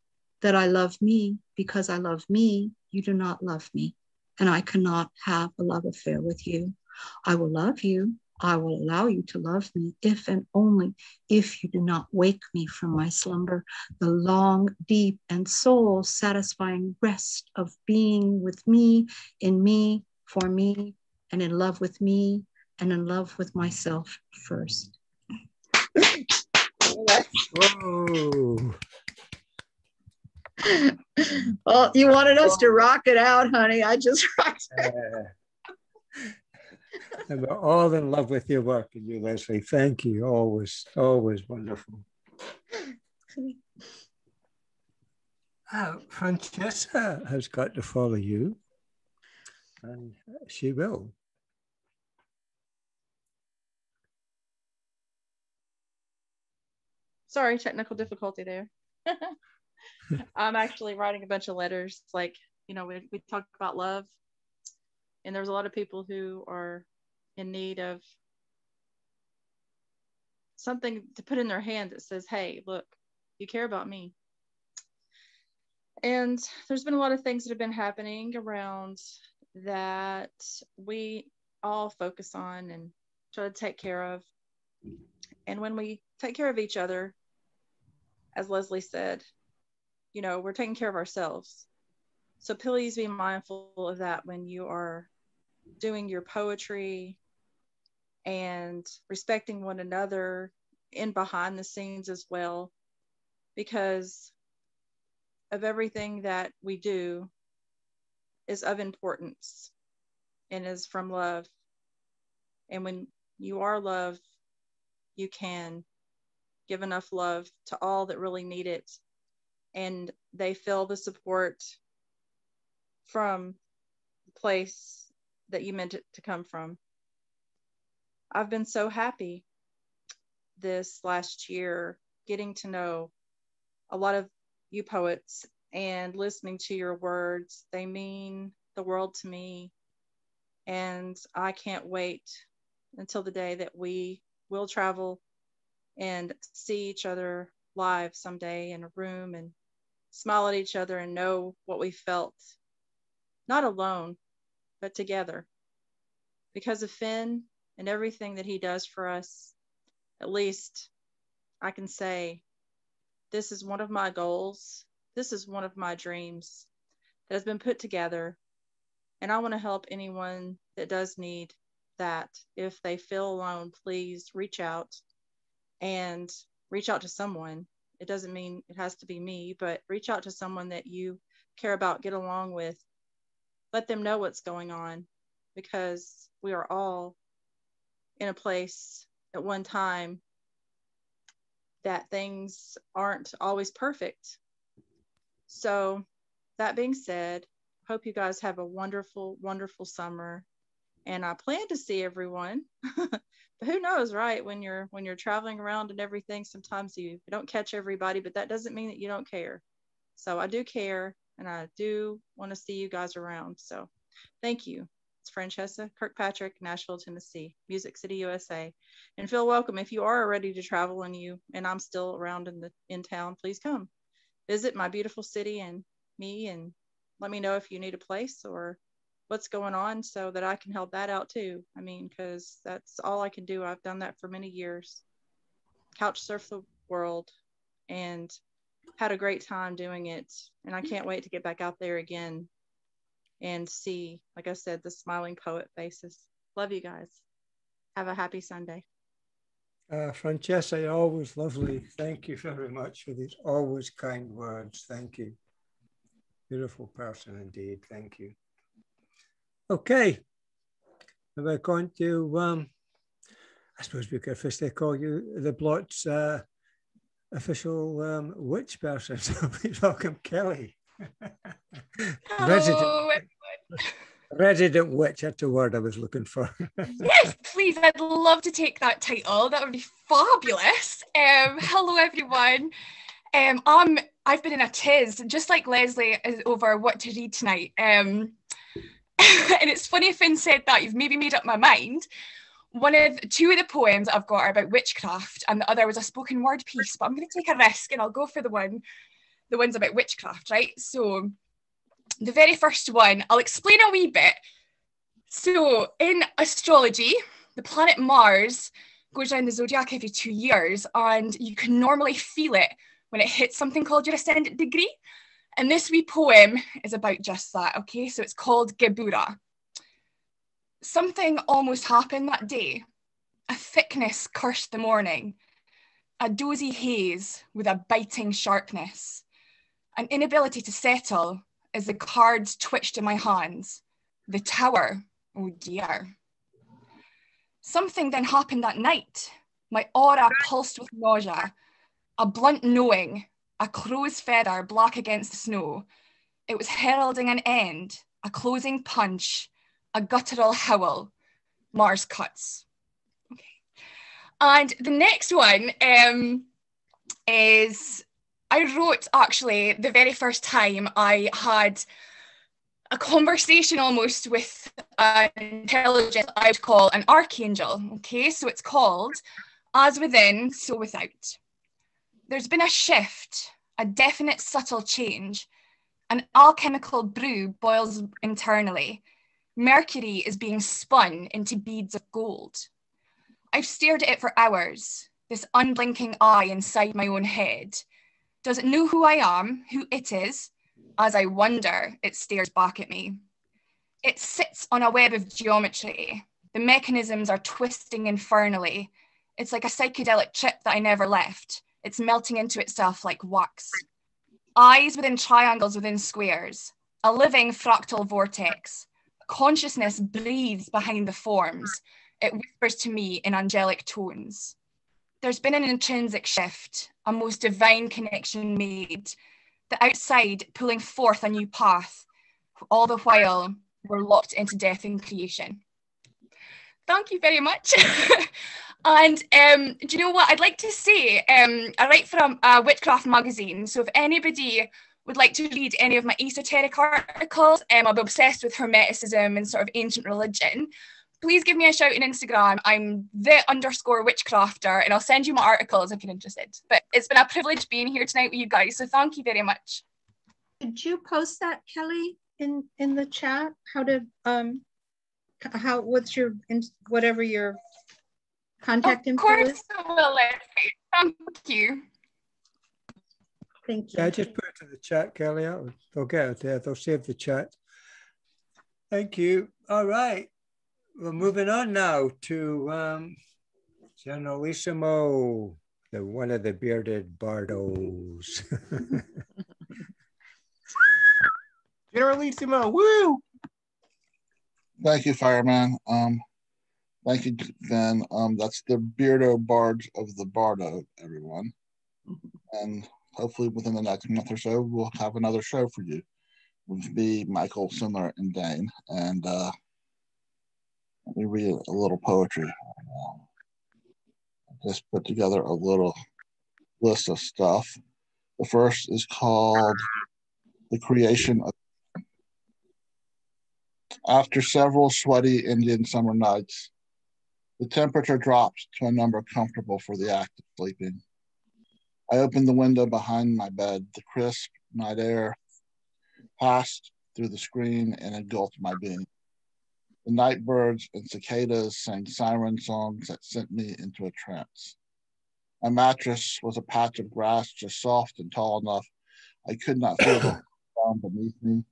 that I love me because I love me, you do not love me, and I cannot have a love affair with you. I will love you. I will allow you to love me if and only if you do not wake me from my slumber, the long, deep, and soul-satisfying rest of being with me, in me, for me, and in love with me, and in love with myself first. Whoa. Well, you wanted us to rock it out, honey. I just rocked it. And we're all in love with your work, and you, Leslie. Thank you. Always, always wonderful. Francesca has got to follow you, and she will. Sorry, technical difficulty there. I'm actually writing a bunch of letters. Like, you know, we talked about love, and there's a lot of people who are in need of something to put in their hand that says, hey, look, you care about me. And there's been a lot of things that have been happening around that we all focus on and try to take care of. And when we take care of each other, as Leslie said, you know, we're taking care of ourselves. So please be mindful of that when you are doing your poetry and respecting one another in behind the scenes as well, because of everything that we do is of importance and is from love. And when you are love, you can give enough love to all that really need it, and they feel the support from the place that you meant it to come from. I've been so happy this last year getting to know a lot of you poets and listening to your words. They mean the world to me, and I can't wait until the day that we will travel and see each other live someday in a room and smile at each other and know what we felt, not alone, but together. Because of Finn and everything that he does for us, at least I can say this is one of my goals. This is one of my dreams that has been put together. And I want to help anyone that does need that. If they feel alone, please reach out and reach out to someone. It doesn't mean it has to be me, but reach out to someone that you care about, get along with. Let them know what's going on, because we are all in a place at one time that things aren't always perfect. So that being said, hope you guys have a wonderful, wonderful summer. and I plan to see everyone. But who knows, right? When you're traveling around and everything, sometimes you don't catch everybody, but that doesn't mean that you don't care. So I do care, and I do want to see you guys around. So thank you. It's Francesca Kirkpatrick, Nashville, Tennessee, Music City, USA. And feel welcome. If you are ready to travel and I'm still around in town, please come visit my beautiful city and me, and let me know if you need a place or what's going on so that I can help that out too. I mean, because that's all I can do. I've done that for many years. Couch surf the world and had a great time doing it. And I can't wait to get back out there again and see, like I said, the smiling poet faces. Love you guys. Have a happy Sunday. Francesca, you're always lovely. Thank you very much for these always kind words. Thank you. Beautiful person indeed. Thank you. Okay. We're going to, I suppose we could officially call you the Blot's official witch person. So please welcome Kelly. Hello, everyone. Resident witch, that's the word I was looking for. Yes, please, I'd love to take that title. That would be fabulous. Hello, everyone. I've been in a tiz, just like Leslie is over what to read tonight. And it's funny Finn said that, you've maybe made up my mind. Two of the poems I've got are about witchcraft, and the other was a spoken word piece, but I'm going to take a risk and I'll go for the ones about witchcraft, right? So the very first one, I'll explain a wee bit. So in astrology, the planet Mars goes around the zodiac every 2 years, and you can normally feel it when it hits something called your ascendant degree. And this wee poem is about just that, okay? So it's called Gebura. Something almost happened that day. A thickness cursed the morning, a dozy haze with a biting sharpness, an inability to settle as the cards twitched in my hands. The tower, oh dear. Something then happened that night. My aura pulsed with nausea, a blunt knowing, a crow's feather black against the snow. It was heralding an end, a closing punch, a guttural howl. Mars cuts. Okay. And the next one is, I wrote actually the very first time I had a conversation almost with an intelligence I would call an archangel. Okay, so it's called As Within, So Without. There's been a shift, a definite subtle change. An alchemical brew boils internally. Mercury is being spun into beads of gold. I've stared at it for hours, this unblinking eye inside my own head. Does it know who I am, who it is? As I wonder, it stares back at me. It sits on a web of geometry. The mechanisms are twisting infernally. It's like a psychedelic chip that I never left. It's melting into itself like wax. Eyes within triangles within squares. A living fractal vortex. Consciousness breathes behind the forms. It whispers to me in angelic tones. There's been an intrinsic shift, a most divine connection made. The outside pulling forth a new path. All the while, we're locked into death and creation. Thank you very much. And do you know what I'd like to say? I write for a witchcraft magazine. So if anybody would like to read any of my esoteric articles, I'm obsessed with Hermeticism and sort of ancient religion. Please give me a shout on Instagram. I'm _witchcrafter, and I'll send you my articles if you're interested. But it's been a privilege being here tonight with you guys, so thank you very much. Could you post that, Kelly, in the chat? What's your, whatever your contact info is? Of course I will, Leslie. Thank you. Thank you. Yeah, just put it in the chat, Kelly. They'll get it there. They'll save the chat. Thank you. All right. We're moving on now to Generalissimo, one of the bearded bardos. Generalissimo, woo! Thank you, Fireman. Thank you, Ben. That's the Beardo Bards of the Bardo, everyone. And hopefully within the next month or so, we'll have another show for you with me, Michael, Summer, and Dane. And Let me read a little poetry. I just put together a little list of stuff. The first is called The Creation of. After several sweaty Indian summer nights, the temperature dropped to a number comfortable for the act of sleeping. I opened the window behind my bed. The crisp night air passed through the screen and engulfed my being. The night birds and cicadas sang siren songs that sent me into a trance. My mattress was a patch of grass just soft and tall enough I could not feel the ground beneath me.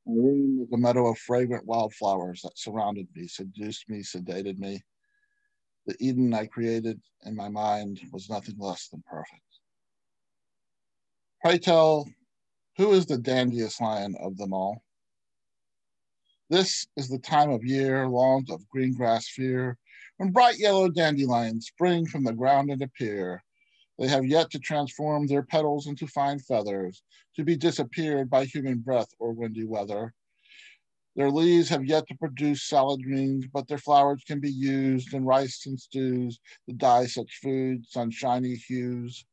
My room was a meadow of fragrant wildflowers that surrounded me, seduced me, sedated me. The Eden I created in my mind was nothing less than perfect. Pray tell, who is the dandiest lion of them all? This is the time of year, lawns of green grass fear, when bright yellow dandelions spring from the ground and appear. They have yet to transform their petals into fine feathers, to be disappeared by human breath or windy weather. Their leaves have yet to produce salad greens, but their flowers can be used in rice and stews to dye such food, sunshiny hues.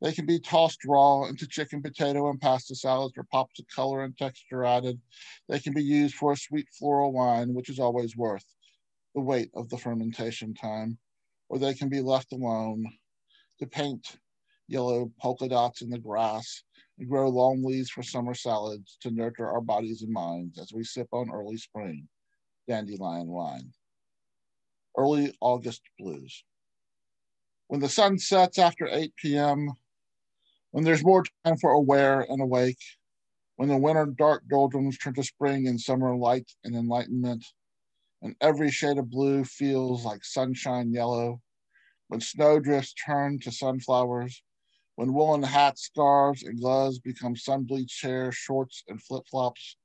They can be tossed raw into chicken, potato, and pasta salads for pops of color and texture added. They can be used for a sweet floral wine, which is always worth the weight of the fermentation time. Or they can be left alone to paint yellow polka dots in the grass and grow long leaves for summer salads to nurture our bodies and minds as we sip on early spring dandelion wine. Early August blues. When the sun sets after 8 p.m., when there's more time for aware and awake, when the winter dark doldrums turn to spring and summer light and enlightenment, and every shade of blue feels like sunshine yellow, when snowdrifts turn to sunflowers, when woolen hats, scarves, and gloves become sun-bleached hair, shorts, and flip-flops,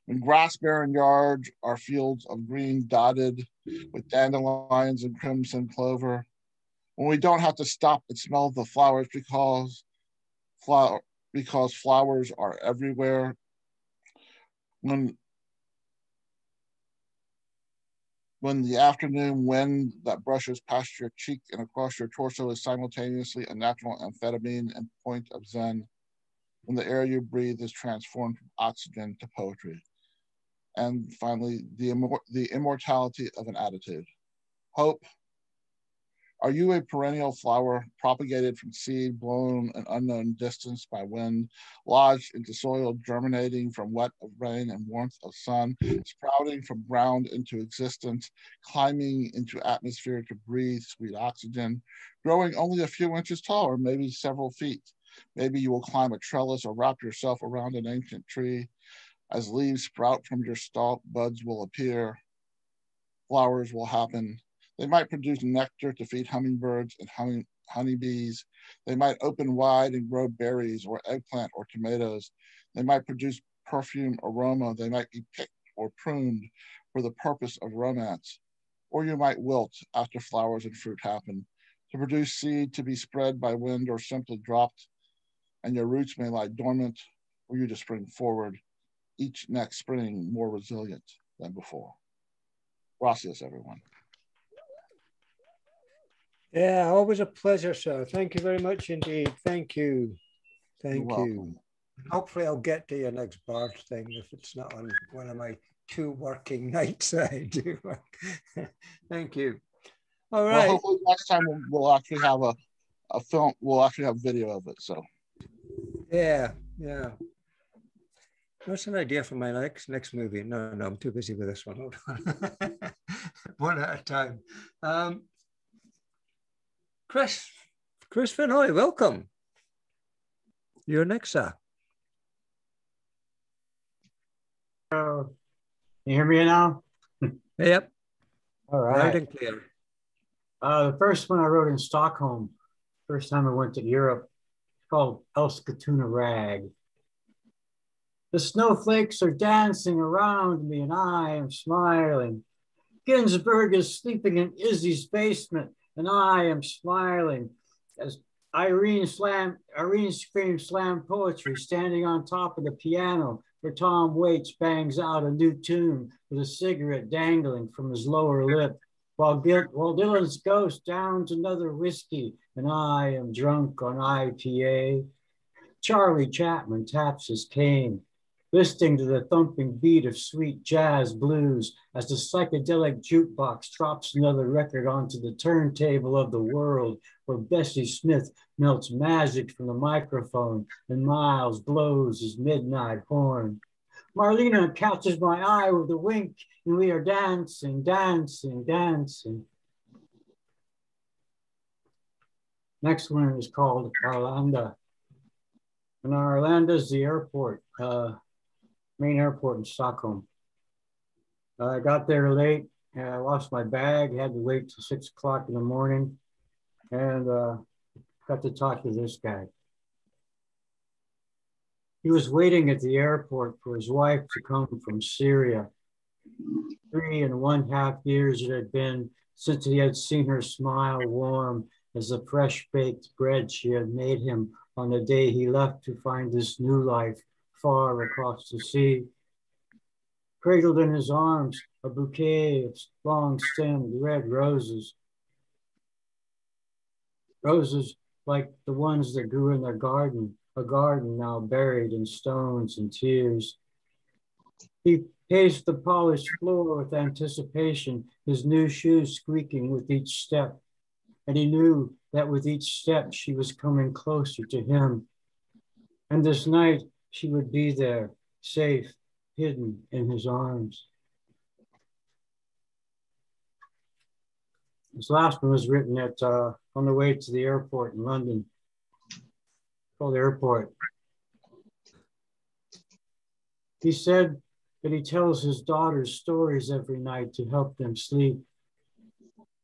when grass-bearing yards are fields of green dotted with dandelions and crimson clover, when we don't have to stop and smell the flowers because flowers are everywhere, when the afternoon wind that brushes past your cheek and across your torso is simultaneously a natural amphetamine and point of zen, when the air you breathe is transformed from oxygen to poetry. And finally, the immortality of an attitude. Hope. Are you a perennial flower propagated from seed, blown an unknown distance by wind, lodged into soil, germinating from wet of rain and warmth of sun, sprouting from ground into existence, climbing into atmosphere to breathe sweet oxygen, growing only a few inches tall or maybe several feet? Maybe you will climb a trellis or wrap yourself around an ancient tree. As leaves sprout from your stalk, buds will appear, flowers will happen. They might produce nectar to feed hummingbirds and honeybees. They might open wide and grow berries or eggplant or tomatoes. They might produce perfume aroma. They might be picked or pruned for the purpose of romance. Or you might wilt after flowers and fruit happen, to produce seed to be spread by wind or simply dropped, and your roots may lie dormant for you to spring forward, each next spring more resilient than before. Gracias, everyone. Yeah, always a pleasure, sir. Thank you very much indeed. Thank you. Thank You're you. welcome. Hopefully I'll get to your next bard thing if it's not on one of my 2 working nights I do. Thank you. All right. Well, hopefully next time we'll actually have a film. We'll actually have video of it. So. Yeah. What's an idea for my next movie? No, I'm too busy with this one. Hold on. One at a time. Chris Vinoy, welcome. You're next, sir. You hear me now? Yep. All right. Loud and clear. The first one I wrote in Stockholm, first time I went to Europe, it's called Skatuna Rag. The snowflakes are dancing around me and I am smiling. Ginsberg is sleeping in Izzy's basement and I am smiling as Irene screams slam poetry standing on top of the piano where Tom Waits bangs out a new tune with a cigarette dangling from his lower lip, while Dylan's ghost downs another whiskey and I am drunk on IPA. Charlie Chapman taps his cane, listening to the thumping beat of sweet jazz blues as the psychedelic jukebox drops another record onto the turntable of the world, where Bessie Smith melts magic from the microphone and Miles blows his midnight horn. Marlena catches my eye with a wink, and we are dancing, dancing, dancing. Next one is called Arlanda. And Arlanda is the airport, main airport in Stockholm. I got there late, and I lost my bag, had to wait till 6 o'clock in the morning, and got to talk to this guy. He was waiting at the airport for his wife to come from Syria. 3.5 years it had been since he had seen her smile warm as the fresh baked bread she had made him on the day he left to find this new life far across the sea. Cradled in his arms, a bouquet of long-stemmed red roses. Roses like the ones that grew in their garden, a garden now buried in stones and tears. He paced the polished floor with anticipation, his new shoes squeaking with each step. And he knew that with each step, she was coming closer to him. And this night, she would be there, safe, hidden in his arms. This last one was written on the way to the airport in London. Called Airport. He said that he tells his daughters stories every night to help them sleep.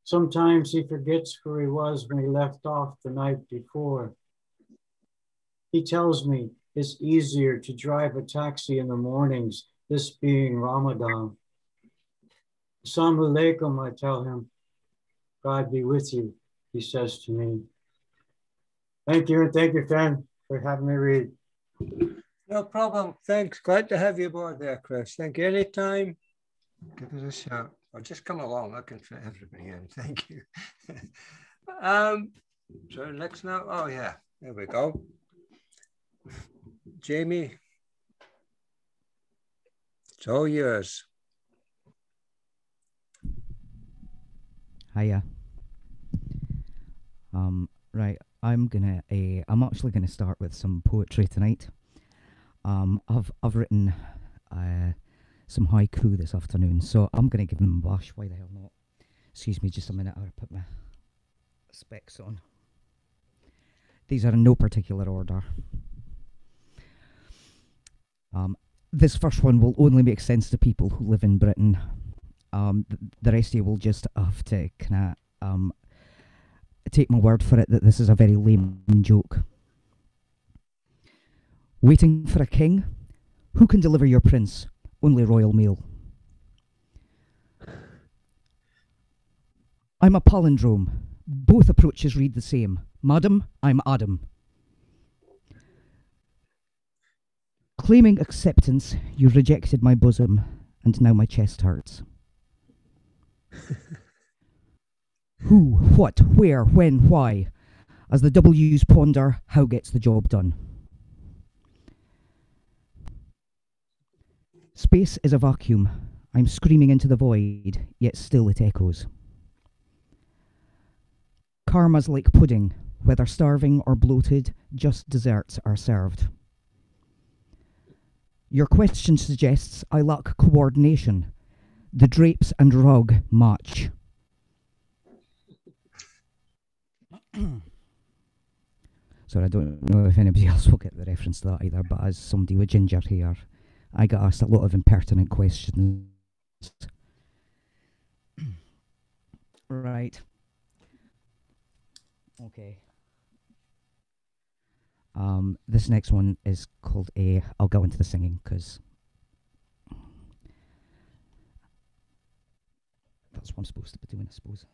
Sometimes he forgets where he was when he left off the night before. He tells me it's easier to drive a taxi in the mornings, this being Ramadan. Assalamu alaikum, I tell him. God be with you, he says to me. Thank you, and thank you, Fen, for having me read. No problem. Thanks. Glad to have you aboard there, Chris. Thank you. Anytime, give us a shout. Or just come along. I can fit everybody in. Thank you. So next now. Oh, yeah. There we go. Jamie, it's all yours. Hiya. Right, I'm actually gonna start with some poetry tonight. I've written some haiku this afternoon, so I'm gonna give them a bash. Why the hell not? Excuse me, just a minute. I'll put my specs on. These are in no particular order. This first one will only make sense to people who live in Britain. The rest of you will just have to kind of take my word for it that this is a very lame joke. Waiting for a king? Who can deliver your prince? Only Royal Mail. I'm a palindrome. Both approaches read the same. Madam, I'm Adam. Claiming acceptance, you rejected my bosom, and now my chest hurts. Who, what, where, when, why? As the W's ponder, how gets the job done? Space is a vacuum. I'm screaming into the void, yet still it echoes. Karma's like pudding. Whether starving or bloated, just desserts are served. Your question suggests I lack coordination. The drapes and rug match. Sorry, I don't know if anybody else will get the reference to that either, but as somebody with ginger hair, I get asked a lot of impertinent questions. Right. Okay. This next one is called I'll go into the singing because that's what I'm supposed to be doing, I suppose.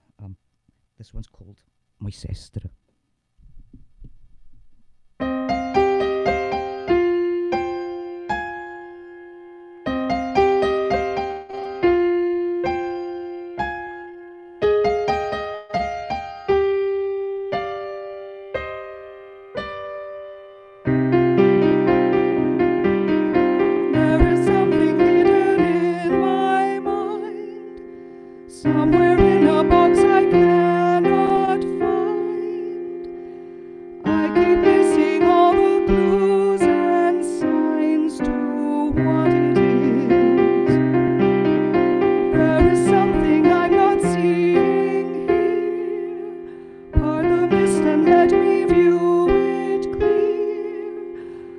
This one's called My Sister. and let me view it clear.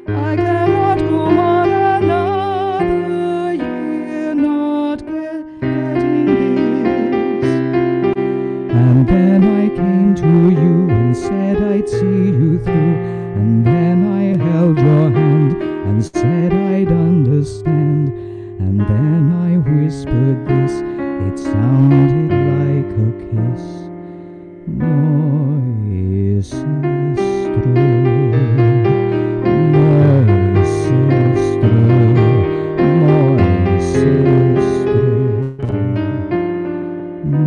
I cannot go on another year not getting this. And then I came to you and said I'd see you through. And then I held your hand and said I'd understand. And then I whispered this, it sounded like a kiss. My sister, my sister, my sister, my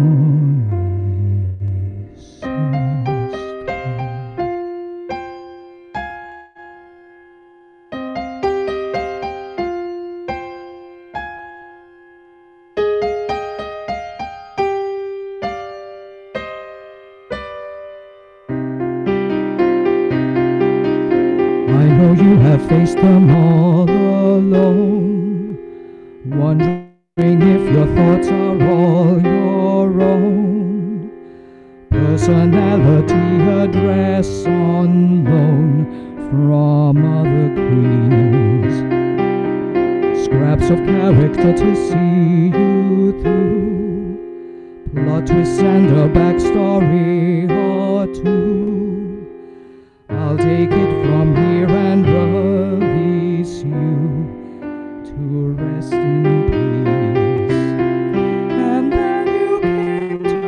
you have faced them all alone, wondering if your thoughts are all your own. Personality address on loan from other queens, scraps of character to see you through, plot twists and a backstory or two. I'll take it from here and release you to rest in peace. And then you came to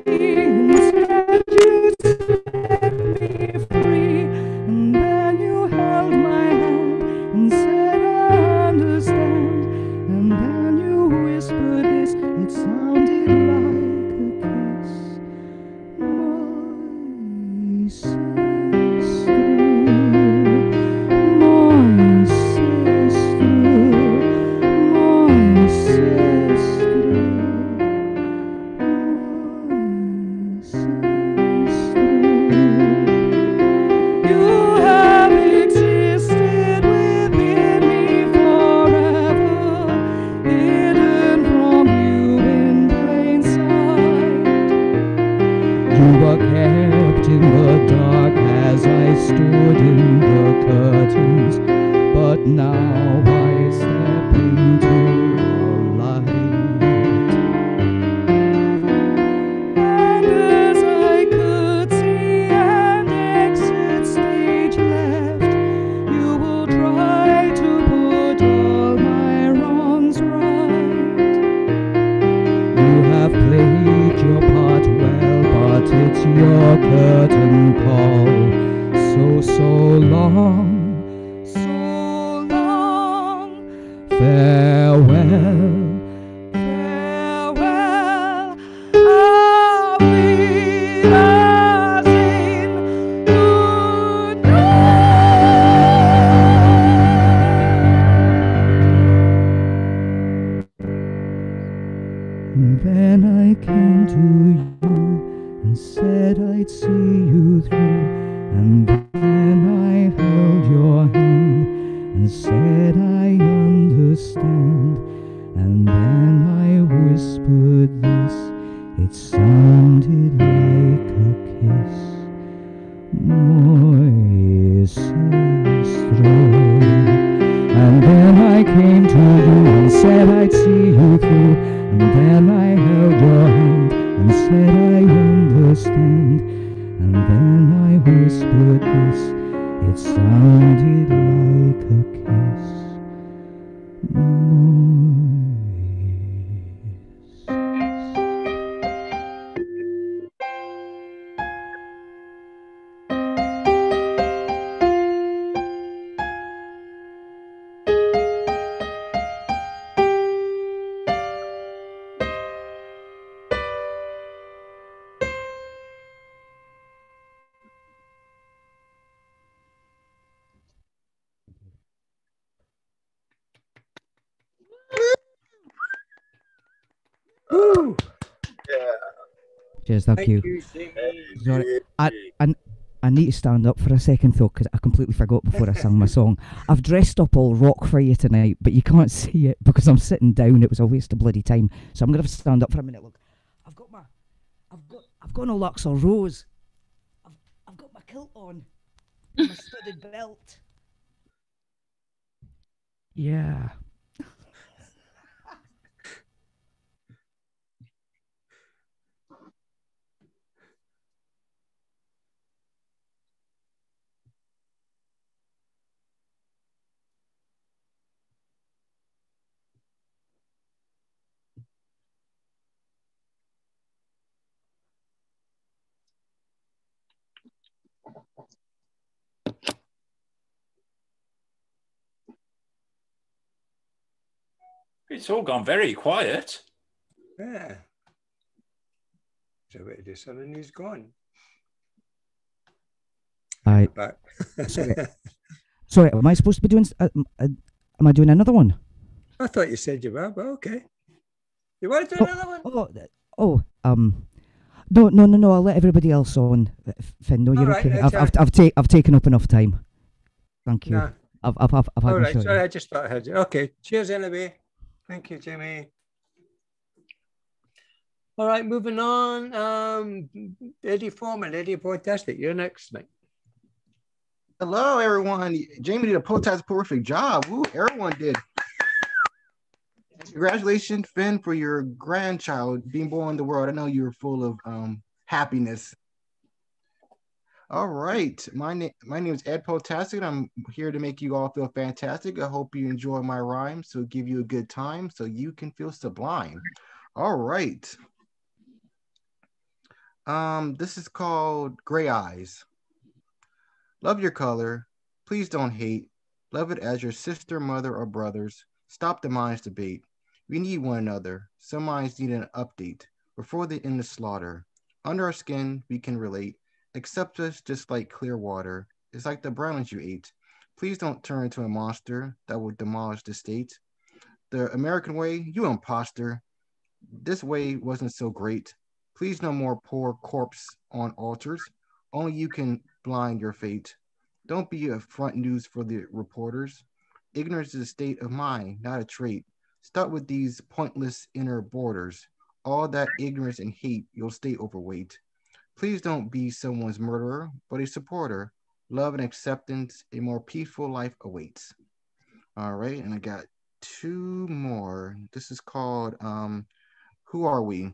me and said you'd set me free. And then you held my hand and said I understand. And then you whispered this, it sounded like a kiss. My sister. Stood in the curtains, but now I step into the light. And as I could see and exit stage left, you will try to put all my wrongs right. You have played your part well, but it's your curtain call. So long, farewell, farewell, auf Wiedersehen, good night. And then I came to you and said I'd see you through. And then I held your hand and said I understand. And then I whispered this, it sounded like a kiss. My sister. And then I came to you and said I'd see you through. And then I held your hand and said I understand. And then I whispered this, it sounded like a kiss. Woo! Yeah. Cheers, thank you. Sorry, I need to stand up for a second though, because I completely forgot before I sang my song. I've dressed up all rock for you tonight, but you can't see it because I'm sitting down. It was a waste of bloody time, so I'm gonna have to stand up for a minute. Look, I've got an Alexa Rose. I've got my kilt on. My studded belt. Yeah. It's all gone very quiet. Yeah. So it is something he's gone. Back. Sorry, am I supposed to be doing? Am I doing another one? I thought you said you were, but okay. You want to do another one? No. I'll let everybody else on. Finn, no, you're right, okay. I've taken up enough time. Thank you. No. I've had All my right. shot. Sorry, I just thought I heard you. Okay. Cheers anyway. Thank you, Jimmy. All right, moving on. Eddie Foreman, Eddie Fantastic. You're next, mate. Hello, everyone. Jamie did a perfect job. Woo, everyone did. Congratulations, Finn, for your grandchild being born in the world. I know you were full of happiness. All right. My name is Ed Potastic. I'm here to make you all feel fantastic. I hope you enjoy my rhymes, so give you a good time so you can feel sublime. All right. This is called Gray Eyes. Love your color. Please don't hate. Love it as your sister, mother, or brothers. Stop the minds debate. We need one another. Some minds need an update before they end the slaughter. Under our skin, we can relate. Accept us just like clear water. It's like the brownies you ate. Please don't turn into a monster that will demolish the state. The American way, you imposter. This way wasn't so great. Please no more poor corpse on altars. Only you can blind your fate. Don't be a front news for the reporters. Ignorance is a state of mind, not a trait. Start with these pointless inner borders. All that ignorance and hate, you'll stay overweight. Please don't be someone's murderer, but a supporter. Love and acceptance, a more peaceful life awaits. All right, and I got two more. This is called Who Are We?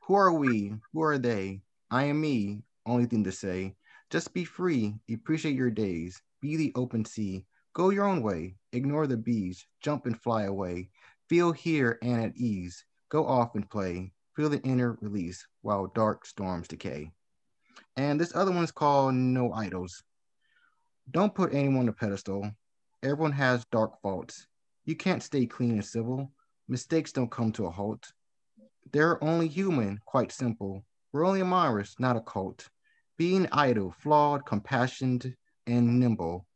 Who are we? Who are they? I am me. Only thing to say. Just be free. Appreciate your days. Be the open sea. Go your own way. Ignore the bees. Jump and fly away. Feel here and at ease. Go off and play. Feel the inner release while dark storms decay. And this other one's called No Idols. Don't put anyone on a pedestal. Everyone has dark faults. You can't stay clean and civil. Mistakes don't come to a halt. They're only human, quite simple. We're only a virus, not a cult. Being idle, flawed, compassionate, and nimble.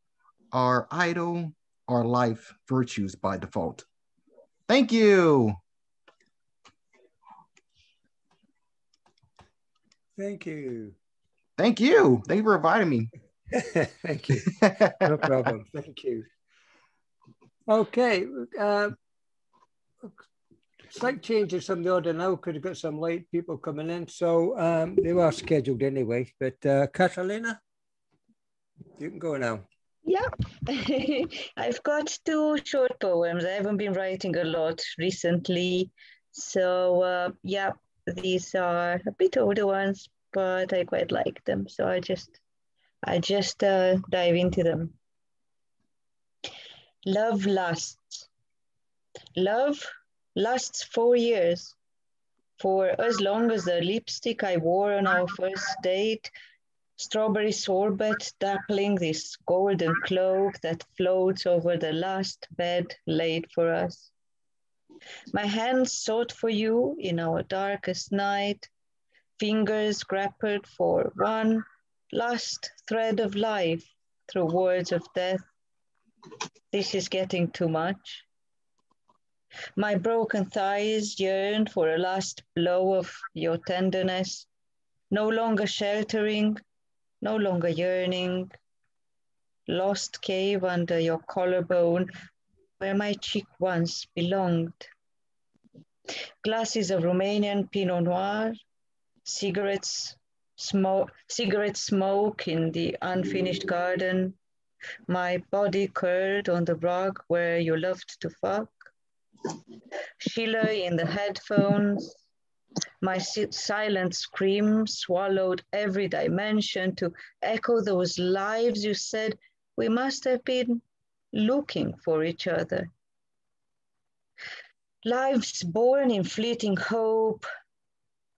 Our idol, our life virtues by default. Thank you. Thank you. Thank you. Thank you for inviting me. Thank you. No problem. Thank you. Okay. Slight changes from the order now. Could have got some late people coming in. So they were scheduled anyway. But Catalina, you can go now. Yeah, I've got two short poems. I haven't been writing a lot recently. So yeah, these are a bit older ones, but I quite like them. So I just dive into them. Love lasts. Love lasts 4 years. For as long as the lipstick I wore on our first date, strawberry sorbet dappling this golden cloak that floats over the last bed laid for us. My hands sought for you in our darkest night, fingers grappled for one last thread of life through words of death. This is getting too much. My broken thighs yearned for a last blow of your tenderness, no longer sheltering, no longer yearning. Lost cave under your collarbone where my cheek once belonged. Glasses of Romanian Pinot Noir, cigarettes cigarette smoke in the unfinished garden, my body curled on the rug where you loved to fuck, Sheila in the headphones, my silent scream swallowed every dimension to echo those lives you said we must have been looking for each other. Lives born in fleeting hope,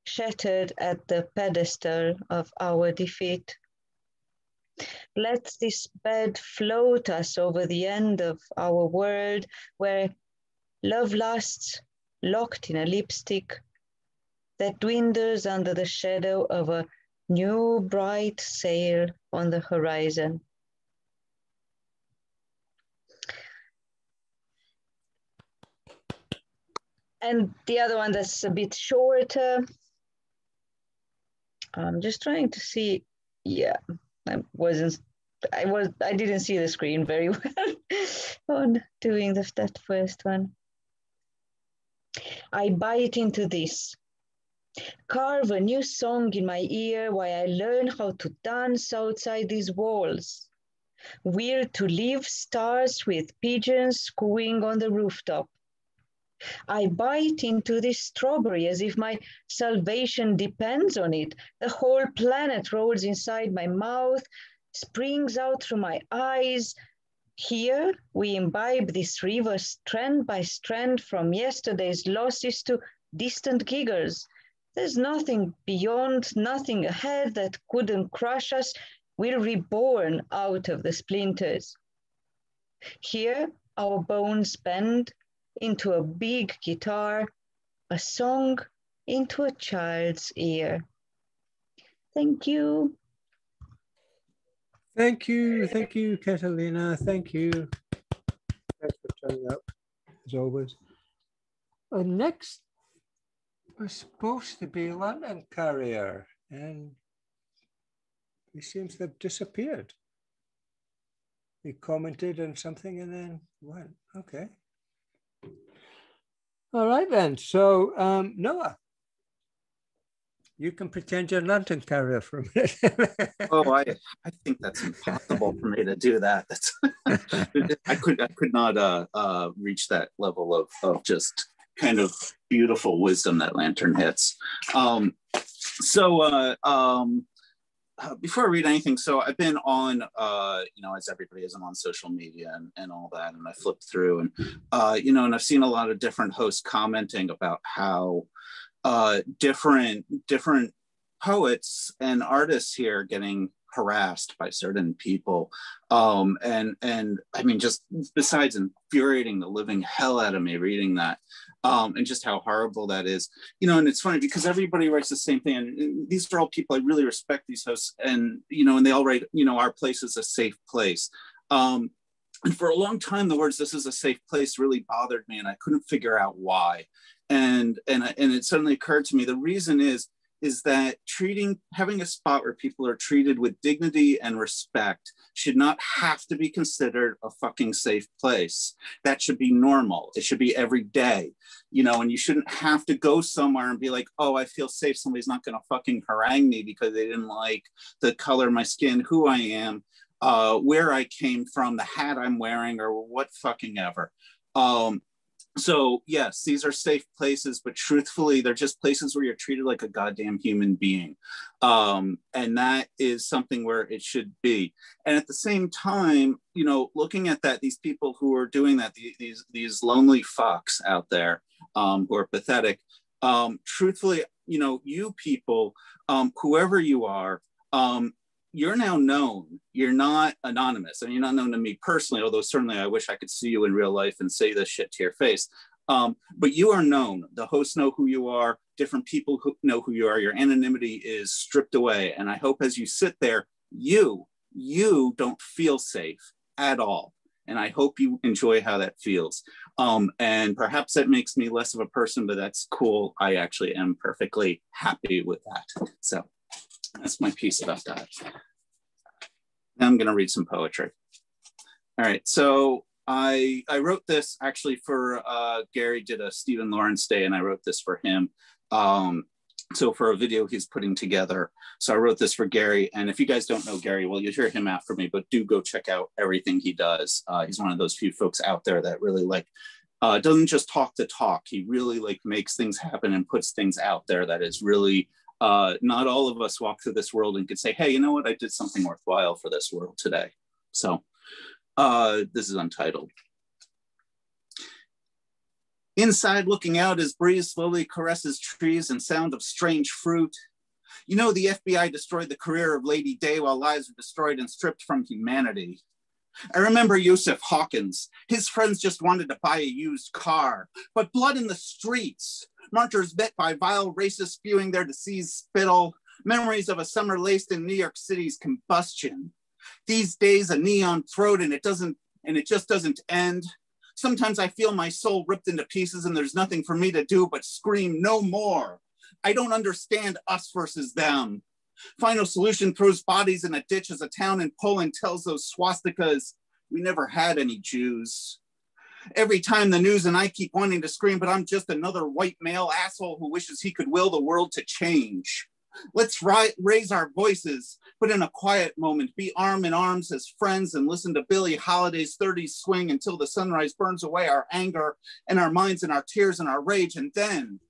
shattered at the pedestal of our defeat. Let this bed float us over the end of our world where love lasts locked in a lipstick that dwindles under the shadow of a new bright sail on the horizon. And the other one that's a bit shorter, I'm just trying to see, yeah, I didn't see the screen very well on doing that first one. I bite into this. Carve a new song in my ear while I learn how to dance outside these walls. Weird to leave stars with pigeons cooing on the rooftop. I bite into this strawberry as if my salvation depends on it. The whole planet rolls inside my mouth, springs out through my eyes. Here we imbibe this river strand by strand from yesterday's losses to distant giggles. There's nothing beyond, nothing ahead that couldn't crush us. We're reborn out of the splinters. Here, our bones bend into a big guitar, a song into a child's ear. Thank you. Thank you, Catalina. Thank you. Thanks for turning up, as always. Next was supposed to be London Carrier, and he seems to have disappeared. He commented on something and then went. Okay. All right then. So Noah, you can pretend you're London Carrier for a minute. Oh, I think that's impossible for me to do that. That's I could not reach that level of just kind of beautiful wisdom that lantern hits. Before I read anything, so I've been on, as everybody is, I'm on social media and all that, and I flipped through and, and I've seen a lot of different hosts commenting about how different poets and artists here getting harassed by certain people. And I mean, just besides infuriating the living hell out of me reading that, and just how horrible that is, and it's funny because everybody writes the same thing. And these are all people, I really respect these hosts, and, and they all write, our place is a safe place. And for a long time, the words, this is a safe place, really bothered me, and I couldn't figure out why. And it suddenly occurred to me, the reason is that having a spot where people are treated with dignity and respect should not have to be considered a fucking safe place. That should be normal. It should be every day, and you shouldn't have to go somewhere and be like, oh, I feel safe. Somebody's not going to fucking harangue me because they didn't like the color of my skin, who I am, where I came from, the hat I'm wearing, or what fucking ever. So yes, these are safe places, but truthfully, they're just places where you're treated like a goddamn human being. And that is something where it should be. And at the same time, looking at that, these people who are doing that, these lonely fucks out there, who are pathetic, truthfully, you people, whoever you are, you're now known. You're not anonymous, and you're not known to me personally, although certainly I wish I could see you in real life and say this shit to your face. But you are known. The hosts know who you are. Different people who know who you are. Your anonymity is stripped away. And I hope as you sit there, you don't feel safe at all. And I hope you enjoy how that feels. And perhaps that makes me less of a person, but that's cool. I actually am perfectly happy with that. So that's my piece about that. Now I'm going to read some poetry. All right, so I wrote this actually for Gary did a Stephen Lawrence Day, and I wrote this for him. So for a video he's putting together. So I wrote this for Gary. And if you guys don't know Gary, well, you'll hear him after me, but do go check out everything he does. He's one of those few folks out there that really like, doesn't just talk the talk. He really like makes things happen and puts things out there that is really, not all of us walk through this world and could say, hey, you know what? I did something worthwhile for this world today. So this is Untitled. Inside looking out as breeze slowly caresses trees and sound of strange fruit. You know, the FBI destroyed the career of Lady Day while lives are destroyed and stripped from humanity. I remember Yusuf Hawkins. His friends just wanted to buy a used car, but blood in the streets. Marchers bit by vile racists spewing their diseased spittle. Memories of a summer laced in New York City's combustion. These days, a neon throat and it just doesn't end. Sometimes I feel my soul ripped into pieces and there's nothing for me to do but scream no more. I don't understand us versus them. Final Solution throws bodies in a ditch as a town in Poland tells those swastikas, we never had any Jews. Every time the news and I keep wanting to scream, but I'm just another white male asshole who wishes he could will the world to change. Let's raise our voices, but in a quiet moment, be arm in arms as friends and listen to Billie Holiday's 30s swing until the sunrise burns away our anger and our minds and our tears and our rage. And then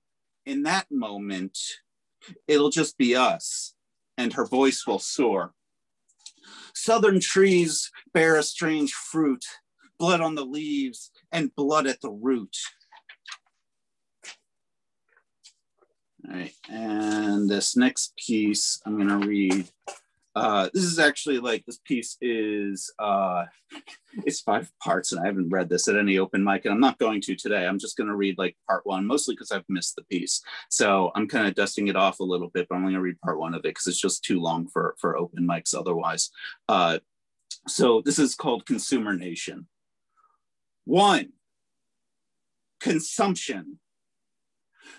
in that moment, it'll just be us and her voice will soar. Southern trees bear a strange fruit, blood on the leaves and blood at the root. All right, and this next piece I'm gonna read. This is actually like, this piece is, it's 5 parts and I haven't read this at any open mic and I'm not going to today. I'm just gonna read like part 1, mostly because I've missed the piece. So I'm kind of dusting it off a little bit, but I'm gonna read part 1 of it because it's just too long for open mics otherwise. So this is called Consumer Nation. 1, consumption.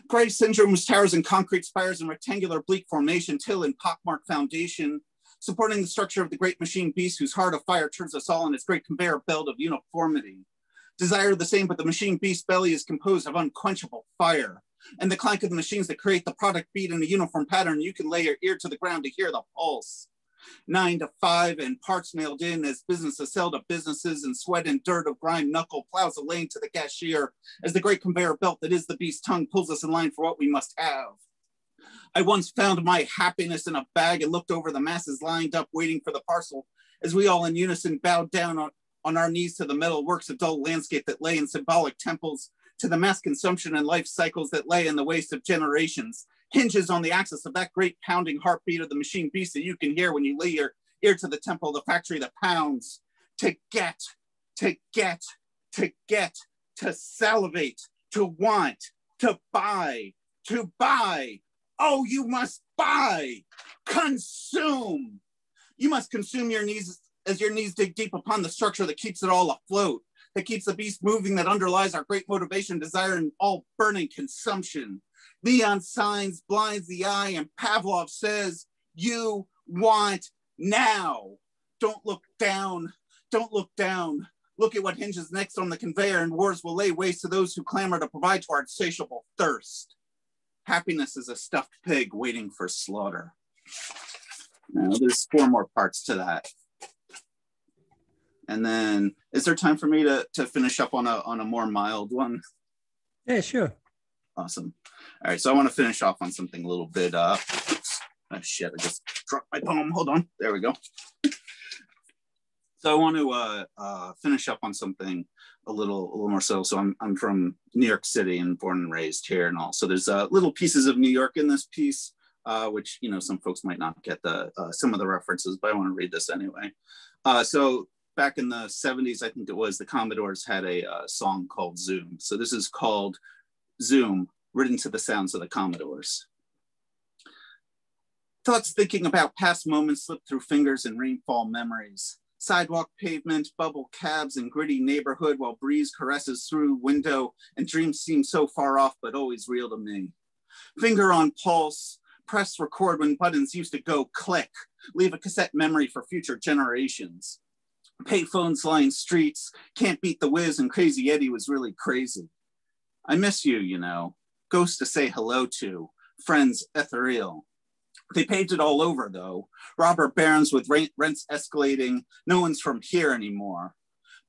Gray syndromes, towers and concrete spires in rectangular bleak formation, till in pockmarked foundation, supporting the structure of the great machine beast whose heart of fire turns us all in its great conveyor belt of uniformity. Desire the same, but the machine beast's belly is composed of unquenchable fire. And the clank of the machines that create the product beat in a uniform pattern, you can lay your ear to the ground to hear the pulse. 9 to 5 and parts mailed in as businesses sell to businesses, and sweat and dirt of grime knuckle plows a lane to the cashier as the great conveyor belt that is the beast's tongue pulls us in line for what we must have. I once found my happiness in a bag and looked over the masses lined up waiting for the parcel as we all in unison bowed down on our knees to the metal works of dull landscape that lay in symbolic temples, to the mass consumption and life cycles that lay in the waste of generations, hinges on the axis of that great pounding heartbeat of the machine beast that you can hear when you lay your ear to the temple of the factory that pounds. To get, to get, to get, to salivate, to want, to buy, to buy. Oh, you must buy, consume. You must consume your knees as your knees dig deep upon the structure that keeps it all afloat, that keeps the beast moving, that underlies our great motivation, desire, and all burning consumption. Neon signs blinds the eye, and Pavlov says, you want now. Don't look down. Don't look down. Look at what hinges next on the conveyor, and wars will lay waste to those who clamor to provide to our insatiable thirst. Happiness is a stuffed pig waiting for slaughter. Now, there's 4 more parts to that. And then, is there time for me to finish up on a more mild one? Yeah, sure. Awesome. All right, so I want to finish off on something a little bit. Oops. Oh shit! I just dropped my poem. Hold on. There we go. So I want to finish up on something a little more so. So I'm from New York City and born and raised here and all. So there's little pieces of New York in this piece, which some folks might not get some of the references, but I want to read this anyway. So back in the 70s, I think it was, the Commodores had a song called Zoom. So this is called Zoom, written to the sounds of the Commodores. Thoughts thinking about past moments slip through fingers and rainfall memories. Sidewalk pavement, bubble cabs, and gritty neighborhood while breeze caresses through window and dreams seem so far off but always real to me. Finger on pulse, press record when buttons used to go click, leave a cassette memory for future generations. Payphones line streets, can't beat the whiz, and Crazy Eddie was really crazy. I miss you, ghost to say hello to, friends ethereal. They paved it all over, though. Robber barons with rents escalating. No one's from here anymore.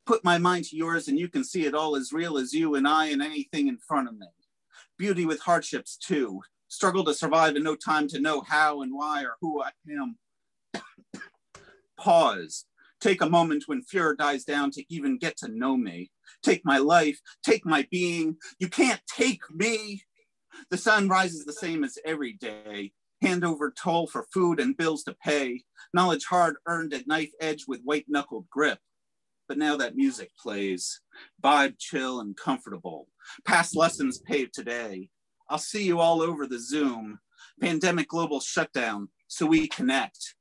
Put my mind to yours and you can see it all as real as you and I and anything in front of me. Beauty with hardships, too. Struggle to survive and no time to know how and why or who I am. Pause. Take a moment when fear dies down to even get to know me. Take my life, take my being. You can't take me. The sun rises the same as every day. Hand over toll for food and bills to pay. Knowledge hard earned at knife edge with white knuckled grip. But now that music plays, vibe chill and comfortable. Past lessons paved today. I'll see you all over the Zoom. Pandemic global shutdown, so we connect.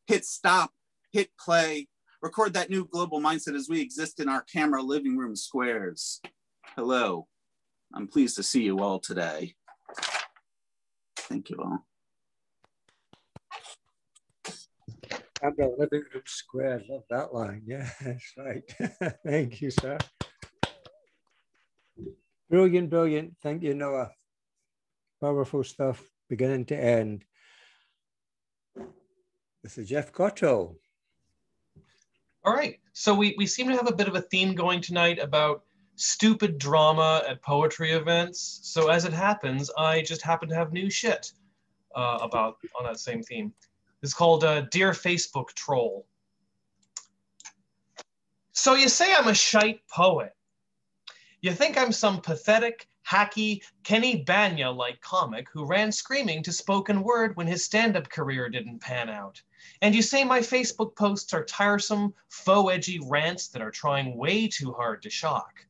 Hit stop, hit play. Record that new global mindset as we exist in our camera living room squares. Hello, I'm pleased to see you all today. Thank you all. Camera living room square, love that line. Yeah, that's right. Thank you, sir. Brilliant, brilliant. Thank you, Noah. Powerful stuff, beginning to end. This is Jeff Cottrell. All right, so we seem to have a bit of a theme going tonight about stupid drama at poetry events. So as it happens, I just happen to have new shit on that same theme. It's called Dear Facebook Troll. So you say I'm a shite poet. You think I'm some pathetic, hacky, Kenny Banya-like comic who ran screaming to spoken word when his stand-up career didn't pan out. And you say my Facebook posts are tiresome, faux-edgy rants that are trying way too hard to shock.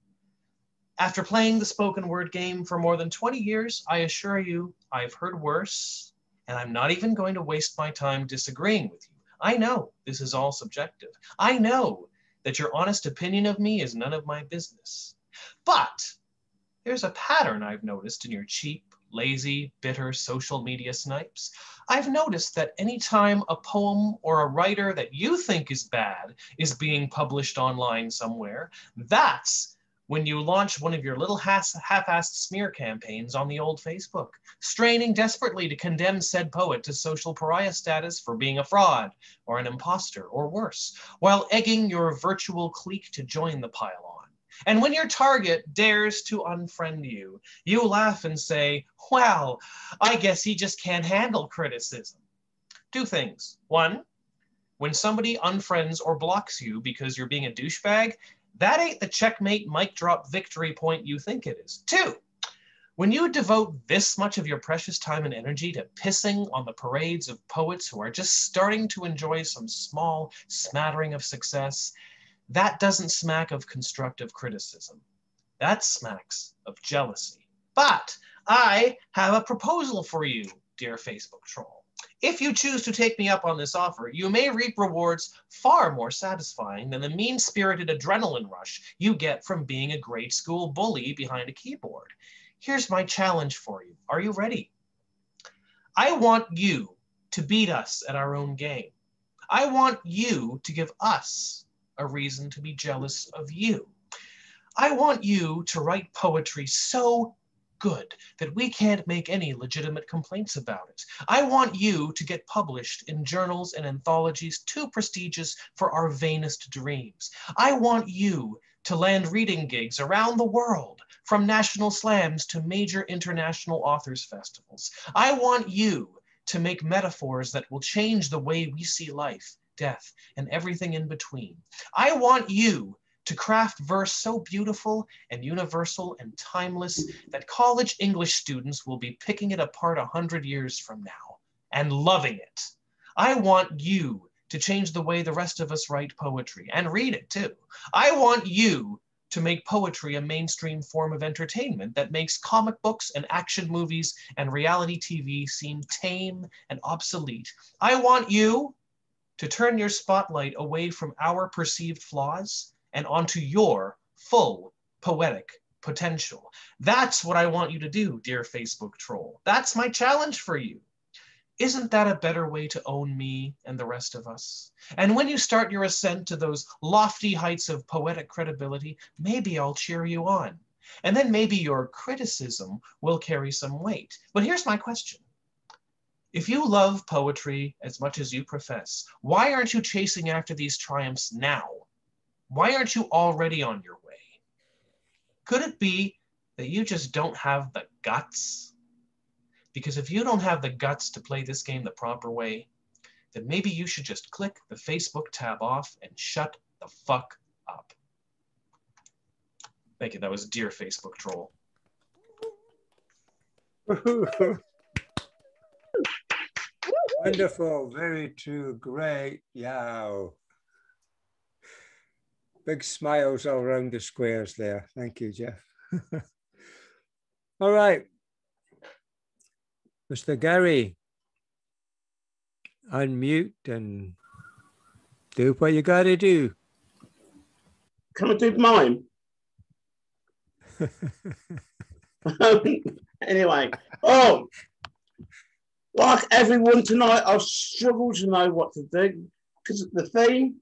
After playing the spoken word game for more than 20 years, I assure you, I've heard worse, and I'm not even going to waste my time disagreeing with you. I know this is all subjective. I know that your honest opinion of me is none of my business. But there's a pattern I've noticed in your cheap, lazy, bitter social media snipes. I've noticed that anytime a poem or a writer that you think is bad is being published online somewhere, that's when you launch one of your little half-assed smear campaigns on the old Facebook, straining desperately to condemn said poet to social pariah status for being a fraud or an imposter or worse, while egging your virtual clique to join the pile on. And when your target dares to unfriend you, you laugh and say, well, I guess he just can't handle criticism. Two things. One, when somebody unfriends or blocks you because you're being a douchebag, that ain't the checkmate mic drop victory point you think it is. Two, when you devote this much of your precious time and energy to pissing on the parades of poets who are just starting to enjoy some small smattering of success, that doesn't smack of constructive criticism. That smacks of jealousy. But I have a proposal for you, dear Facebook troll. If you choose to take me up on this offer, you may reap rewards far more satisfying than the mean-spirited adrenaline rush you get from being a grade school bully behind a keyboard. Here's my challenge for you. Are you ready? I want you to beat us at our own game. I want you to give us a reason to be jealous of you. I want you to write poetry so good that we can't make any legitimate complaints about it. I want you to get published in journals and anthologies too prestigious for our vainest dreams. I want you to land reading gigs around the world, from national slams to major international authors festivals. I want you to make metaphors that will change the way we see life, death, and everything in between. I want you to craft verse so beautiful and universal and timeless that college English students will be picking it apart 100 years from now and loving it. I want you to change the way the rest of us write poetry and read it too. I want you to make poetry a mainstream form of entertainment that makes comic books and action movies and reality TV seem tame and obsolete. I want you to turn your spotlight away from our perceived flaws and onto your full poetic potential. That's what I want you to do, dear Facebook troll. That's my challenge for you. Isn't that a better way to own me and the rest of us? And when you start your ascent to those lofty heights of poetic credibility, maybe I'll cheer you on. And then maybe your criticism will carry some weight. But here's my question. If you love poetry as much as you profess, why aren't you chasing after these triumphs now? Why aren't you already on your way? Could it be that you just don't have the guts? Because if you don't have the guts to play this game the proper way, then maybe you should just click the Facebook tab off and shut the fuck up. Thank you. That was Dear Facebook Troll. Wonderful. Very true. Great. Yow. Big smiles all around the squares there. Thank you, Jeff. All right. Mr. Gary, unmute and do what you got to do. Can I do mine? Anyway, like everyone tonight, I've struggled to know what to do because the theme,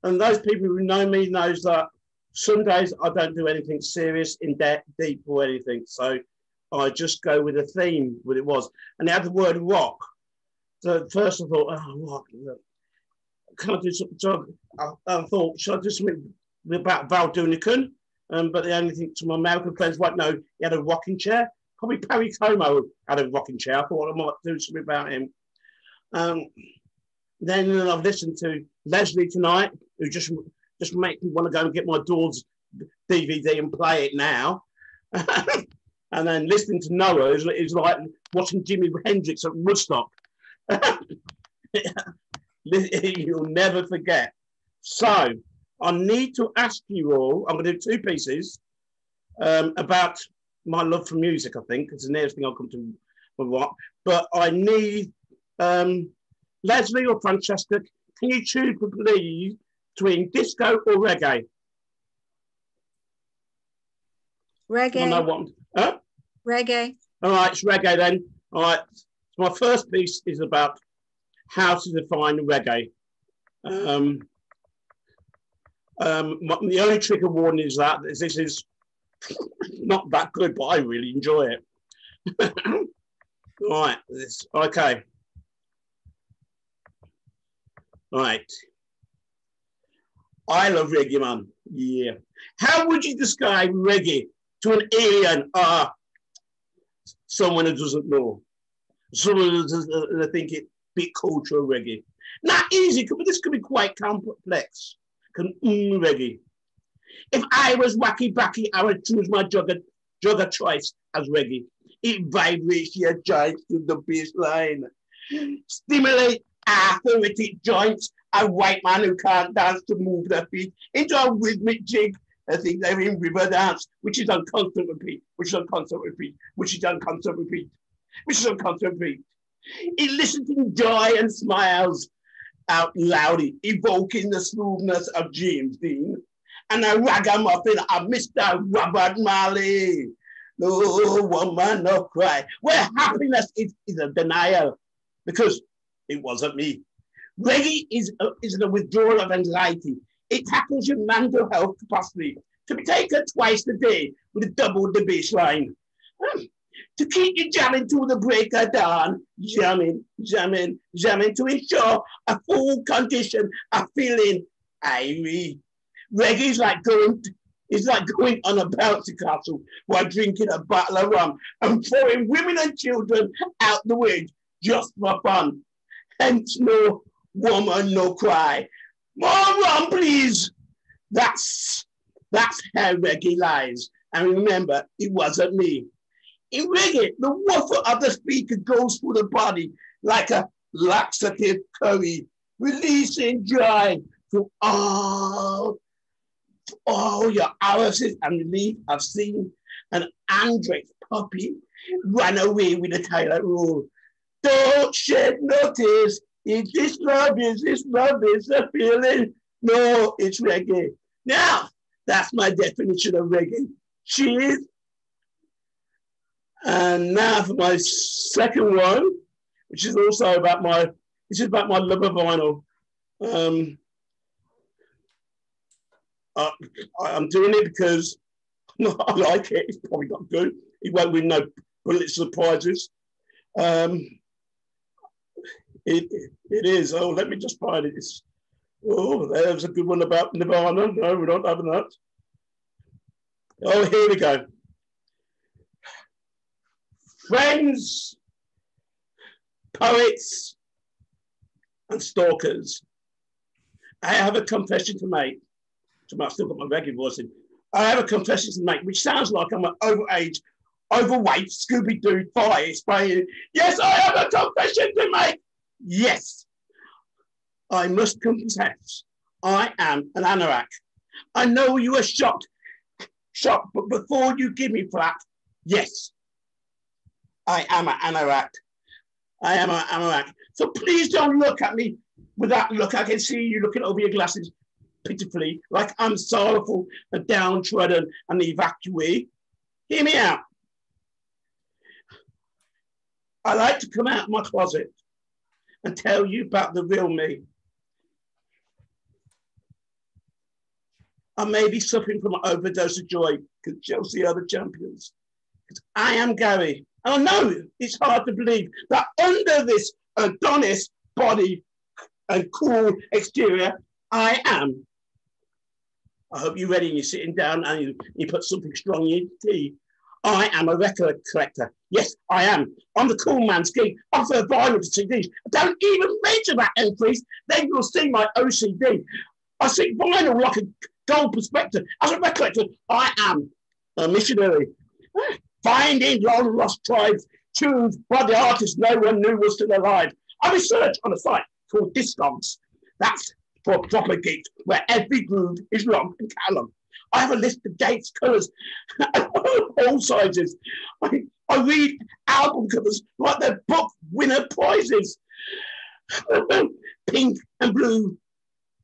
and those people who know me knows that some days I don't do anything serious, in depth, deep or anything. So I just go with the theme, what it was. And it had the word rock. So at first I thought, oh, rock. Can I do something? So I thought, should I do something about Val Doonican? But the only thing to my American friends won't know, he had a rocking chair. Probably Perry Como had a rocking chair. I thought I might do something about him. Then I've listened to Leslie tonight, who just makes me want to go and get my Doors DVD and play it now. And then listening to Noah is like watching Jimi Hendrix at Woodstock. You'll never forget. So I need to ask you all, I'm going to do 2 pieces about my love for music, I think. It's the nearest thing I'll come to rock. But I need Leslie or Francesca, can you choose, please, between disco or reggae? Reggae. I know what. Huh? Reggae. All right, it's reggae then. All right. So my first piece is about how to define reggae. The only trigger warning is that this is not that good, but I really enjoy it. All right. Okay. Right. I love reggae, man. Yeah. How would you describe reggae to an alien or someone who doesn't know? Someone who doesn't think it big cultural reggae. Not easy, but this could be quite complex. Reggae. If I was wacky backy, I would choose my drug of choice as reggae. It vibrates your joints to the bass line. Stimulate arthritic joints. A white man who can't dance to move their feet into a rhythmic jig. I think they're in river dance, which is on constant repeat, which is on constant repeat, which is on constant repeat, which is on constant repeat. Eliciting joy and smiles out loud, evoking the smoothness of James Dean and a ragamuffin of Mr. Robert Marley. No woman, no cry. Where happiness is a denial because it wasn't me. Reggae is a withdrawal of anxiety. It tackles your mental health capacity to be taken twice a day with a double the bass line. To keep you jamming till the break of dawn, jamming, jamming, jamming to ensure a full condition of feeling irie. Reggae is like going on a bouncy castle while drinking a bottle of rum and throwing women and children out the way just for fun. Hence no woman, no cry. More rum, please. That's how reggae lies. And remember, it wasn't me. In reggae, the woofer of the speaker goes through the body like a laxative curry, releasing joy from all your hours and relief. I've seen an Andre's puppy run away with a toilet roll. Don't shed no tears. Is this love? Is this love? Is a feeling? No, it's reggae. Now, that's my definition of reggae. Cheers. And now for my second one, which is also about my love of vinyl. I'm doing it because I like it. It's probably not good. He won't win no Pulitzer prizes. It is. Oh, let me just find it. Oh, there's a good one about Nirvana. No, we don't have that. Oh, here we go. Friends, poets, and stalkers. I have a confession to make. I've still got my regular voice in. I have a confession to make, which sounds like I'm an overage, overweight Scooby-Doo fire spraying. Yes, I have a confession to make. Yes, I must confess, I am an anorak. I know you are shocked, but before you give me flack, yes, I am an anorak. I am an anorak. So please don't look at me with that look. I can see you looking over your glasses pitifully, like I'm sorrowful and downtrodden and the evacuee. Hear me out. I like to come out of my closet and tell you about the real me. I may be suffering from an overdose of joy because Chelsea are the champions. Because I am Gary. And I know it's hard to believe that under this Adonis body and cool exterior, I am. I hope you're ready and you're sitting down and you put something strong in your tea. I am a record collector. Yes, I am. I'm the cool man's geek. I'm for vinyl CDs. Don't even mention that increase. Then you'll see my OCD. I see vinyl like a gold perspective. As a record collector, I am a missionary. Finding long lost tribes, tunes by the artists no one knew was still alive. I research on a site called Discogs. That's for proper geeks, where every groove is long and callum. I have a list of dates, colours, all sizes. I read album covers like they're book winner prizes. Pink and blue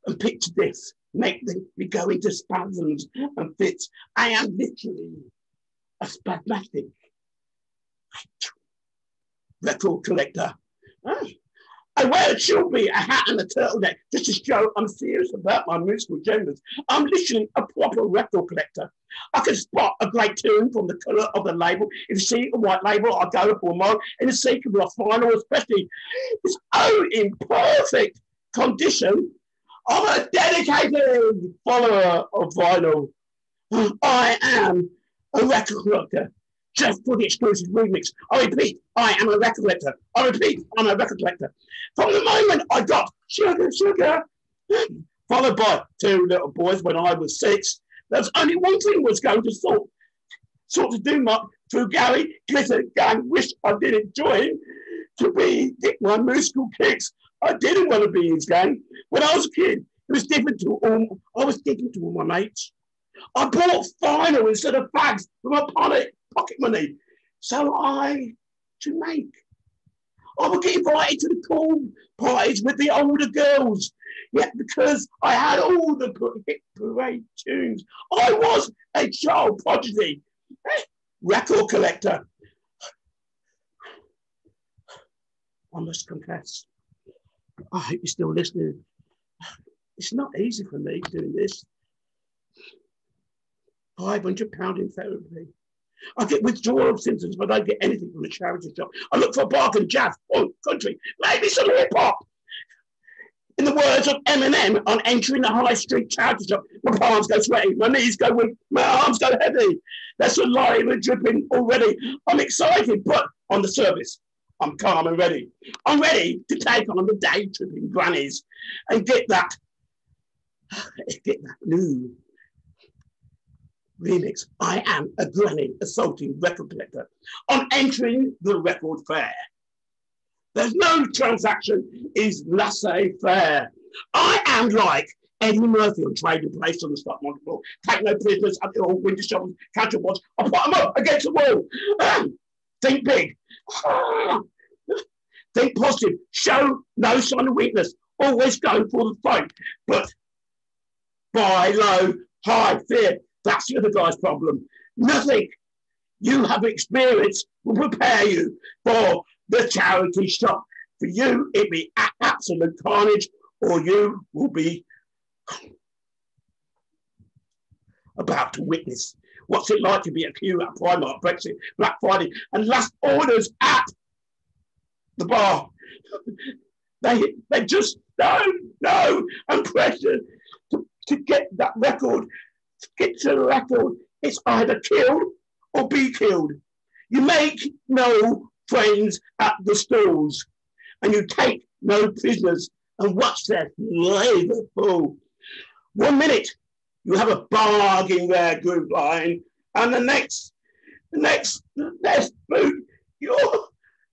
and picture this make me go into spasms and fits. I am literally a spasmatic record collector. I wear a chubby, a hat and a turtleneck just to show I'm serious about my musical genders. I'm literally a proper record collector. I can spot a great tune from the colour of the label. If you see a white label, I'll go for more. In the sequence of vinyl, especially, it's in perfect condition. I'm a dedicated follower of vinyl. I am a record collector. Just for the exclusive remix. I repeat, I am a record collector. I repeat, I'm a record collector. From the moment I got Sugar, Sugar, followed by 2 little boys when I was 6, there was only one thing was going to sort of do my through Gary Glitter Gang. Wish I didn't join to get my musical kicks. I didn't want to be his gang. When I was a kid, it was different to all. I was different to all my mates. I bought vinyl instead of fags with my pocket money. So to make. I would get invited to the cool parties with the older girls. Yet because I had all the hit parade tunes, I was a child prodigy, record collector. I must confess, I hope you're still listening. It's not easy for me doing this. £500 in therapy. I get withdrawal symptoms if I don't get anything from the charity shop. I look for bargain jazz, funk, country, maybe some hip hop. In the words of Eminem, on entering the high street charity shop, my palms go sweaty, my knees go weak, my arms go heavy. There's saliva dripping already. I'm excited, but on the surface, I'm calm and ready. I'm ready to take on the day tripping grannies and get that new remix. I am a granny assaulting record collector on entering the record fair. There's no transaction is laissez-faire. I am like Eddie Murphy on Trading Place on the stock market floor. Take no prisoners at the old winter shovels, catch a watch. I put them up against the wall. Think big. Think positive. Show no sign of weakness. Always go for the fight. But buy low, high, fear. That's the other guy's problem. Nothing you have experienced will prepare you for the charity shop. For you, it be absolute carnage, or you will be about to witness What's it like to be a queue at Primark, Brexit, Black Friday, and last orders at the bar? They just don't know and pressure to get that record, to get to the record. It's either killed or be killed. You make no friends at the stalls, and you take no prisoners and watch their flavor fall. 1 minute, you have a bargain rare group line, and the next boot, you're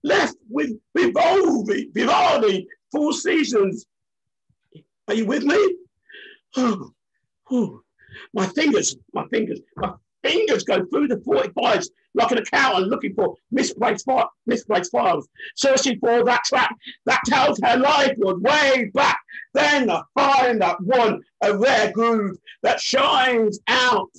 left with Vivaldi, Four Seasons. Are you with me? Oh, my fingers go through the 45s like an accountant looking for misplaced files, searching for that track that tells her life was way back. Then I find that one, a rare groove that shines out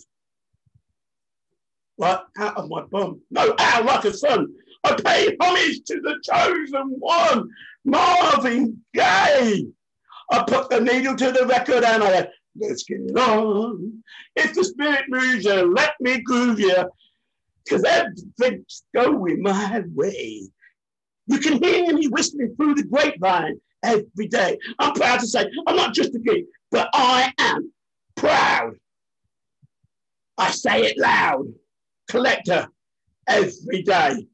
like out of my bum. No, out like a sun. I pay homage to the chosen one, Marvin Gaye. I put the needle to the record and I let's get it on. If the spirit moves you, let me groove you, because everything's going my way. You can hear me whistling through the grapevine every day. I'm proud to say I'm not just a geek, but I am proud. I say it loud. Collector every day.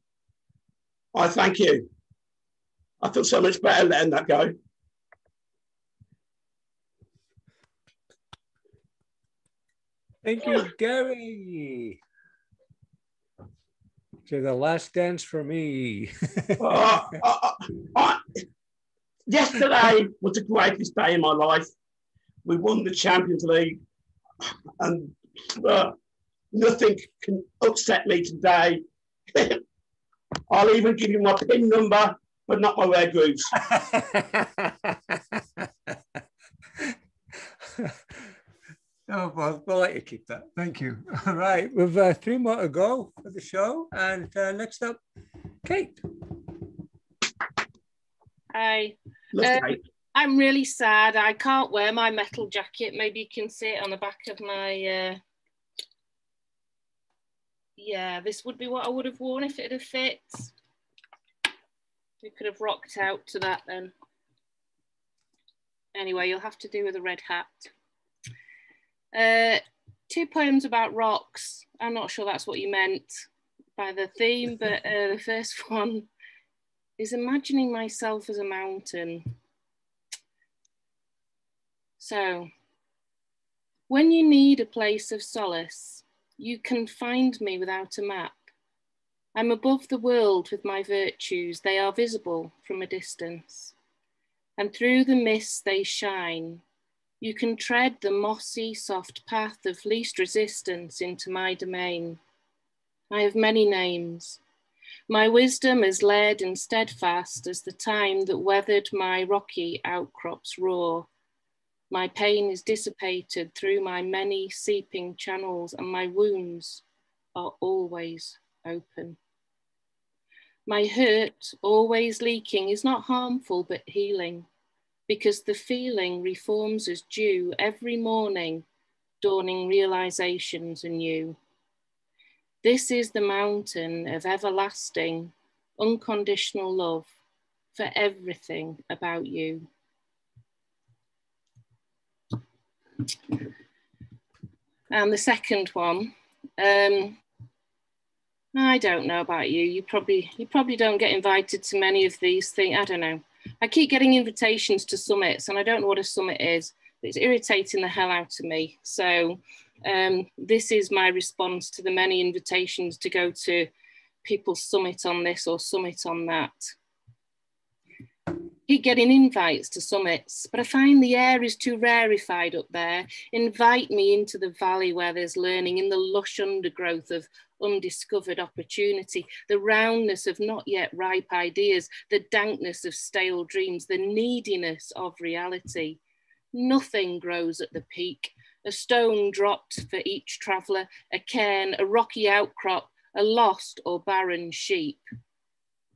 I thank you. I feel so much better letting that go. Thank you, Gary. To the last dance for me. Yesterday was the greatest day in my life. We won the Champions League, and nothing can upset me today. I'll even give you my PIN number, but not my rare grooves. Oh, well, we'll let you keep that. Thank you. All right, we've 3 more to go for the show. And next up, Kate. Hi. I'm really sad. I can't wear my metal jacket. Maybe you can see it on the back of my... Yeah, this would be what I would have worn if it had fit. We could have rocked out to that then. Anyway, you'll have to do with a red hat. 2 poems about rocks. I'm not sure that's what you meant by the theme, but the first one is imagining myself as a mountain. So, when you need a place of solace, you can find me without a map. I'm above the world with my virtues. They are visible from a distance, and through the mist they shine. You can tread the mossy, soft path of least resistance into my domain. I have many names. My wisdom as lead and steadfast as the time that weathered my rocky outcrops roar. My pain is dissipated through my many seeping channels, and my wounds are always open. My hurt, always leaking, is not harmful but healing, because the feeling reforms as dew every morning, dawning realizations anew. This is the mountain of everlasting, unconditional love for everything about you. And the second one, I don't know about you. You probably don't get invited to many of these things. I don't know. I keep getting invitations to summits, and I don't know what a summit is. But it's irritating the hell out of me. So this is my response to the many invitations to go to people's summit on this or summit on that. Keep getting invites to summits, but I find the air is too rarefied up there. Invite me into the valley where there's learning, in the lush undergrowth of undiscovered opportunity, the roundness of not yet ripe ideas, the dankness of stale dreams, the neediness of reality. Nothing grows at the peak. A stone dropped for each traveller, a cairn, a rocky outcrop, a lost or barren sheep.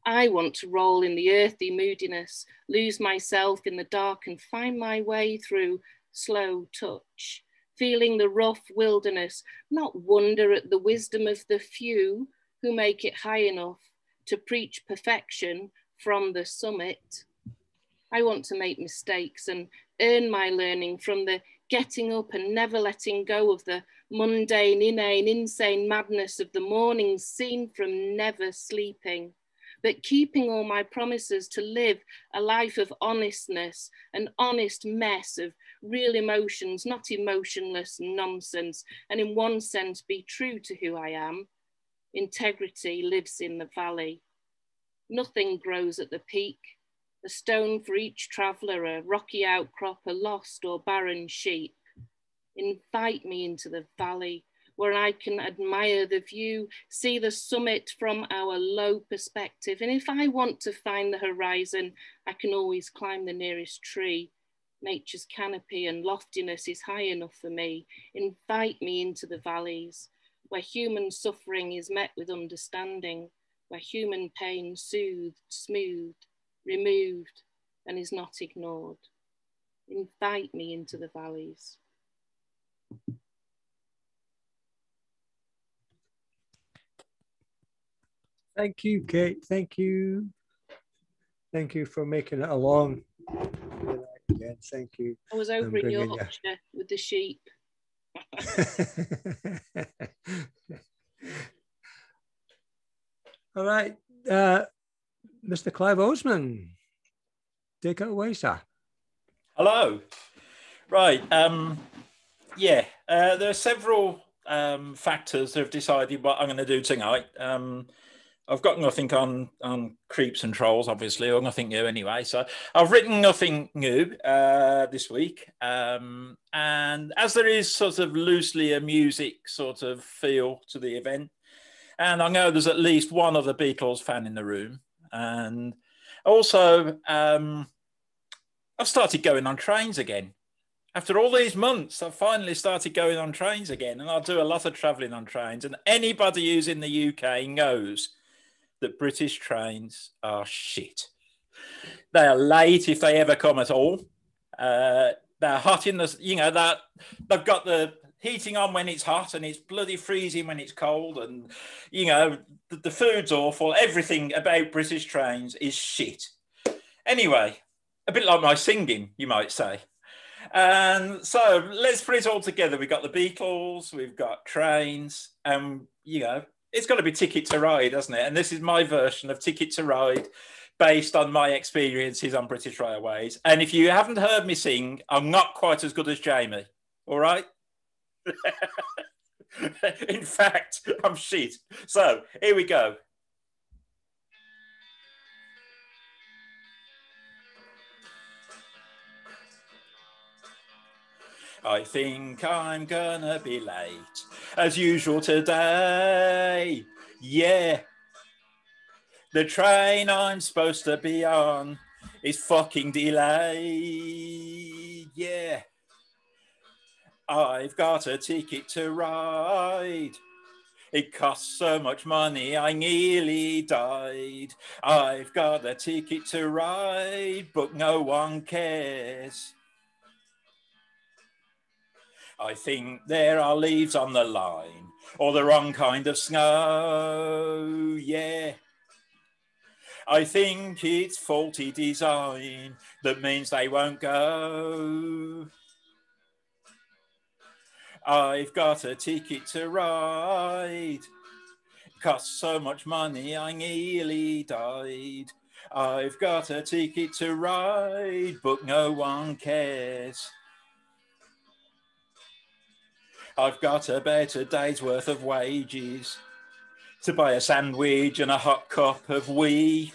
I want to roll in the earthy moodiness, lose myself in the dark and find my way through slow touch, feeling the rough wilderness, not wonder at the wisdom of the few who make it high enough to preach perfection from the summit. I want to make mistakes and earn my learning from the getting up and never letting go of the mundane, inane, insane madness of the morning seen from never sleeping, but keeping all my promises to live a life of honestness, an honest mess of real emotions, not emotionless nonsense, and in one sense be true to who I am. Integrity lives in the valley. Nothing grows at the peak. A stone for each traveller, a rocky outcrop, a lost or barren sheep. Invite me into the valley where I can admire the view, see the summit from our low perspective. And if I want to find the horizon, I can always climb the nearest tree. Nature's canopy and loftiness is high enough for me. Invite me into the valleys where human suffering is met with understanding, where human pain soothed, smoothed, removed, and is not ignored. Invite me into the valleys. Thank you, Kate. Thank you. Thank you for making it along. Again, thank you. I was over in Yorkshire with the sheep. All right, Mr. Clive Osman, take it away, sir. Hello. Right. There are several factors that have decided what I'm going to do tonight. I've got nothing on creeps and trolls, obviously, or nothing new anyway. So I've written nothing new this week. And as there is sort of loosely a music sort of feel to the event, and I know there's at least one other Beatles fan in the room. And also, I've started going on trains again. After all these months, I've finally started going on trains again. And I do a lot of travelling on trains. And anybody who's in the UK knows that British trains are shit. They are late if they ever come at all. They're hot in the, they've got the heating on when it's hot and it's bloody freezing when it's cold. And, the food's awful. Everything about British trains is shit. Anyway, a bit like my singing, you might say. And so let's put it all together. We've got the Beatles, we've got trains, and, it's got to be Ticket to Ride, hasn't it? And this is my version of Ticket to Ride based on my experiences on British Railways. And if you haven't heard me sing, I'm not quite as good as Jamie, all right? In fact, I'm shit. So here we go. I think I'm gonna be late, as usual today. Yeah. The train I'm supposed to be on is fucking delayed. Yeah. I've got a ticket to ride. It costs so much money, I nearly died. I've got a ticket to ride, but no one cares. I think there are leaves on the line, or the wrong kind of snow, yeah. I think it's faulty design that means they won't go. I've got a ticket to ride. It costs so much money, I nearly died. I've got a ticket to ride, but no one cares. I've got about a day's worth of wages to buy a sandwich and a hot cup of wee.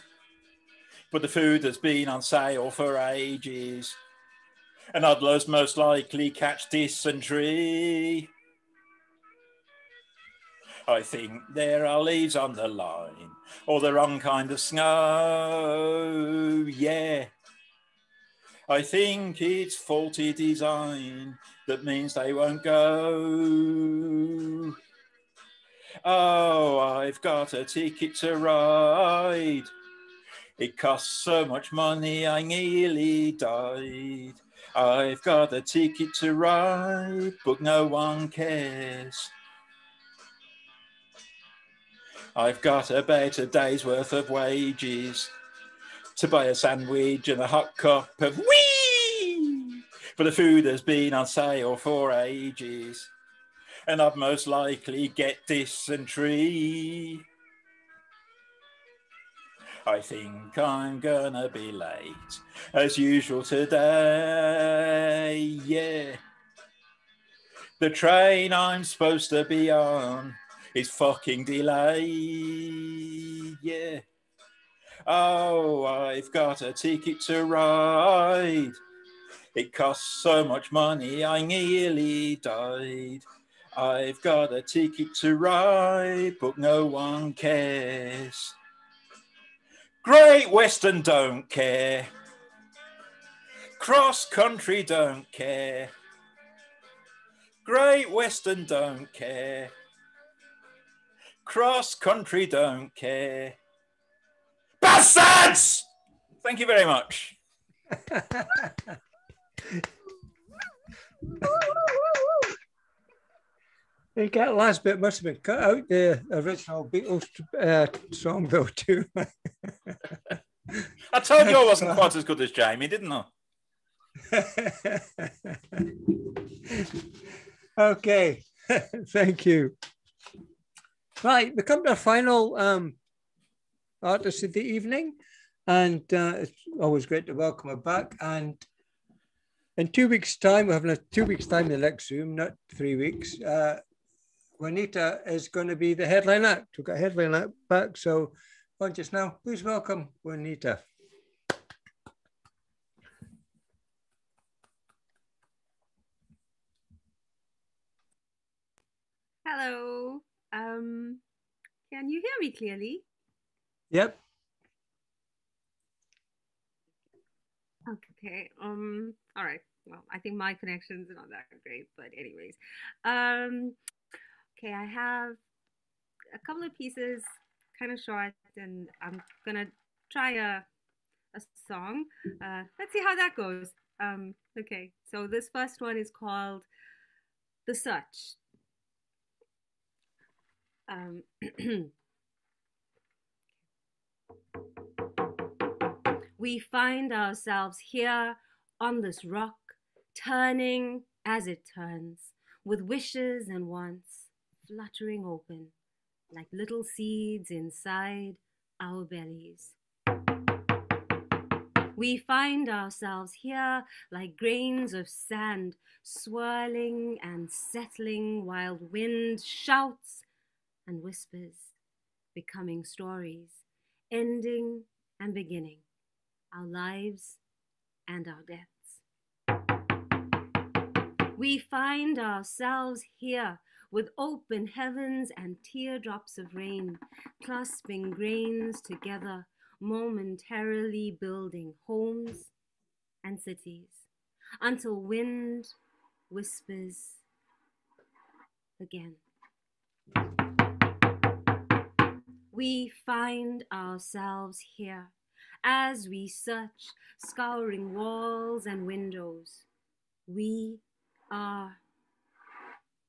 But the food has been on sale for ages, and Odlers most likely catch dysentery. I think there are leaves on the line, or the wrong kind of snow, yeah. I think it's faulty design that means they won't go. Oh, I've got a ticket to ride. It costs so much money, I nearly died. I've got a ticket to ride, but no one cares. I've got about a day's worth of wages to buy a sandwich and a hot cup of wee, but the food has been on sale for ages, and I'd most likely get dysentery. I think I'm gonna be late, as usual today, yeah. The train I'm supposed to be on is fucking delayed, yeah. Oh, I've got a ticket to ride. It costs so much money, I nearly died. I've got a ticket to ride, but no one cares. Great Western don't care. Cross country don't care. Great Western don't care. Cross country don't care. Bastards! Thank you very much. I think that last bit must have been cut out the original Beatles song though too. I told you I wasn't quite as good as Jamie, didn't I? Okay, thank you. Right, we come to our final artist of the evening, and it's always great to welcome her back. And in 2 weeks' time, we're having a 2 weeks' time in the next Zoom, not 3 weeks. Juanita is going to be the headline act. We've got a headline act back, so just now, please welcome Juanita. Hello. Can you hear me clearly? Yep. Okay. All right. Well, I think my connection's not that great, but anyways. Okay, I have a couple of pieces, kind of short, and I'm gonna try a song. Let's see how that goes. Okay, so this first one is called The Search. We find ourselves here on this rock, turning as it turns, with wishes and wants fluttering open like little seeds inside our bellies. We find ourselves here like grains of sand, swirling and settling while wind shouts and whispers, becoming stories, ending and beginning, our lives and our deaths. We find ourselves here with open heavens and teardrops of rain, clasping grains together, momentarily building homes and cities, until wind whispers again. We find ourselves here as we search, scouring walls and windows. We are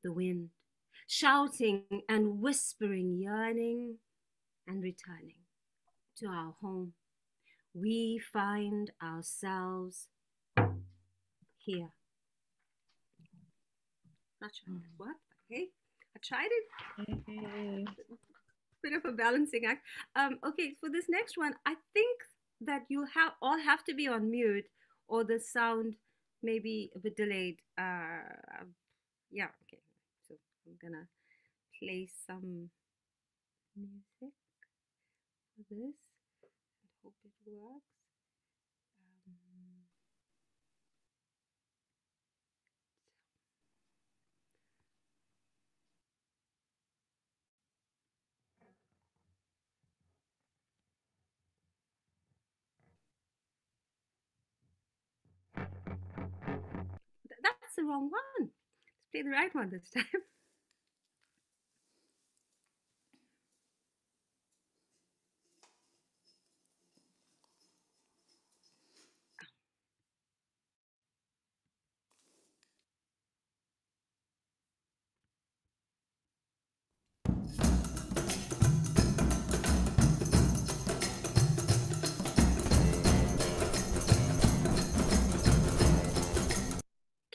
the wind, shouting and whispering, yearning and returning to our home. We find ourselves here. Not sure what, okay. I tried it. Bit of a balancing act. Okay, for this next one, I think that you all have to be on mute, or the sound may be a bit delayed. Yeah, okay. So I'm gonna play some music for this. I hope it works. That's the wrong one. Let's play the right one this time.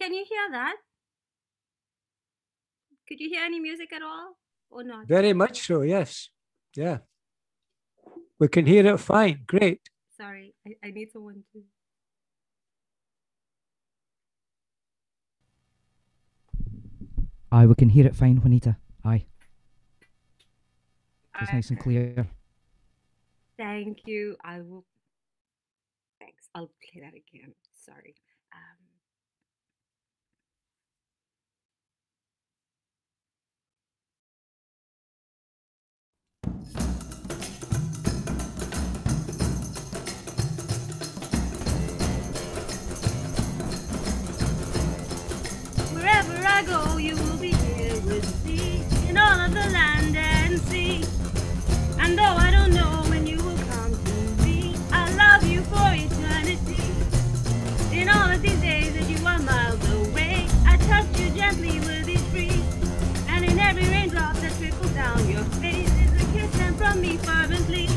Can you hear that? Could you hear any music at all or not? Very much so, yes. Yeah. We can hear it fine. Great. Sorry, I need someone to. Aye, we can hear it fine, Juanita. Aye. It's nice and clear. Thank you. I will. Thanks. I'll play that again. Sorry. Wherever I go, you will be here with me in all of the land and sea. And though I don't know when you will come to me, I love you for eternity. In all of these days that you are miles away, I touch you gently with each breeze. And in every raindrop that trickles down your face is a kiss sent from me fervently.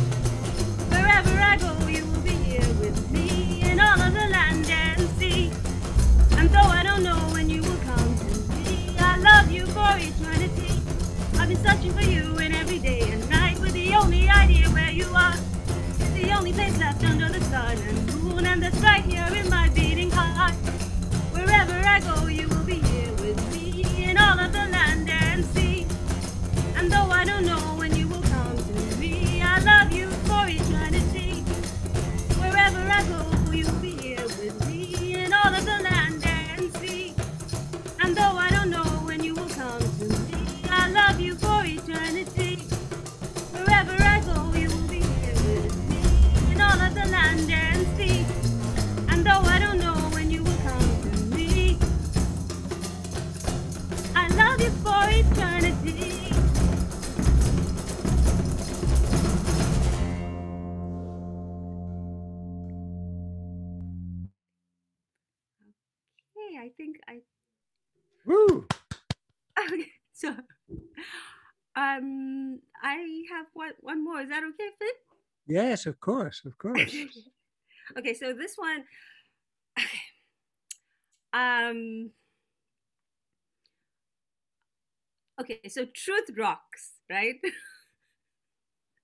Wherever I go, you will be here with me in all of the land and sea. And though I don't know when you will come to me, I love you for eternity. I've been searching for you in every day and night, with the only idea where you are. It's the only place left under the sun and moon, and that's right here in my beating heart. Wherever I go, you will be here with me in all of the land and sea. And though I don't know when you will come to me, I love you for eternity. Wherever I go, you will be here with me in all of the land and sea. And though I don't know when you will come to me, I love you for eternity. Wherever I go, you will be here with me in all of the land and sea. And though I don't know when you will come to me, I love you for eternity. Okay, I think I. Woo! Okay, so I have one more. Is that okay, Finn? Yes, of course, of course. Okay, so this one, okay, so truth rocks, right?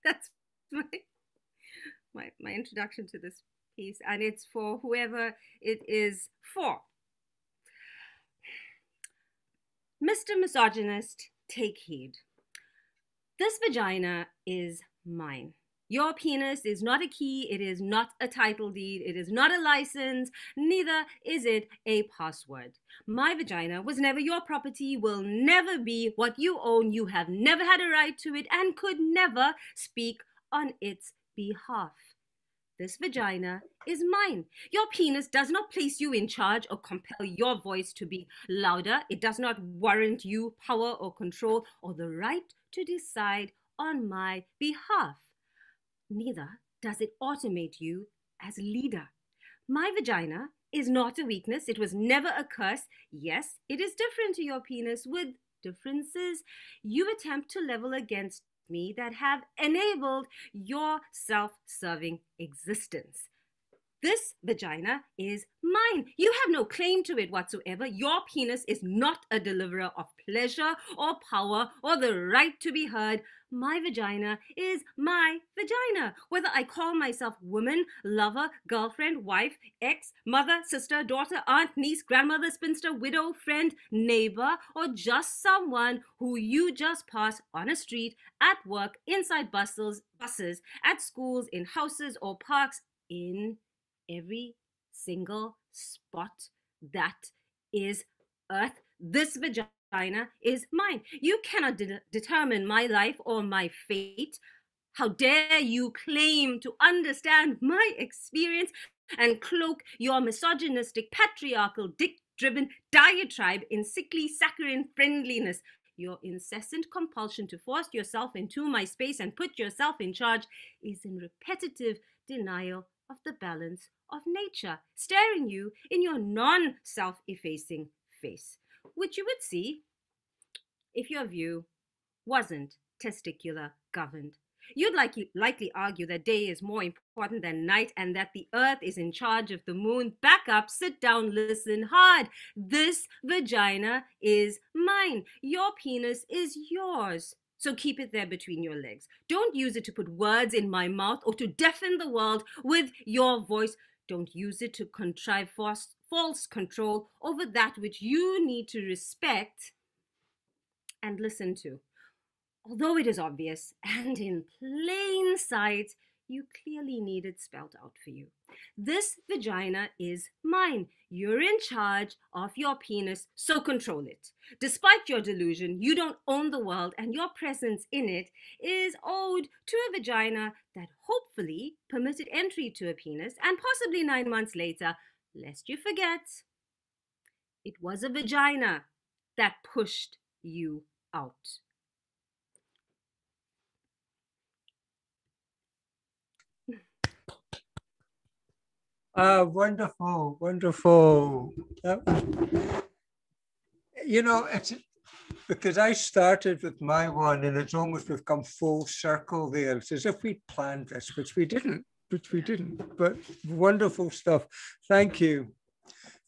That's my introduction to this piece, and it's for whoever it is for. Mr. Misogynist, take heed. This vagina is mine. Your penis is not a key, it is not a title deed, it is not a license, neither is it a password. My vagina was never your property, will never be what you own, you have never had a right to it, and could never speak on its behalf. This vagina is mine. Your penis does not place you in charge or compel your voice to be louder. It does not warrant you power or control or the right to decide on my behalf. Neither does it automate you as leader. My vagina is not a weakness. It was never a curse. Yes, it is different to your penis with differences you attempt to level against me that have enabled your self-serving existence. This vagina is mine. You have no claim to it whatsoever. Your penis is not a deliverer of pleasure or power or the right to be heard. My vagina is my vagina. Whether I call myself woman, lover, girlfriend, wife, ex, mother, sister, daughter, aunt, niece, grandmother, spinster, widow, friend, neighbor, or just someone who you just pass on a street, at work, inside buses, at schools, in houses or parks, in every single spot that is earth, this vagina is mine. You cannot determine my life or my fate. How dare you claim to understand my experience and cloak your misogynistic, patriarchal, dick-driven diatribe in sickly, saccharine friendliness. Your incessant compulsion to force yourself into my space and put yourself in charge is in repetitive denial of the balance of nature, staring you in your non-self-effacing face, which you would see if your view wasn't testicular governed. You'd likely argue that day is more important than night and that the earth is in charge of the moon. Back up, sit down, listen hard. This vagina is mine. Your penis is yours. So keep it there between your legs. Don't use it to put words in my mouth or to deafen the world with your voice. Don't use it to contrive false control over that which you need to respect and listen to. Although it is obvious and in plain sight, you clearly need it spelled out for you. This vagina is mine. You're in charge of your penis, so control it. Despite your delusion, you don't own the world, and your presence in it is owed to a vagina that hopefully permitted entry to a penis, and possibly 9 months later, lest you forget, it was a vagina that pushed you out. Wonderful, wonderful. You know, it's because I started with my one and it's almost we've come full circle there. It's as if we planned this, which we didn't, but wonderful stuff. Thank you.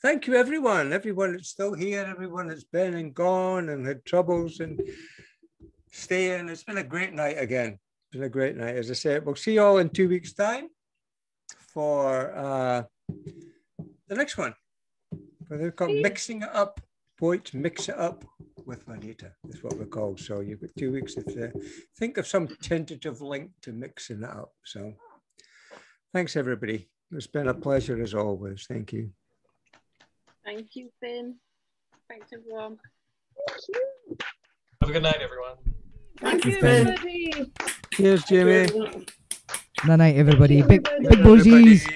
Thank you, everyone that's still here, everyone that's been and gone and had troubles and staying. It's been a great night again. It's been a great night. As I said, we'll see you all in 2 weeks' time for the next one. They're called Mixing It Up. Poets Mix It Up with Juanita. That's what we're called. So you've got 2 weeks to think of some tentative link to mixing it up. So thanks, everybody. It's been a pleasure as always. Thank you. Thank you, Finn. Thanks, everyone. Have a good night, everyone. Thank you, Finn. everybody. Cheers, Jimmy. Good night, everybody. Big boosies.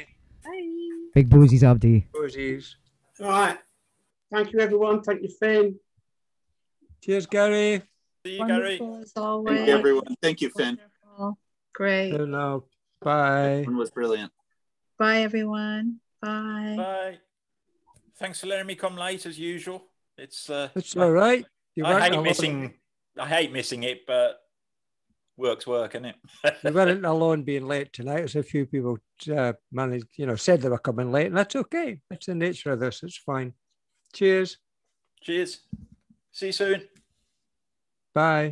Big boosies, Abdi. Boosies. All right. Thank you, everyone. Thank you, Finn. Cheers, Gary. See you, Gary. As always. Thank you, everyone. Thank you, Finn. Great. Hello. Bye. That one was brilliant. Bye, everyone. Bye. Bye. Thanks for letting me come late as usual. It's all right. I hate missing it, but work's work, isn't it? You weren't alone being late tonight. There's a few people managed, said they were coming late, and that's okay. That's the nature of this. It's fine. Cheers. Cheers. See you soon. Bye.